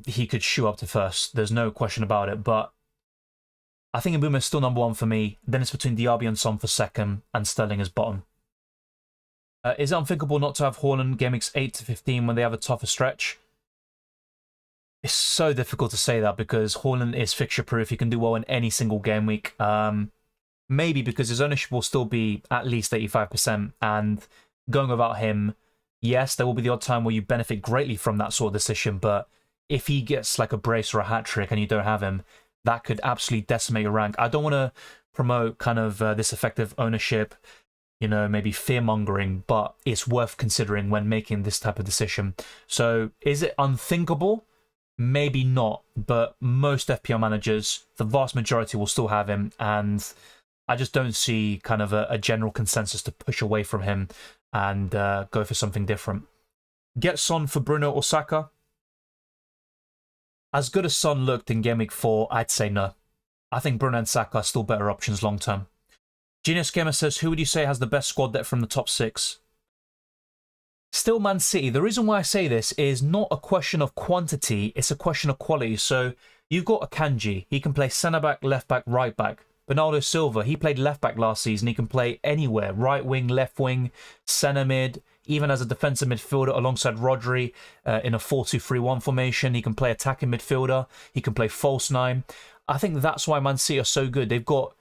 he could shoot up to first. There's no question about it. But I think Mbeumo is still number 1 for me. Then it's between Diaby and Son for second, and Sterling as bottom. Is it unthinkable not to have Haaland game weeks 8 to 15 when they have a tougher stretch? It's so difficult to say that because Haaland is fixture-proof. He can do well in any single game week. Maybe because his ownership will still be at least 85%. And going without him, yes, there will be the odd time where you benefit greatly from that sort of decision. But if he gets like a brace or a hat-trick and you don't have him, that could absolutely decimate your rank. I don't want to promote kind of this effective ownership, maybe fear-mongering, but it's worth considering when making this type of decision. So is it unthinkable? Maybe not, but most FPL managers, the vast majority will still have him, and I just don't see kind of a general consensus to push away from him and go for something different. Get Son for Bruno or Saka? As good as Son looked in Game Week 4, I'd say no. I think Bruno and Saka are still better options long term. Genius Gamer says, who would you say has the best squad depth from the top 6? Still Man City. The reason why I say this is not a question of quantity, it's a question of quality. So you've got Akanji. He can play centre-back, left-back, right-back. Bernardo Silva, he played left-back last season. He can play anywhere. Right wing, left wing, centre-mid, even as a defensive midfielder alongside Rodri in a 4-2-3-1 formation. He can play attacking midfielder. He can play false 9. I think that's why Man City are so good. They've got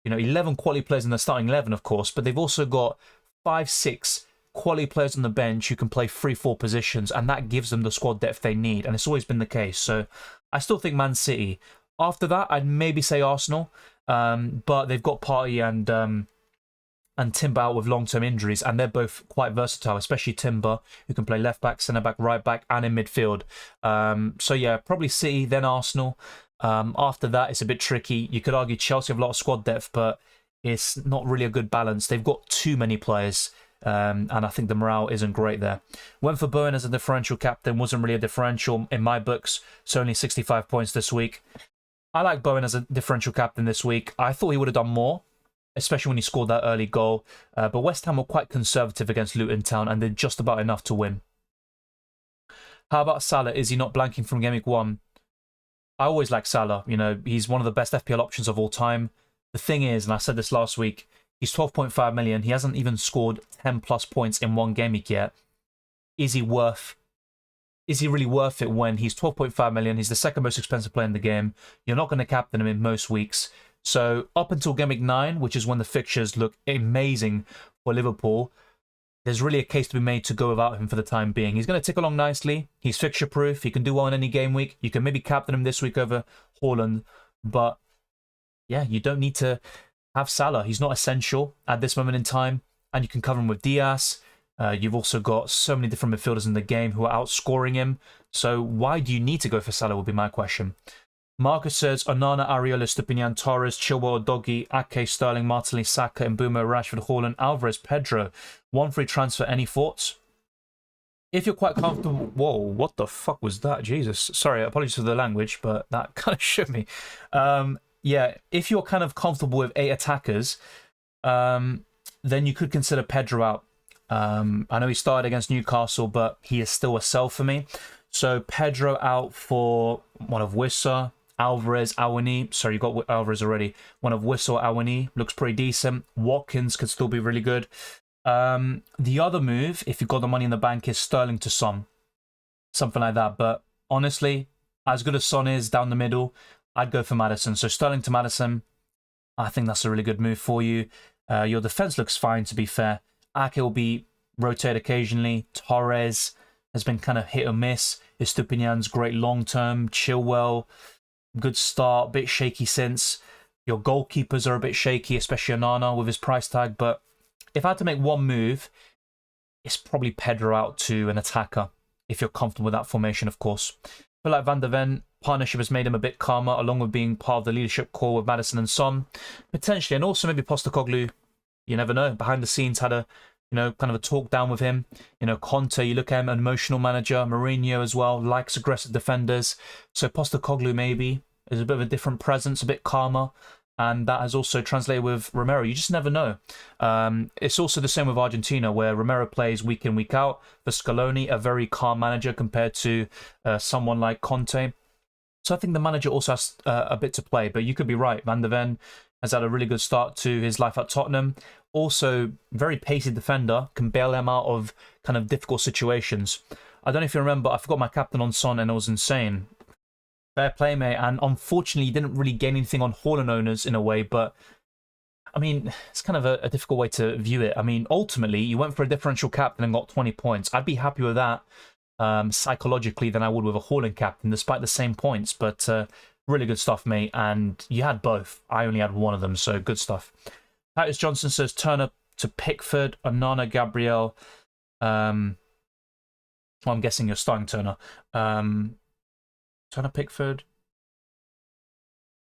11 quality players in the starting 11, of course, but they've also got 5-6 quality players on the bench who can play 3-4 positions, and that gives them the squad depth they need, and it's always been the case. So I still think Man City. After that, I'd maybe say Arsenal, but they've got Partey and Timber out with long-term injuries, and they're both quite versatile, especially Timber, who can play left-back, centre-back, right-back, and in midfield. So yeah, probably City, then Arsenal. After that, it's a bit tricky. You could argue Chelsea have a lot of squad depth, but it's not really a good balance. They've got too many players, and I think the morale isn't great there. Went for Bowen as a differential captain. Wasn't really a differential in my books, so only 65 points this week. I like Bowen as a differential captain this week. I thought he would have done more, especially when he scored that early goal. But West Ham were quite conservative against Luton Town and did just about enough to win. How about Salah? Is he not blanking from Game Week 1? I always like Salah. He's one of the best FPL options of all time. The thing is, and I said this last week, he's 12.5 million. He hasn't even scored 10 plus points in one game week yet. Is he really worth it when he's 12.5 million? He's the second most expensive player in the game. You're not going to captain him in most weeks. So up until Game Week 9, which is when the fixtures look amazing for Liverpool, there's really a case to be made to go without him for the time being. He's going to tick along nicely. He's fixture-proof. He can do well in any game week. You can maybe captain him this week over Haaland. But yeah, you don't need to have Salah. He's not essential at this moment in time. And you can cover him with Diaz. You've also got so many different midfielders in the game who are outscoring him. So why do you need to go for Salah would be my question. Marcus says, Onana, Areola, Stupinian, Torres, Chilwell, Doggy, Ake, Sterling, Martinelli, Saka, Mbeumo, Rashford, Haaland, Alvarez, Pedro. One free transfer. Any thoughts? if you're quite comfortable... Whoa, what the fuck was that? Jesus. Sorry, apologies for the language, but that kind of shook me. Yeah, if you're kind of comfortable with 8 attackers, then you could consider Pedro out. I know he started against Newcastle, but he is still a sell for me. So Pedro out for one of Wissa, Alvarez, Awani. Sorry, you got Alvarez already. One of Wissa, Awani. Looks pretty decent. Watkins could still be really good. The other move, if you've got the money in the bank, is Sterling to Son. Something like that. But honestly, as good as Son is down the middle, I'd go for Maddison. So Sterling to Maddison, I think that's a really good move for you. Your defense looks fine, to be fair. Ake will be rotated occasionally. Torres has been kind of hit or miss. Estupinian's great long-term. Chilwell, good start. Bit shaky since. Your goalkeepers are a bit shaky, especially Onana with his price tag. But if I had to make one move, it's probably Pedro out to an attacker, if you're comfortable with that formation, of course. I feel like Van de Ven partnership has made him a bit calmer, along with being part of the leadership core with Maddison and Son, potentially. And also maybe Postecoglou, you never know, behind the scenes had a, kind of a talk down with him. Conte, you look at him, an emotional manager. Mourinho as well, likes aggressive defenders. So Postecoglou maybe is a bit of a different presence, a bit calmer. And that has also translated with Romero. You just never know. It's also the same with Argentina, where Romero plays week in, week out. For Scaloni, a very calm manager compared to someone like Conte. So I think the manager also has a bit to play. But you could be right. Van de Ven has had a really good start to his life at Tottenham. Also, very pacey defender, can bail him out of kind of difficult situations. I don't know if you remember, I forgot my captain on Son and it was insane. Fair play, mate. And unfortunately, you didn't really gain anything on Haaland owners in a way, but I mean, it's kind of a difficult way to view it. I mean, ultimately, you went for a differential captain and got 20 points. I'd be happier with that psychologically than I would with a Haaland captain, despite the same points. But really good stuff, mate. And you had both. I only had one of them, so good stuff. Titus Johnson says Turner to Pickford, Onana, Gabriel. Well, I'm guessing you're starting Turner. Turner, Pickford.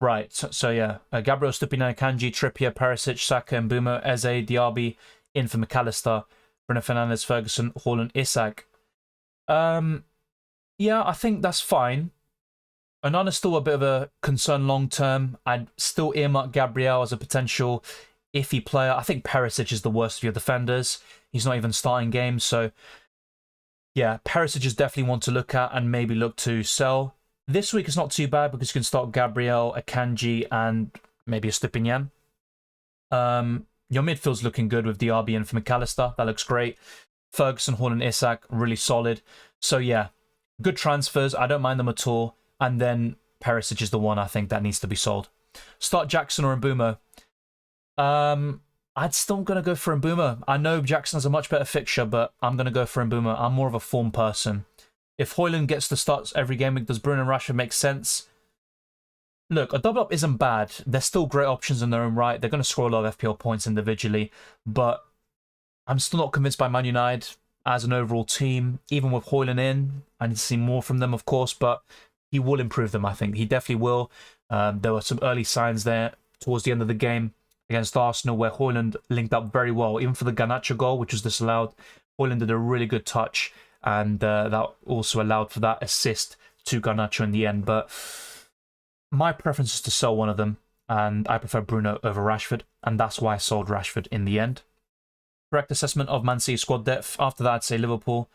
Right, so yeah. Gabriel, Stupina, Kanji, Trippier, Perisic, Saka, Mbeumo, Eze, Diaby, in for McAllister, Bruno Fernandes, Ferguson, Haaland, Isak. Yeah, I think that's fine. Onana's still a bit of a concern long term. I'd still earmark Gabriel as a potential iffy player. I think Perisic is the worst of your defenders. He's not even starting games, so yeah, Perisic is definitely one to look at and maybe look to sell. This week is not too bad because you can start Gabriel, Akanji, and maybe a Stupinian. Your midfield's looking good with Diaby and for McAllister. That looks great. Ferguson, Haaland, Isak, really solid. So yeah, good transfers. I don't mind them at all. And then Perisic is the one I think that needs to be sold. Start Jackson or Mbeumo. I'd still going to go for Mbeumo. I know Jackson has a much better fixture, but I'm going to go for Mbeumo. I'm more of a form person. If Haaland gets the starts every game, does Bruno and Rashford make sense? Look, a double up isn't bad. They're still great options in their own right. They're going to score a lot of FPL points individually, but I'm still not convinced by Man United as an overall team. Even with Haaland in, I need to see more from them, of course, but he will improve them, I think. He definitely will. There were some early signs there towards the end of the game against Arsenal where Haaland linked up very well. Even for the Garnacho goal, which was disallowed, Haaland did a really good touch, and that also allowed for that assist to Garnacho in the end. But my preference is to sell one of them, and I prefer Bruno over Rashford, and that's why I sold Rashford in the end. Correct assessment of Man City squad depth. After that, I'd say Liverpool.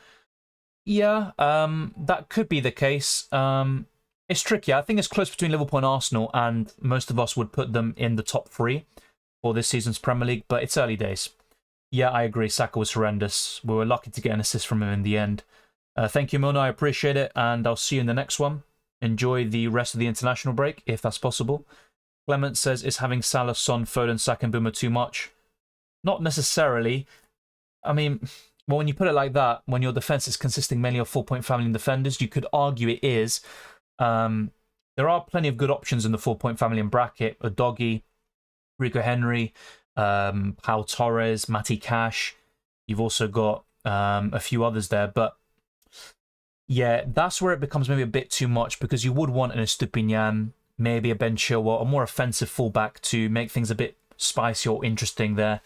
Yeah, that could be the case. It's tricky. I think it's close between Liverpool and Arsenal, and most of us would put them in the top 3 for this season's Premier League, but it's early days. Yeah, I agree. Saka was horrendous. We were lucky to get an assist from him in the end. Thank you, Mona. I appreciate it, and I'll see you in the next one. Enjoy the rest of the international break, if that's possible. Clement says, is having Salah, Son, Foden, Saka, and Boomer too much? Not necessarily. I mean, well, when you put it like that, when your defense is consisting mainly of 4-point family defenders, you could argue it is. There are plenty of good options in the 4-point family and bracket. Udogie, Rico Henry, Pau Torres, Matty Cash. You've also got a few others there. But yeah, that's where it becomes maybe a bit too much, because you would want an Estupinian, maybe a Ben Chilwell, a more offensive fullback to make things a bit spicy or interesting there.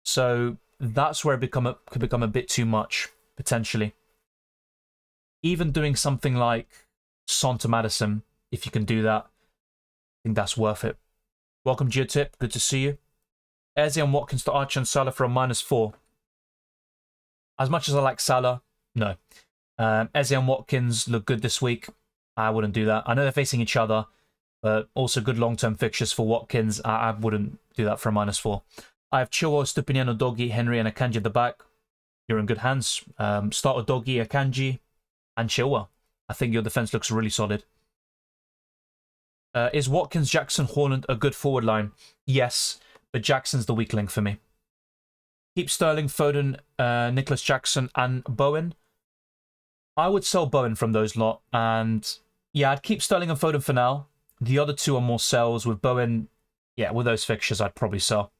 So that's where it could become a bit too much, potentially. even doing something like Son to Maddison, if you can do that, I think that's worth it. Welcome, Geotip. Good to see you. Eze and Watkins to Archer and Salah for a -4. As much as I like Salah, no. Eze and Watkins look good this week. I wouldn't do that. I know they're facing each other, but also good long-term fixtures for Watkins. I wouldn't do that for a -4. I have Chilwell, Stupinian, Doggy, Henry, and Akanji at the back. You're in good hands. Start with Doggy, Akanji, and Chilwell. I think your defense looks really solid. Is Watkins, Jackson, Haaland a good forward line? Yes, but Jackson's the weak link for me. Keep Sterling, Foden, Nicholas Jackson, and Bowen. I would sell Bowen from those lot. And yeah, I'd keep Sterling and Foden for now. The other two are more sells. With Bowen, yeah, with those fixtures, I'd probably sell.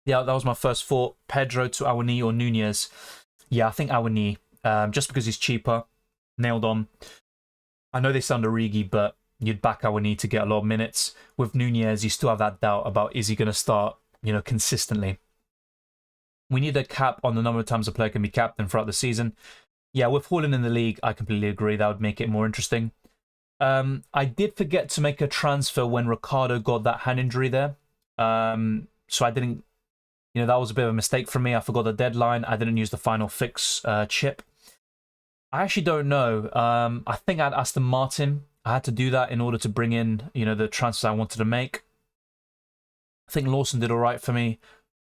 Yeah, that was my first thought. Pedro to Awani or Nunez. Yeah, I think Awani, just because he's cheaper. Nailed on. I know they sound Origi, but you'd back Awani to get a lot of minutes. With Nunez, you still have that doubt about, is he going to start, consistently? We need a cap on the number of times a player can be captain throughout the season. Yeah, with Haaland in the league, I completely agree. That would make it more interesting. I did forget to make a transfer when Ricardo got that hand injury there. So I didn't, that was a bit of a mistake for me. I forgot the deadline. I didn't use the final fix chip. I actually don't know. I think I'd Aston Martin. I had to do that in order to bring in, the transfers I wanted to make. I think Lawson did all right for me.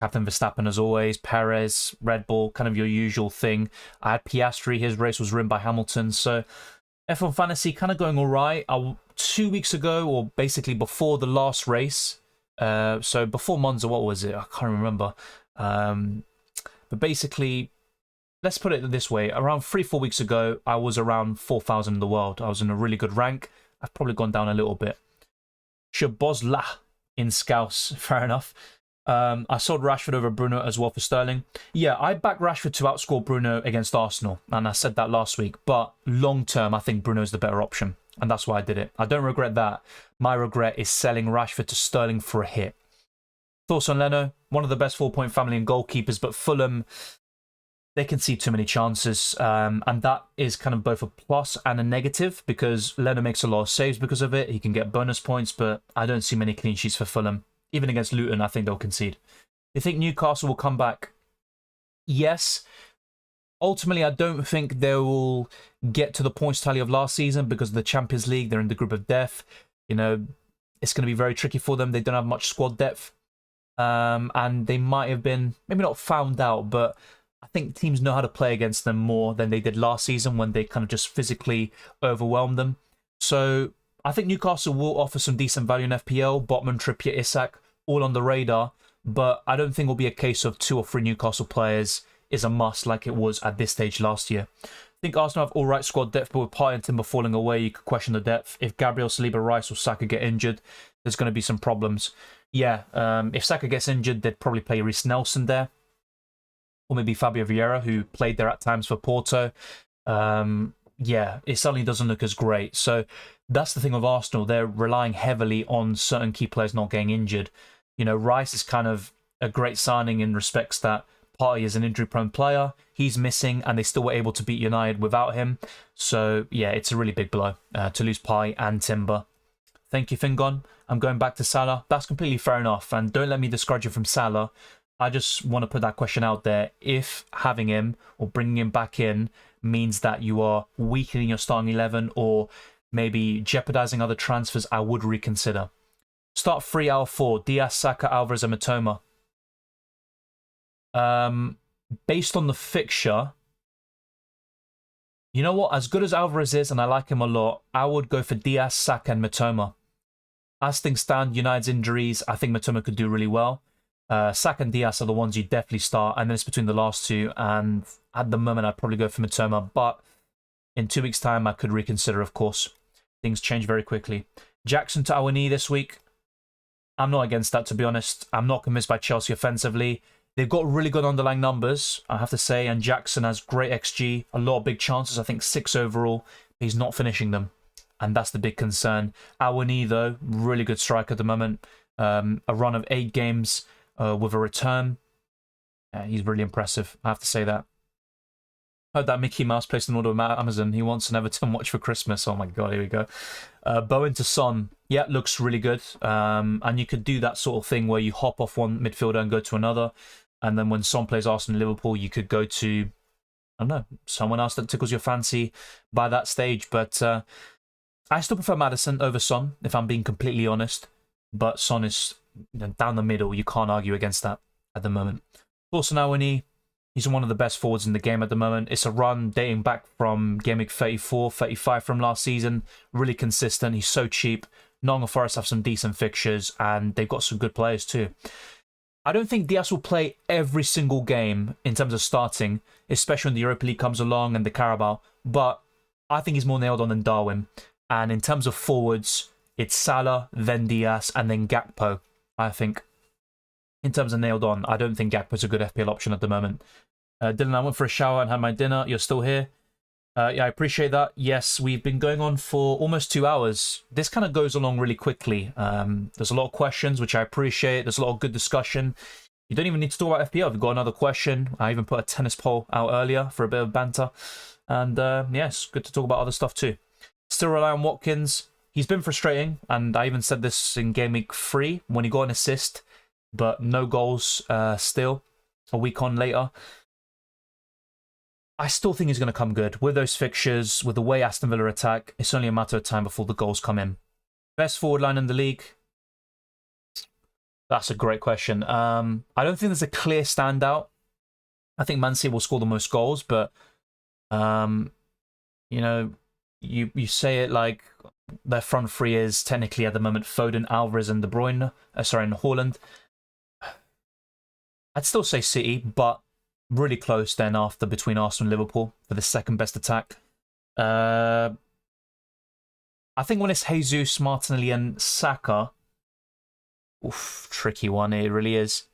Captain Verstappen as always. Perez, Red Bull, kind of your usual thing. I had Piastri. His race was rimmed by Hamilton. So F1 Fantasy kind of going all right. 2 weeks ago, or basically before the last race, so before Monza, what was it? I can't remember. But basically, let's put it this way. Around 3-4 weeks ago, I was around 4,000 in the world. I was in a really good rank. I've probably gone down a little bit. Shabozla in Scouse. Fair enough. I sold Rashford over Bruno as well for Sterling. Yeah, I backed Rashford to outscore Bruno against Arsenal, and I said that last week. But long term, I think Bruno's the better option, and that's why I did it. I don't regret that. My regret is selling Rashford to Sterling for a hit. Thoughts on Leno? One of the best 4-point family and goalkeepers, but Fulham, they concede too many chances, and that is kind of both a plus and a negative, because Leno makes a lot of saves because of it. He can get bonus points, but I don't see many clean sheets for Fulham. Even against Luton, I think they'll concede. You think Newcastle will come back? Yes. Ultimately, I don't think they will get to the points tally of last season because of the Champions League. They're in the group of death. It's going to be very tricky for them. They don't have much squad depth. And they might have been, maybe not found out, but I think teams know how to play against them more than they did last season when they kind of just physically overwhelmed them. So I think Newcastle will offer some decent value in FPL. Botman, Trippier, Isak, all on the radar. But I don't think it'll be a case of 2 or 3 Newcastle players is a must like it was at this stage last year. I think Arsenal have all right squad depth, but with Partey and Timber falling away, you could question the depth. If Gabriel, Saliba, Rice or Saka get injured, there's going to be some problems. Yeah, if Saka gets injured, they'd probably play Reece Nelson there. Or maybe Fabio Vieira, who played there at times for Porto. Yeah, it suddenly doesn't look as great. So that's the thing with Arsenal. They're relying heavily on certain key players not getting injured. Rice is kind of a great signing in respects that Partey is an injury-prone player. He's missing, and they still were able to beat United without him. So, yeah, it's a really big blow to lose Partey and Timber. Thank you, Fingon. I'm going back to Salah. That's completely fair enough, and don't let me discourage you from Salah. I just want to put that question out there. If having him or bringing him back in means that you are weakening your starting 11 or maybe jeopardizing other transfers, I would reconsider. Start 3 out of 4. Diaz, Saka, Alvarez and Matoma. Based on the fixture, you know what? As good as Alvarez is, and I like him a lot, I would go for Diaz, Saka and Matoma. As things stand, United's injuries, I think Matoma could do really well. Saka and Diaz are the ones you definitely start, and then it's between the last two, and at the moment I'd probably go for Matoma, but in 2 weeks' time I could reconsider, of course. Things change very quickly. Jackson to Awani this week. I'm not against that, to be honest. I'm not convinced by Chelsea offensively. They've got really good underlying numbers, I have to say, and Jackson has great XG, a lot of big chances, I think 6 overall. He's not finishing them, and that's the big concern. Awani, though, really good striker at the moment. A run of 8 games with a return. He's really impressive, I have to say that. Heard that Mickey Mouse placed an order on Amazon. He wants an Everton watch for Christmas. Oh my god, here we go. Bowen to Son. Yeah, looks really good. And you could do that sort of thing where you hop off one midfielder and go to another. And then when Son plays Arsenal and Liverpool, you could go to, I don't know, someone else that tickles your fancy by that stage. But I still prefer Maddison over Son, if I'm being completely honest. But Son is down the middle. You can't argue against that at the moment. Also now, he's one of the best forwards in the game at the moment. It's a run dating back from Game Week 34, 35 from last season. Really consistent. He's so cheap. Nottingham Forest have some decent fixtures, and they've got some good players too. I don't think Diaz will play every single game in terms of starting, especially when the Europa League comes along and the Carabao, but I think he's more nailed on than Darwin. And in terms of forwards, it's Salah, then Diaz, and then Gakpo, I think. In terms of nailed on, I don't think Gakpo's a good FPL option at the moment. Dylan, I went for a shower and had my dinner. You're still here? Yeah, I appreciate that. Yes, we've been going on for almost 2 hours. This kind of goes along really quickly. There's a lot of questions, which I appreciate. There's a lot of good discussion. You don't even need to talk about FPL. If you've got another question, I even put a tennis poll out earlier for a bit of banter. And yes, good to talk about other stuff too. Still rely on Watkins. He's been frustrating, and I even said this in Game Week 3 when he got an assist, but no goals still a week on later. I still think he's going to come good. With those fixtures, with the way Aston Villa attack, it's only a matter of time before the goals come in. Best forward line in the league? That's a great question. I don't think there's a clear standout. I think Man City will score the most goals, but you know, you say it like their front three is technically at the moment Foden, Alvarez, and De Bruyne. Sorry, and Haaland. I'd still say City, but really close then after between Arsenal and Liverpool for the second best attack. I think when it's Jesus, Martinelli, and Saka, oof, tricky one. It really is.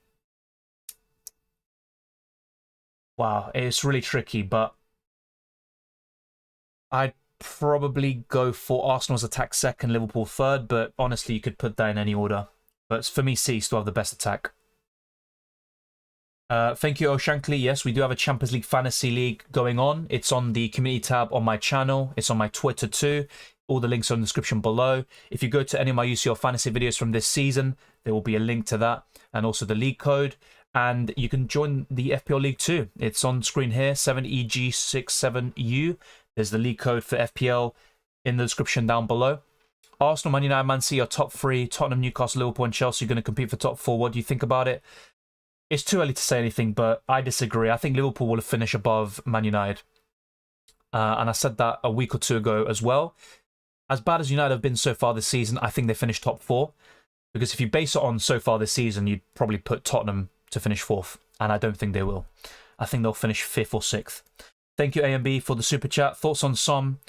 Wow, it's really tricky, but I'd probably go for Arsenal's attack second, Liverpool third, but honestly, you could put that in any order. But for me, City still have the best attack. Thank you, O'Shankly. Yes, we do have a Champions League Fantasy League going on. It's on the community tab on my channel. It's on my Twitter too. All the links are in the description below. If you go to any of my UCL fantasy videos from this season, there will be a link to that and also the league code. And you can join the FPL League too. It's on screen here, 7EG67U. There's the league code for FPL in the description down below. Arsenal, Man United, Man City are top three. Tottenham, Newcastle, Liverpool, and Chelsea are going to compete for top four. What do you think about it? It's too early to say anything, but I disagree. I think Liverpool will finish above Man United. And I said that a week or two ago as well. As bad as United have been so far this season, I think they finished top four. Because if you base it on so far this season, you'd probably put Tottenham to finish fourth. And I don't think they will. I think they'll finish fifth or sixth. Thank you, AMB, for the super chat. Thoughts on Son?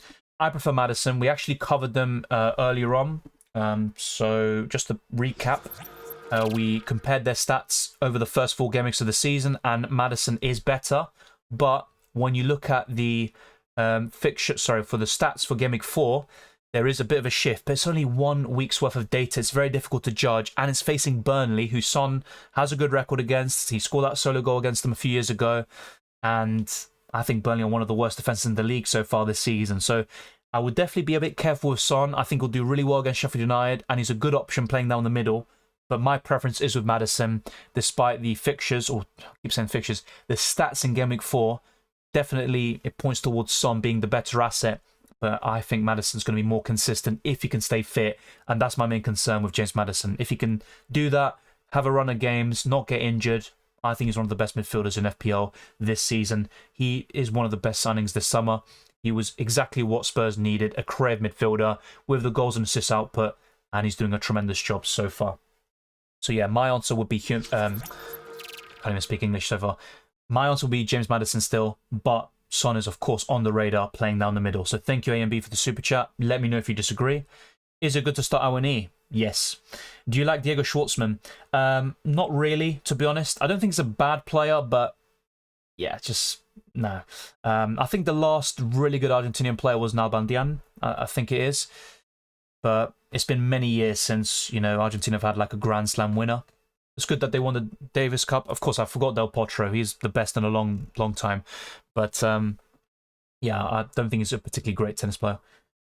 I prefer Maddison. We actually covered them earlier on. So just to recap. We compared their stats over the first 4 game weeks of the season, and Maddison is better. But when you look at the fixture, for the stats for game week 4, there is a bit of a shift. But it's only 1 week's worth of data. It's very difficult to judge, and it's facing Burnley, who Son has a good record against. He scored that solo goal against them a few years ago, and I think Burnley are one of the worst defenses in the league so far this season. So I would definitely be a bit careful with Son. I think he'll do really well against Sheffield United, and he's a good option playing down the middle. But my preference is with Maddison, despite the fixtures, or I keep saying fixtures, the stats in Game Week 4, definitely it points towards Son being the better asset. But I think Maddison's going to be more consistent if he can stay fit. And that's my main concern with James Maddison. If he can do that, have a run of games, not get injured, I think he's one of the best midfielders in FPL this season. He is one of the best signings this summer. He was exactly what Spurs needed, a creative midfielder with the goals and assists output. And he's doing a tremendous job so far. So yeah, my answer would be, can't even speak English so far. My answer would be James Maddison still, but Son is of course on the radar playing down the middle. So thank you AMB for the super chat. Let me know if you disagree. Is it good to start Awani? Yes. Do you like Diego Schwartzman? Not really, to be honest. I don't think he's a bad player, but yeah, just no. I think the last really good Argentinian player was Nalbandian. I think it is. But it's been many years since, you know, Argentina have had like a Grand Slam winner. It's good that they won the Davis Cup. Of course, I forgot Del Potro. He's the best in a long time. But Yeah, I don't think he's a particularly great tennis player.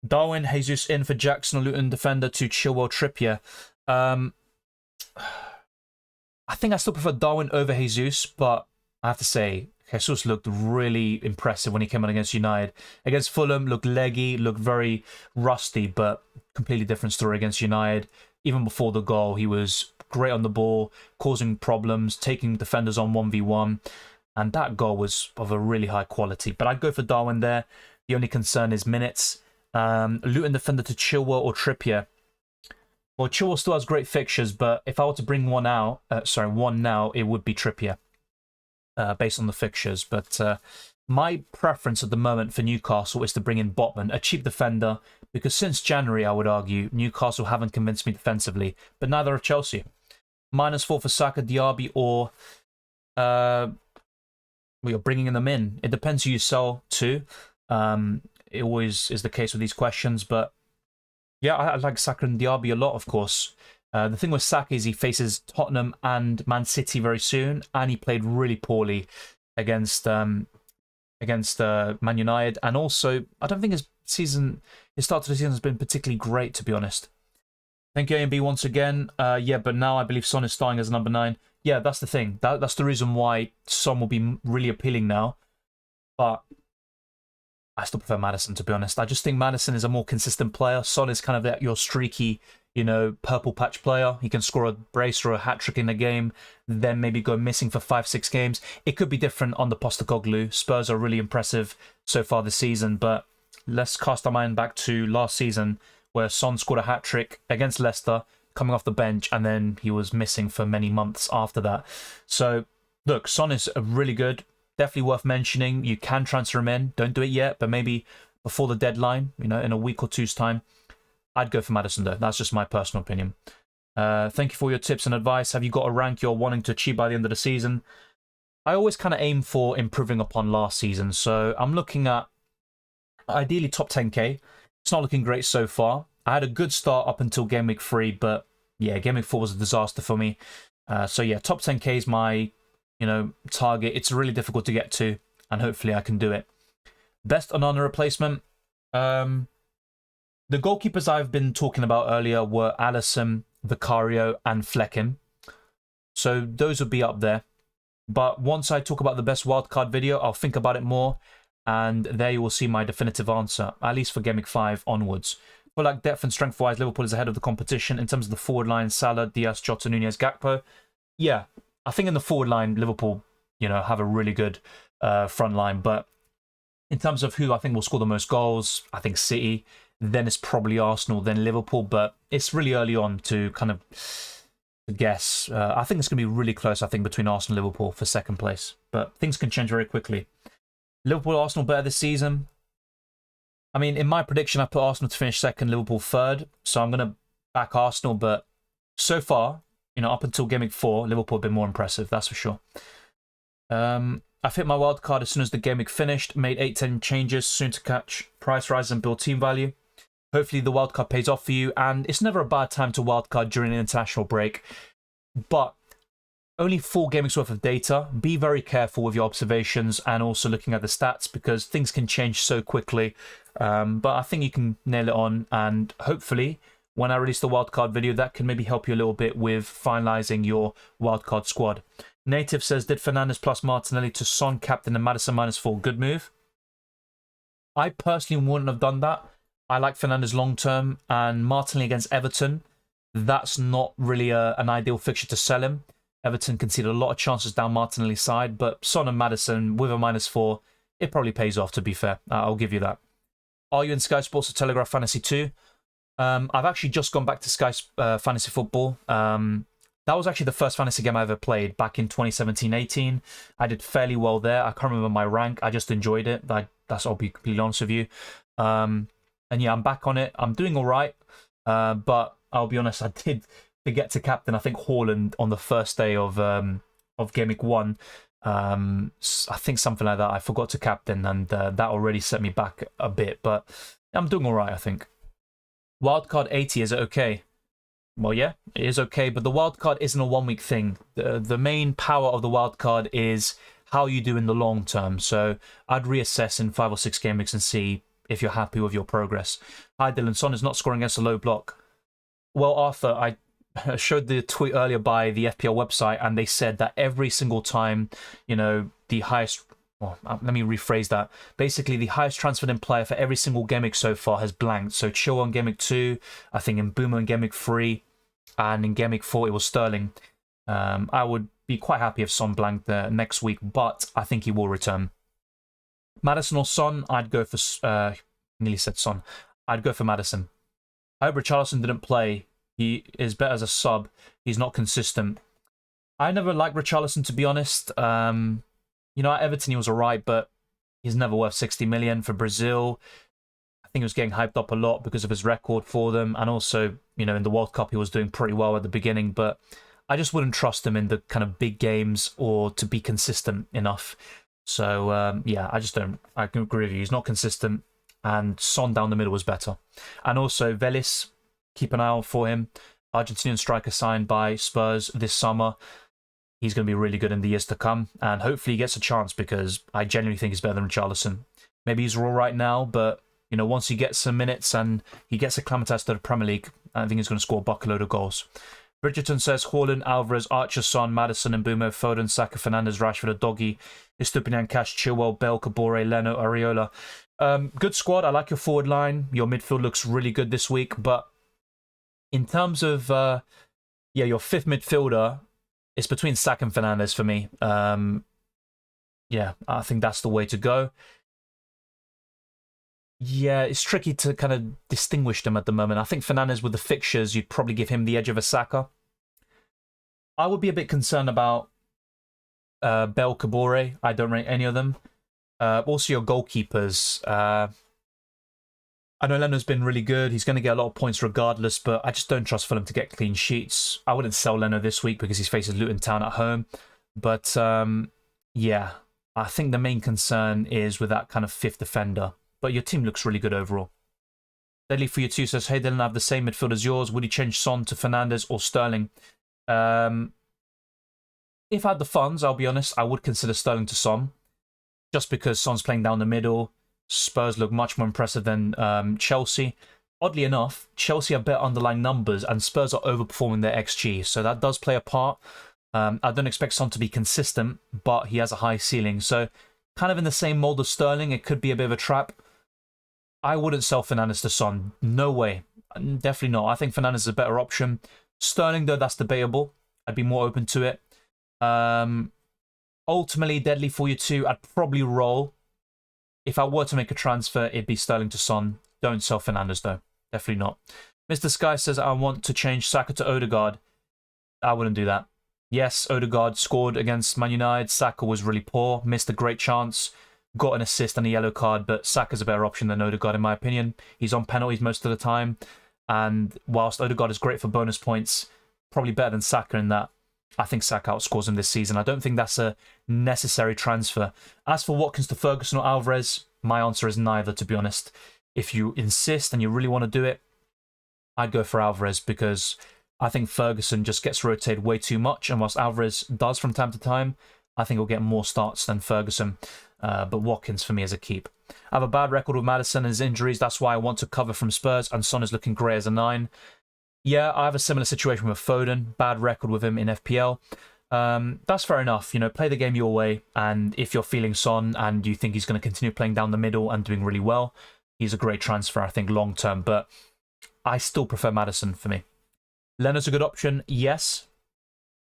Darwin, Jesus in for Jackson, Luton defender to Chilwell, Trippier. I think I still prefer Darwin over Jesus, but I have to say, Jesus looked really impressive when he came on against United. Against Fulham, looked leggy, looked very rusty, but completely different story against United. Even before the goal, he was great on the ball, causing problems, taking defenders on 1v1, and that goal was of a really high quality. But I'd go for Darwin there. The only concern is minutes. Luton defender to Chilwell or Trippier. Well, Chilwell still has great fixtures, but if I were to bring one now, it would be Trippier, based on the fixtures. But my preference at the moment for Newcastle is to bring in Botman, a cheap defender, because since January, I would argue, Newcastle haven't convinced me defensively, but neither have Chelsea. -4 for Saka, Diaby, or we are bringing them in. It depends who you sell to. It always is the case with these questions, but yeah, I like Saka and Diaby a lot, of course. The thing with Saka is he faces Tottenham and Man City very soon, and he played really poorly against Man United. And also, I don't think his start to the season has been particularly great, to be honest. Thank you, A&B, once again. Yeah, but now I believe Son is starting as number 9. Yeah, that's the thing. That's the reason why Son will be really appealing now. But I still prefer Maddison, to be honest. I just think Maddison is a more consistent player. Son is kind of that your streaky, purple patch player. He can score a brace or a hat-trick in a game, then maybe go missing for 5-6 games. It could be different on the Postecoglou. Spurs are really impressive so far this season, but let's cast our mind back to last season where Son scored a hat-trick against Leicester, coming off the bench, and then he was missing for many months after that. So, look, Son is really good. Definitely worth mentioning. You can transfer him in. Don't do it yet, but maybe before the deadline, in a week or two's time. I'd go for Maddison, though. That's just my personal opinion. Thank you for your tips and advice. Have you got a rank you're wanting to achieve by the end of the season? I always kind of aim for improving upon last season. So I'm looking at ideally top 10k. It's not looking great so far. I had a good start up until Game Week 3, but yeah, Game Week 4 was a disaster for me. So yeah, top 10k is my target. It's really difficult to get to, and hopefully I can do it. Best Onana replacement. The goalkeepers I've been talking about earlier were Alisson, Vicario, and Flecken. So those would be up there. But once I talk about the best wildcard video, I'll think about it more, and there you will see my definitive answer, at least for Game Week 5 onwards. For like depth and strength-wise, Liverpool is ahead of the competition. In terms of the forward line, Salah, Diaz, Jota, Nunez, Gakpo. Yeah, I think in the forward line, Liverpool, have a really good front line. But in terms of who I think will score the most goals, I think City. Then it's probably Arsenal, then Liverpool. But it's really early on to kind of guess. I think it's going to be really close, I think, between Arsenal and Liverpool for second place. But things can change very quickly. Liverpool, Arsenal better this season. I mean, in my prediction, I put Arsenal to finish second, Liverpool third. So I'm going to back Arsenal. But so far, up until Game Week 4, Liverpool have been more impressive, that's for sure. I've hit my wild card as soon as the Game Week finished, made 8-10 changes, soon to catch price rise and build team value. Hopefully the wild card pays off for you, and it's never a bad time to wild card during an international break. But only 4 Game Weeks worth of data. Be very careful with your observations and also looking at the stats, because things can change so quickly. But I think you can nail it on, and hopefully when I release the wildcard video, that can maybe help you a little bit with finalizing your wildcard squad. Native says, did Fernandes plus Martinelli to Son, captain, and Maddison -4? Good move. I personally wouldn't have done that. I like Fernandes long term, and Martinelli against Everton, that's not really an ideal fixture to sell him. Everton conceded a lot of chances down Martinelli's side, but Son and Maddison with a -4, it probably pays off, to be fair. I'll give you that. Are you in Sky Sports or Telegraph Fantasy 2? I've actually just gone back to Sky Fantasy Football. That was actually the first fantasy game I ever played back in 2017-18. I did fairly well there. I can't remember my rank. I just enjoyed it. I'll be completely honest with you. And yeah, I'm back on it. I'm doing all right. But I'll be honest, I did forget to captain, I think, Haaland on the first day of Game Week 1. I think something like that. I forgot to captain, and that already set me back a bit. But I'm doing all right, I think. Wildcard 80, is it okay? Well, yeah, it is okay, but the wildcard isn't a 1 week thing. The main power of the wildcard is how you do in the long term. So I'd reassess in 5 or 6 game weeks and see if you're happy with your progress. Hi Dylan, Son is not scoring against a low block. Well, Arthur, I showed the tweet earlier by the FPL website, and they said that every single time, you know, the highest... Well, let me rephrase that. Basically, the highest transferred in player for every single game week so far has blanked. So Chilwell in game week 2, I think in Boomer in game week 3, and in game week 4 it was Sterling. I would be quite happy if Son blanked there next week, but I think he will return. Maddison or Son, I'd go for... nearly said Son. I'd go for Maddison. I hope Richarlison didn't play. He is better as a sub. He's not consistent. I never liked Richarlison, to be honest. You know, at Everton he was alright, but he's never worth 60 million for Brazil. I think he was getting hyped up a lot because of his record for them, and also, you know, in the World Cup he was doing pretty well at the beginning, but I just wouldn't trust him in the kind of big games or to be consistent enough. So, yeah, I just don't. I can agree with you. He's not consistent, and Son down the middle was better. And also, Vélez, keep an eye out for him. Argentinian striker signed by Spurs this summer. He's going to be really good in the years to come, and hopefully he gets a chance because I genuinely think he's better than Richarlison. Maybe he's raw right now, but you know, once he gets some minutes and he gets acclimatized to the Premier League, I think he's going to score a buckload of goals. Bridgerton says Haaland, Alvarez, Archer, Son, Maddison, and Mbumo, Foden, Saka, Fernandes, Rashford, Doggy, Estupinian, Cash, Chilwell, Bell, Kabore, Leno, Areola. Good squad. I like your forward line. Your midfield looks really good this week, but in terms of your fifth midfielder, it's between Saka and Fernandes for me. Yeah, I think that's the way to go. Yeah, it's tricky to kind of distinguish them at the moment. I think Fernandes with the fixtures, you'd probably give him the edge of a Saka. I would be a bit concerned about Bell, Kabore. I don't rate any of them. Also your goalkeepers. I know Leno's been really good. He's going to get a lot of points regardless, but I just don't trust Fulham to get clean sheets. I wouldn't sell Leno this week because he faces Luton Town at home. But, yeah, I think the main concern is with that kind of fifth defender. But your team looks really good overall. Deadly for you two says, hey, Dylan, I have the same midfield as yours. Would he change Son to Fernandes or Sterling? If I had the funds, I'll be honest, I would consider Sterling to Son. Just because Son's playing down the middle. Spurs look much more impressive than Chelsea. Oddly enough, Chelsea have better underlying numbers and Spurs are overperforming their XG, so that does play a part. I don't expect Son to be consistent, but he has a high ceiling. So kind of in the same mold as Sterling, it could be a bit of a trap. I wouldn't sell Fernandes to Son. No way. Definitely not. I think Fernandes is a better option. Sterling, though, that's debatable. I'd be more open to it. Ultimately, deadly for you two, I'd probably roll. If I were to make a transfer, it'd be Sterling to Son. Don't sell Fernandes, though. Definitely not. Mr. Sky says, I want to change Saka to Odegaard. I wouldn't do that. Yes, Odegaard scored against Man United. Saka was really poor. Missed a great chance. Got an assist and a yellow card, but Saka's a better option than Odegaard, in my opinion. He's on penalties most of the time. And whilst Odegaard is great for bonus points, probably better than Saka in that. I think Saka outscores him this season. I don't think that's a necessary transfer. As for Watkins to Ferguson or Alvarez, my answer is neither, to be honest. If you insist and you really want to do it, I'd go for Alvarez because I think Ferguson just gets rotated way too much. And whilst Alvarez does from time to time, I think he'll get more starts than Ferguson. But Watkins for me is a keep. I have a bad record with Maddison and his injuries. That's why I want to cover from Spurs. And Son is looking grey as a 9. Yeah, I have a similar situation with Foden. Bad record with him in FPL. That's fair enough. You know, play the game your way. And if you're feeling Son and you think he's going to continue playing down the middle and doing really well, he's a great transfer, I think, long term. But I still prefer Maddison for me. Leno's a good option, yes.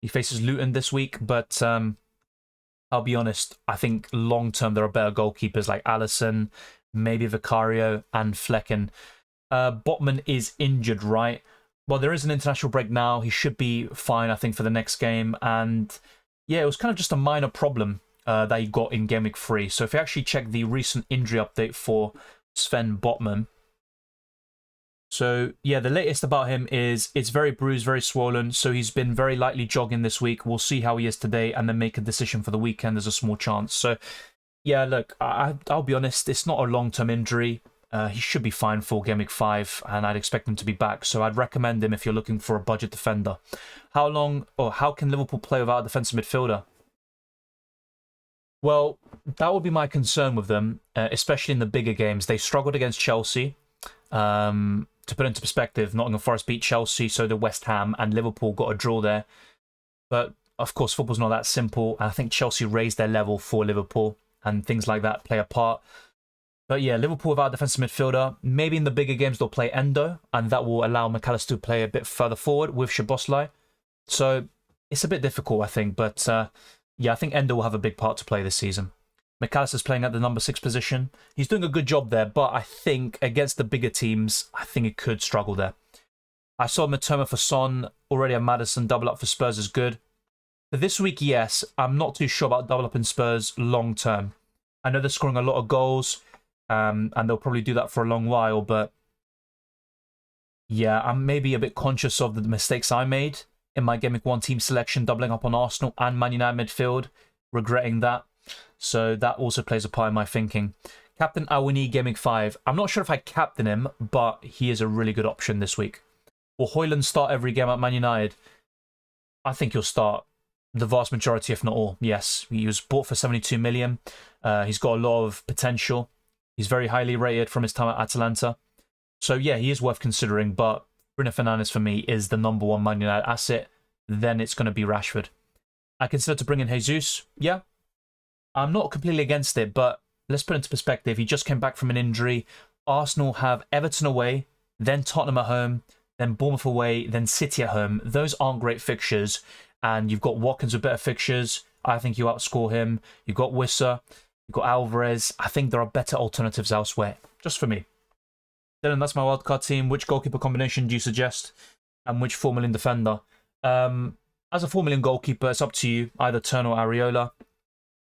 He faces Luton this week, but I'll be honest, I think long term there are better goalkeepers like Alisson, maybe Vicario, and Flecken. Botman is injured, right? Well, there is an international break now. He should be fine, I think, for the next game. And yeah, it was kind of just a minor problem that he got in Game Week 3. So if you actually check the recent injury update for Sven Botman. So yeah, the latest about him is it's very bruised, very swollen. So he's been very lightly jogging this week. We'll see how he is today and then make a decision for the weekend. There's a small chance. So yeah, look, I'll be honest, it's not a long-term injury. He should be fine for Game Week 5, and I'd expect him to be back. So I'd recommend him if you're looking for a budget defender. How can Liverpool play without a defensive midfielder? Well, that would be my concern with them, especially in the bigger games. They struggled against Chelsea. To put into perspective, Nottingham Forest beat Chelsea, so did West Ham, and Liverpool got a draw there. But of course, football's not that simple. And I think Chelsea raised their level for Liverpool, and things like that play a part. But yeah, Liverpool without a defensive midfielder. Maybe in the bigger games they'll play Endo, and that will allow McAllister to play a bit further forward with Szoboszlai. So it's a bit difficult, I think. But yeah, I think Endo will have a big part to play this season. McAllister's playing at the number 6 position. He's doing a good job there, but I think against the bigger teams, I think it could struggle there. I saw Matoma for Son, already a Maddison, double up for Spurs is good. For this week, yes, I'm not too sure about double up in Spurs long term. I know they're scoring a lot of goals, and they'll probably do that for a long while, but yeah, I'm maybe a bit conscious of the mistakes I made in my Game Week 1 team selection, doubling up on Arsenal and Man United midfield, regretting that. So that also plays a part in my thinking. Captain Awini, Game Week 5. I'm not sure if I captain him, but he is a really good option this week. Will Højlund start every game at Man United? I think he'll start the vast majority, if not all. Yes, he was bought for 72 million. He's got a lot of potential. He's very highly rated from his time at Atalanta. So yeah, he is worth considering, but Bruno Fernandes for me is the number 1 Man United asset. Then it's going to be Rashford. I consider to bring in Jesus. Yeah, I'm not completely against it, but let's put it into perspective. He just came back from an injury. Arsenal have Everton away, then Tottenham at home, then Bournemouth away, then City at home. Those aren't great fixtures. And you've got Watkins with better fixtures. I think you outscore him. You've got Wissa. You've got Alvarez. I think there are better alternatives elsewhere. Just for me. Dylan, that's my wildcard team. Which goalkeeper combination do you suggest? And which 4 million defender? As a 4 million goalkeeper, it's up to you. Either Turner or Areola.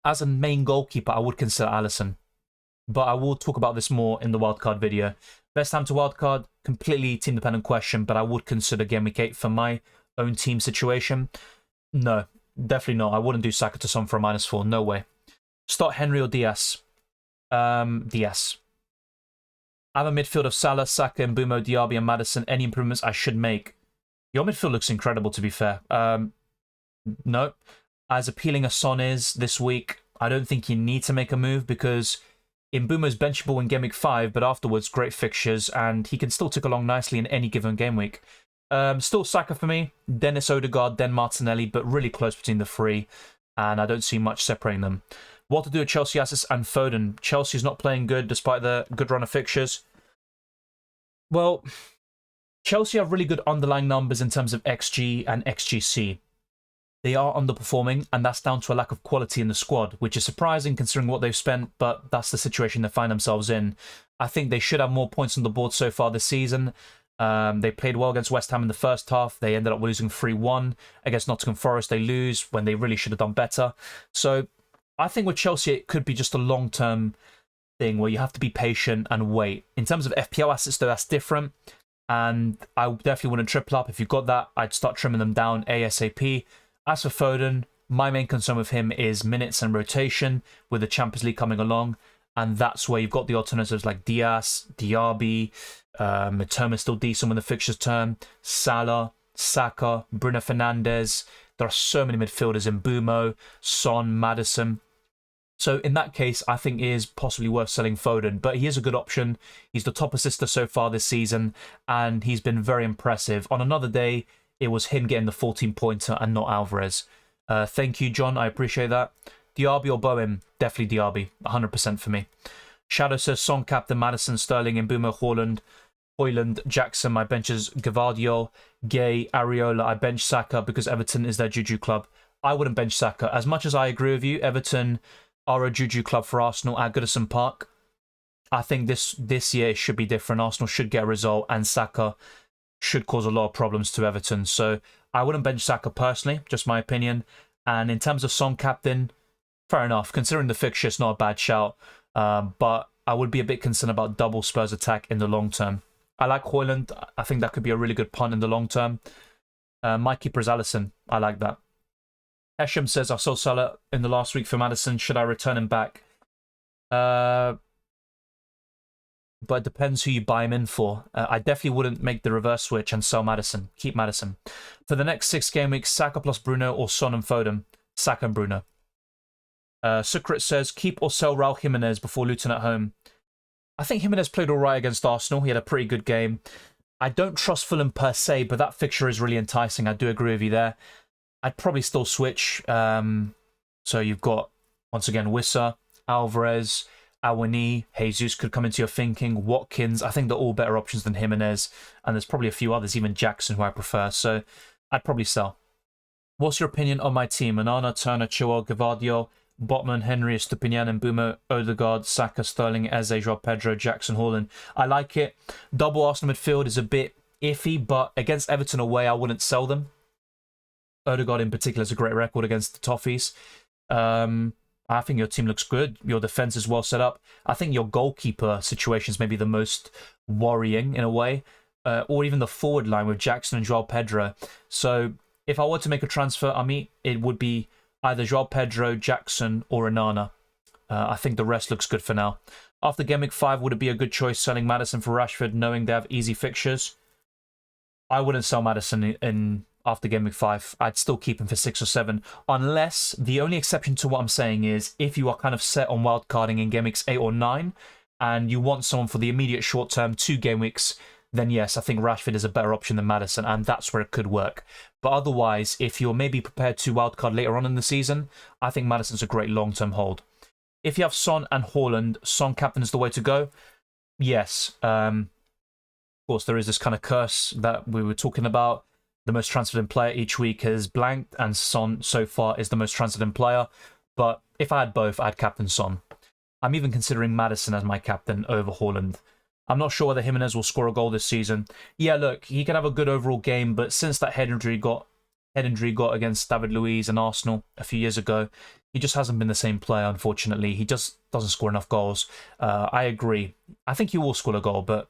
As a main goalkeeper, I would consider Alisson. But I will talk about this more in the wildcard video. Best time to wildcard, completely team-dependent question, but I would consider Game Week 8 for my own team situation. No, definitely not. I wouldn't do Saka to Son for a -4. No way. Start Henry or Diaz? Diaz. I have a midfield of Salah, Saka, Mbumo, Diaby, and Maddison. Any improvements I should make? Your midfield looks incredible, to be fair. No. As appealing as Son is this week, I don't think you need to make a move because Mbumo's benchable in Game Week 5, but afterwards, great fixtures, and he can still tick along nicely in any given game week. Still Saka for me, Dennis Odegaard, then Martinelli, but really close between the 3, and I don't see much separating them. What to do with Chelsea assets and Foden? Chelsea's not playing good despite the good run of fixtures. Well, Chelsea have really good underlying numbers in terms of XG and XGC. They are underperforming, and that's down to a lack of quality in the squad, which is surprising considering what they've spent, but that's the situation they find themselves in. I think they should have more points on the board so far this season. They played well against West Ham in the first half. They ended up losing 3-1. Against Nottingham Forest, they lose when they really should have done better. So I think with Chelsea, it could be just a long-term thing where you have to be patient and wait. In terms of FPL assets, though, that's different. And I definitely wouldn't triple up. If you've got that, I'd start trimming them down ASAP. As for Foden, my main concern with him is minutes and rotation with the Champions League coming along. And that's where you've got the alternatives like Diaz, Diaby, Mitoma's still decent when the fixtures turn, Salah, Saka, Bruno Fernandes. There are so many midfielders in Mbumo, Son, Maddison. So in that case, I think it is possibly worth selling Foden, but he is a good option. He's the top assister so far this season, and he's been very impressive. On another day, it was him getting the 14-pointer and not Alvarez. Thank you, John. I appreciate that. Diaby or Bowen? Definitely Diaby. 100% for me. Shadow says Son, Captain, Maddison, Sterling, Mbumo, Højlund, Jackson. My bench is Gvardiol, Gay, Areola. I bench Saka because Everton is their juju club. I wouldn't bench Saka. As much as I agree with you, Everton are a juju club for Arsenal at Goodison Park. I think this year it should be different. Arsenal should get a result, and Saka should cause a lot of problems to Everton. So I wouldn't bench Saka personally, just my opinion. And in terms of Son captain, fair enough. Considering the fixture, it's not a bad shout. But I would be a bit concerned about double Spurs attack in the long term. I like Højlund. I think that could be a really good punt in the long term. My keeper is Alisson. I like that. Hesham says, I saw Salah in the last week for Maddison. Should I return him back? But it depends who you buy him in for. I definitely wouldn't make the reverse switch and sell Maddison. Keep Maddison. For the next 6 game weeks, Saka plus Bruno or Son and Foden? Saka and Bruno. Sukrit says, keep or sell Raul Jimenez before Luton at home. I think Jimenez played all right against Arsenal. He had a pretty good game. I don't trust Fulham per se, but that fixture is really enticing. I do agree with you there. I'd probably still switch. So you've got, once again, Wissa, Alvarez, Awani, Jesus could come into your thinking, Watkins. I think they're all better options than Jimenez. And there's probably a few others, even Jackson, who I prefer. So I'd probably sell. What's your opinion on my team? Onana, Turner, Chilwell, Gvardiol, Botman, Henry, Estupinian, Mbeumo, Odegaard, Saka, Sterling, Eze, Joao Pedro, Jackson, Haaland. I like it. Double Arsenal midfield is a bit iffy, but against Everton away, I wouldn't sell them. Odegaard in particular has a great record against the Toffees. I think your team looks good. Your defense is well set up. I think your goalkeeper situation is maybe the most worrying in a way, or even the forward line with Jackson and Joao Pedro. So if I were to make a transfer, it would be either Joao Pedro, Jackson, or Onana. I think the rest looks good for now. After Gameweek 5, would it be a good choice selling Maddison for Rashford, knowing they have easy fixtures? I wouldn't sell Maddison after Gameweek 5. I'd still keep him for 6 or 7, unless the only exception to what I'm saying is if you are kind of set on wildcarding in Gameweeks 8 or 9, and you want someone for the immediate short term 2 game weeks, then yes, I think Rashford is a better option than Maddison, and that's where it could work. But otherwise, if you're maybe prepared to wildcard later on in the season, I think Maddison's a great long-term hold. If you have Son and Haaland, Son captain is the way to go. Yes. Of course, there is this kind of curse that we were talking about. The most transferred in player each week has blanked, and Son so far is the most transferred in player. But if I had both, I'd captain Son. I'm even considering Maddison as my captain over Haaland. I'm not sure whether Jimenez will score a goal this season. Yeah, look, he can have a good overall game, but since that head injury got against David Luiz and Arsenal a few years ago, he just hasn't been the same player, unfortunately. He just doesn't score enough goals. I agree. I think he will score a goal, but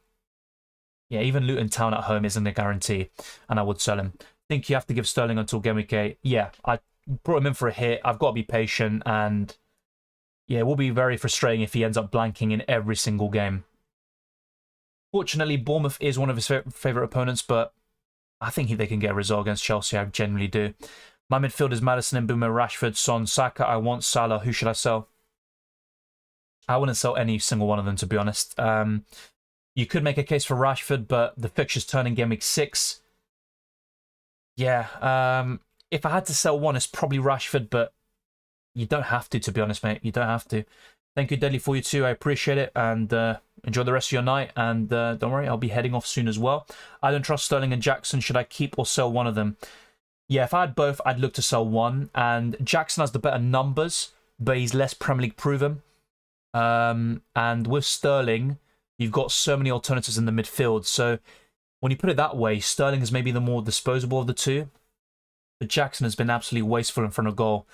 yeah, even Luton Town at home isn't a guarantee, and I would sell him. I think you have to give Sterling until Gameweek 8. Yeah, I brought him in for a hit. I've got to be patient, and yeah, it will be very frustrating if he ends up blanking in every single game. Fortunately, Bournemouth is one of his favourite opponents, but I think they can get a result against Chelsea. I genuinely do. My midfield is Maddison, Mbeumo, Rashford, Son, Saka. I want Salah. Who should I sell? I wouldn't sell any single one of them, to be honest. You could make a case for Rashford, but the fixture's turning game week 6. Yeah, if I had to sell one, it's probably Rashford, but you don't have to be honest, mate. You don't have to. Thank you, Deadly, for you too. I appreciate it, and enjoy the rest of your night. And don't worry, I'll be heading off soon as well. I don't trust Sterling and Jackson. Should I keep or sell one of them? Yeah, if I had both, I'd look to sell one. And Jackson has the better numbers, but he's less Premier League proven. And with Sterling, you've got so many alternatives in the midfield. So when you put it that way, Sterling is maybe the more disposable of the two. But Jackson has been absolutely wasteful in front of goal.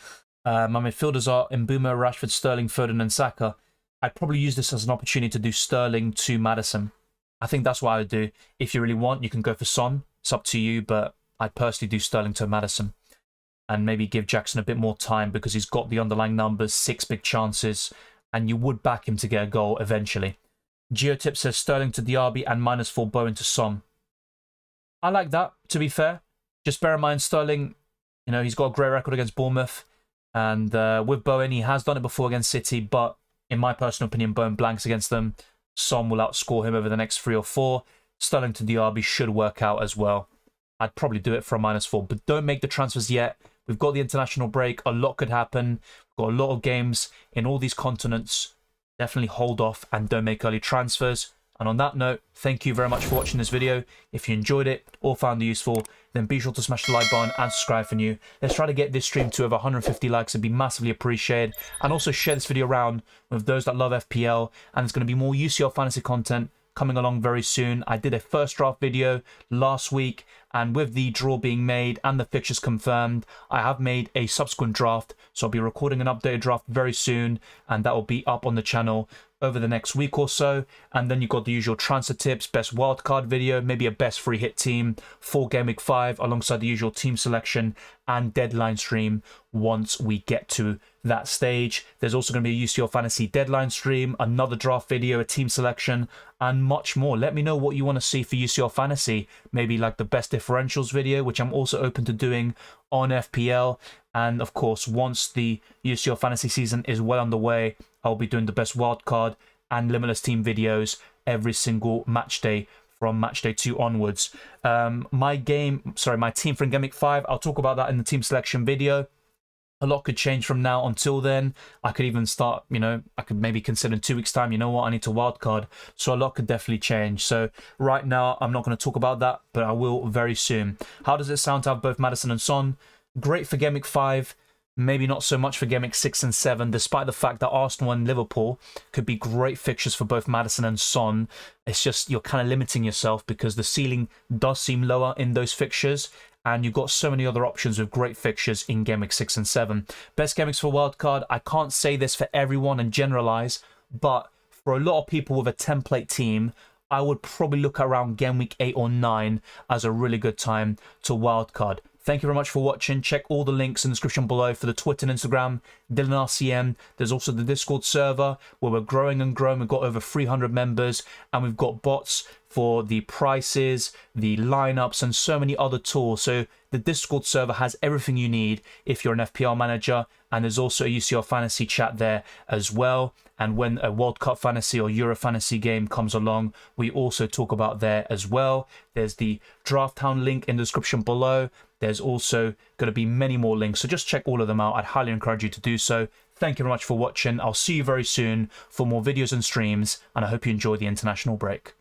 My midfielders are Mbeumo, Rashford, Sterling, Foden, and Saka. I'd probably use this as an opportunity to do Sterling to Maddison. I think that's what I would do. If you really want, you can go for Son. It's up to you, but I'd personally do Sterling to Maddison. And maybe give Jackson a bit more time because he's got the underlying numbers, 6 big chances, and you would back him to get a goal eventually. Geotip says Sterling to Diaby and -4 Bowen to Son. I like that, to be fair. Just bear in mind, Sterling, he's got a great record against Bournemouth. And with Bowen, he has done it before against City, but in my personal opinion, Bowen blanks against them. Son will outscore him over the next 3 or 4. Sterling to Diaby should work out as well. I'd probably do it for a -4, but don't make the transfers yet. We've got the international break. A lot could happen. We've got a lot of games in all these continents. Definitely hold off and don't make early transfers. And on that note, thank you very much for watching this video. If you enjoyed it or found it useful, then be sure to smash the like button and subscribe for new. Let's try to get this stream to over 150 likes. It'd be massively appreciated. And also share this video around with those that love FPL. And there's going to be more UCL fantasy content coming along very soon. I did a first draft video last week, and with the draw being made and the fixtures confirmed, I have made a subsequent draft. So I'll be recording an updated draft very soon, and that will be up on the channel over the next week or so. And then you've got the usual transfer tips, best wildcard video, maybe a best free hit team for Game Week 5 alongside the usual team selection and deadline stream once we get to that stage. There's also going to be a UCL Fantasy deadline stream, another draft video, a team selection, and much more. Let me know what you want to see for UCL Fantasy, maybe like the best differentials differentials video, which I'm also open to doing on FPL. And of course, once the UCL fantasy season is well underway, I'll be doing the best wildcard and limitless team videos every single match day from match day 2 onwards. My team for Gameweek 5, I'll talk about that in the team selection video. A lot could change from now until then. I could even start, I could maybe consider in 2 weeks' time, you know what, I need to wildcard. So a lot could definitely change. So right now, I'm not going to talk about that, but I will very soon. How does it sound to have both Maddison and Son? Great for Gameweek 5. Maybe not so much for Gameweek 6 and 7, despite the fact that Arsenal and Liverpool could be great fixtures for both Maddison and Son. It's just you're kind of limiting yourself because the ceiling does seem lower in those fixtures. And you've got so many other options with great fixtures in Gameweek 6 and 7. Best Gameweeks for wildcard. I can't say this for everyone and generalize, but for a lot of people with a template team, I would probably look around Gameweek 8 or 9 as a really good time to wildcard. Thank you very much for watching. Check all the links in the description below for the Twitter and Instagram, DylanRCM. There's also the Discord server where we're growing and growing. We've got over 300 members and we've got bots for the prices, the lineups, and so many other tools. So the Discord server has everything you need if you're an FPL manager. And there's also a UCL fantasy chat there as well. And when a World Cup fantasy or Euro fantasy game comes along, we also talk about there as well. There's the Draft Town link in the description below. There's also going to be many more links. So just check all of them out. I'd highly encourage you to do so. Thank you very much for watching. I'll see you very soon for more videos and streams. And I hope you enjoy the international break.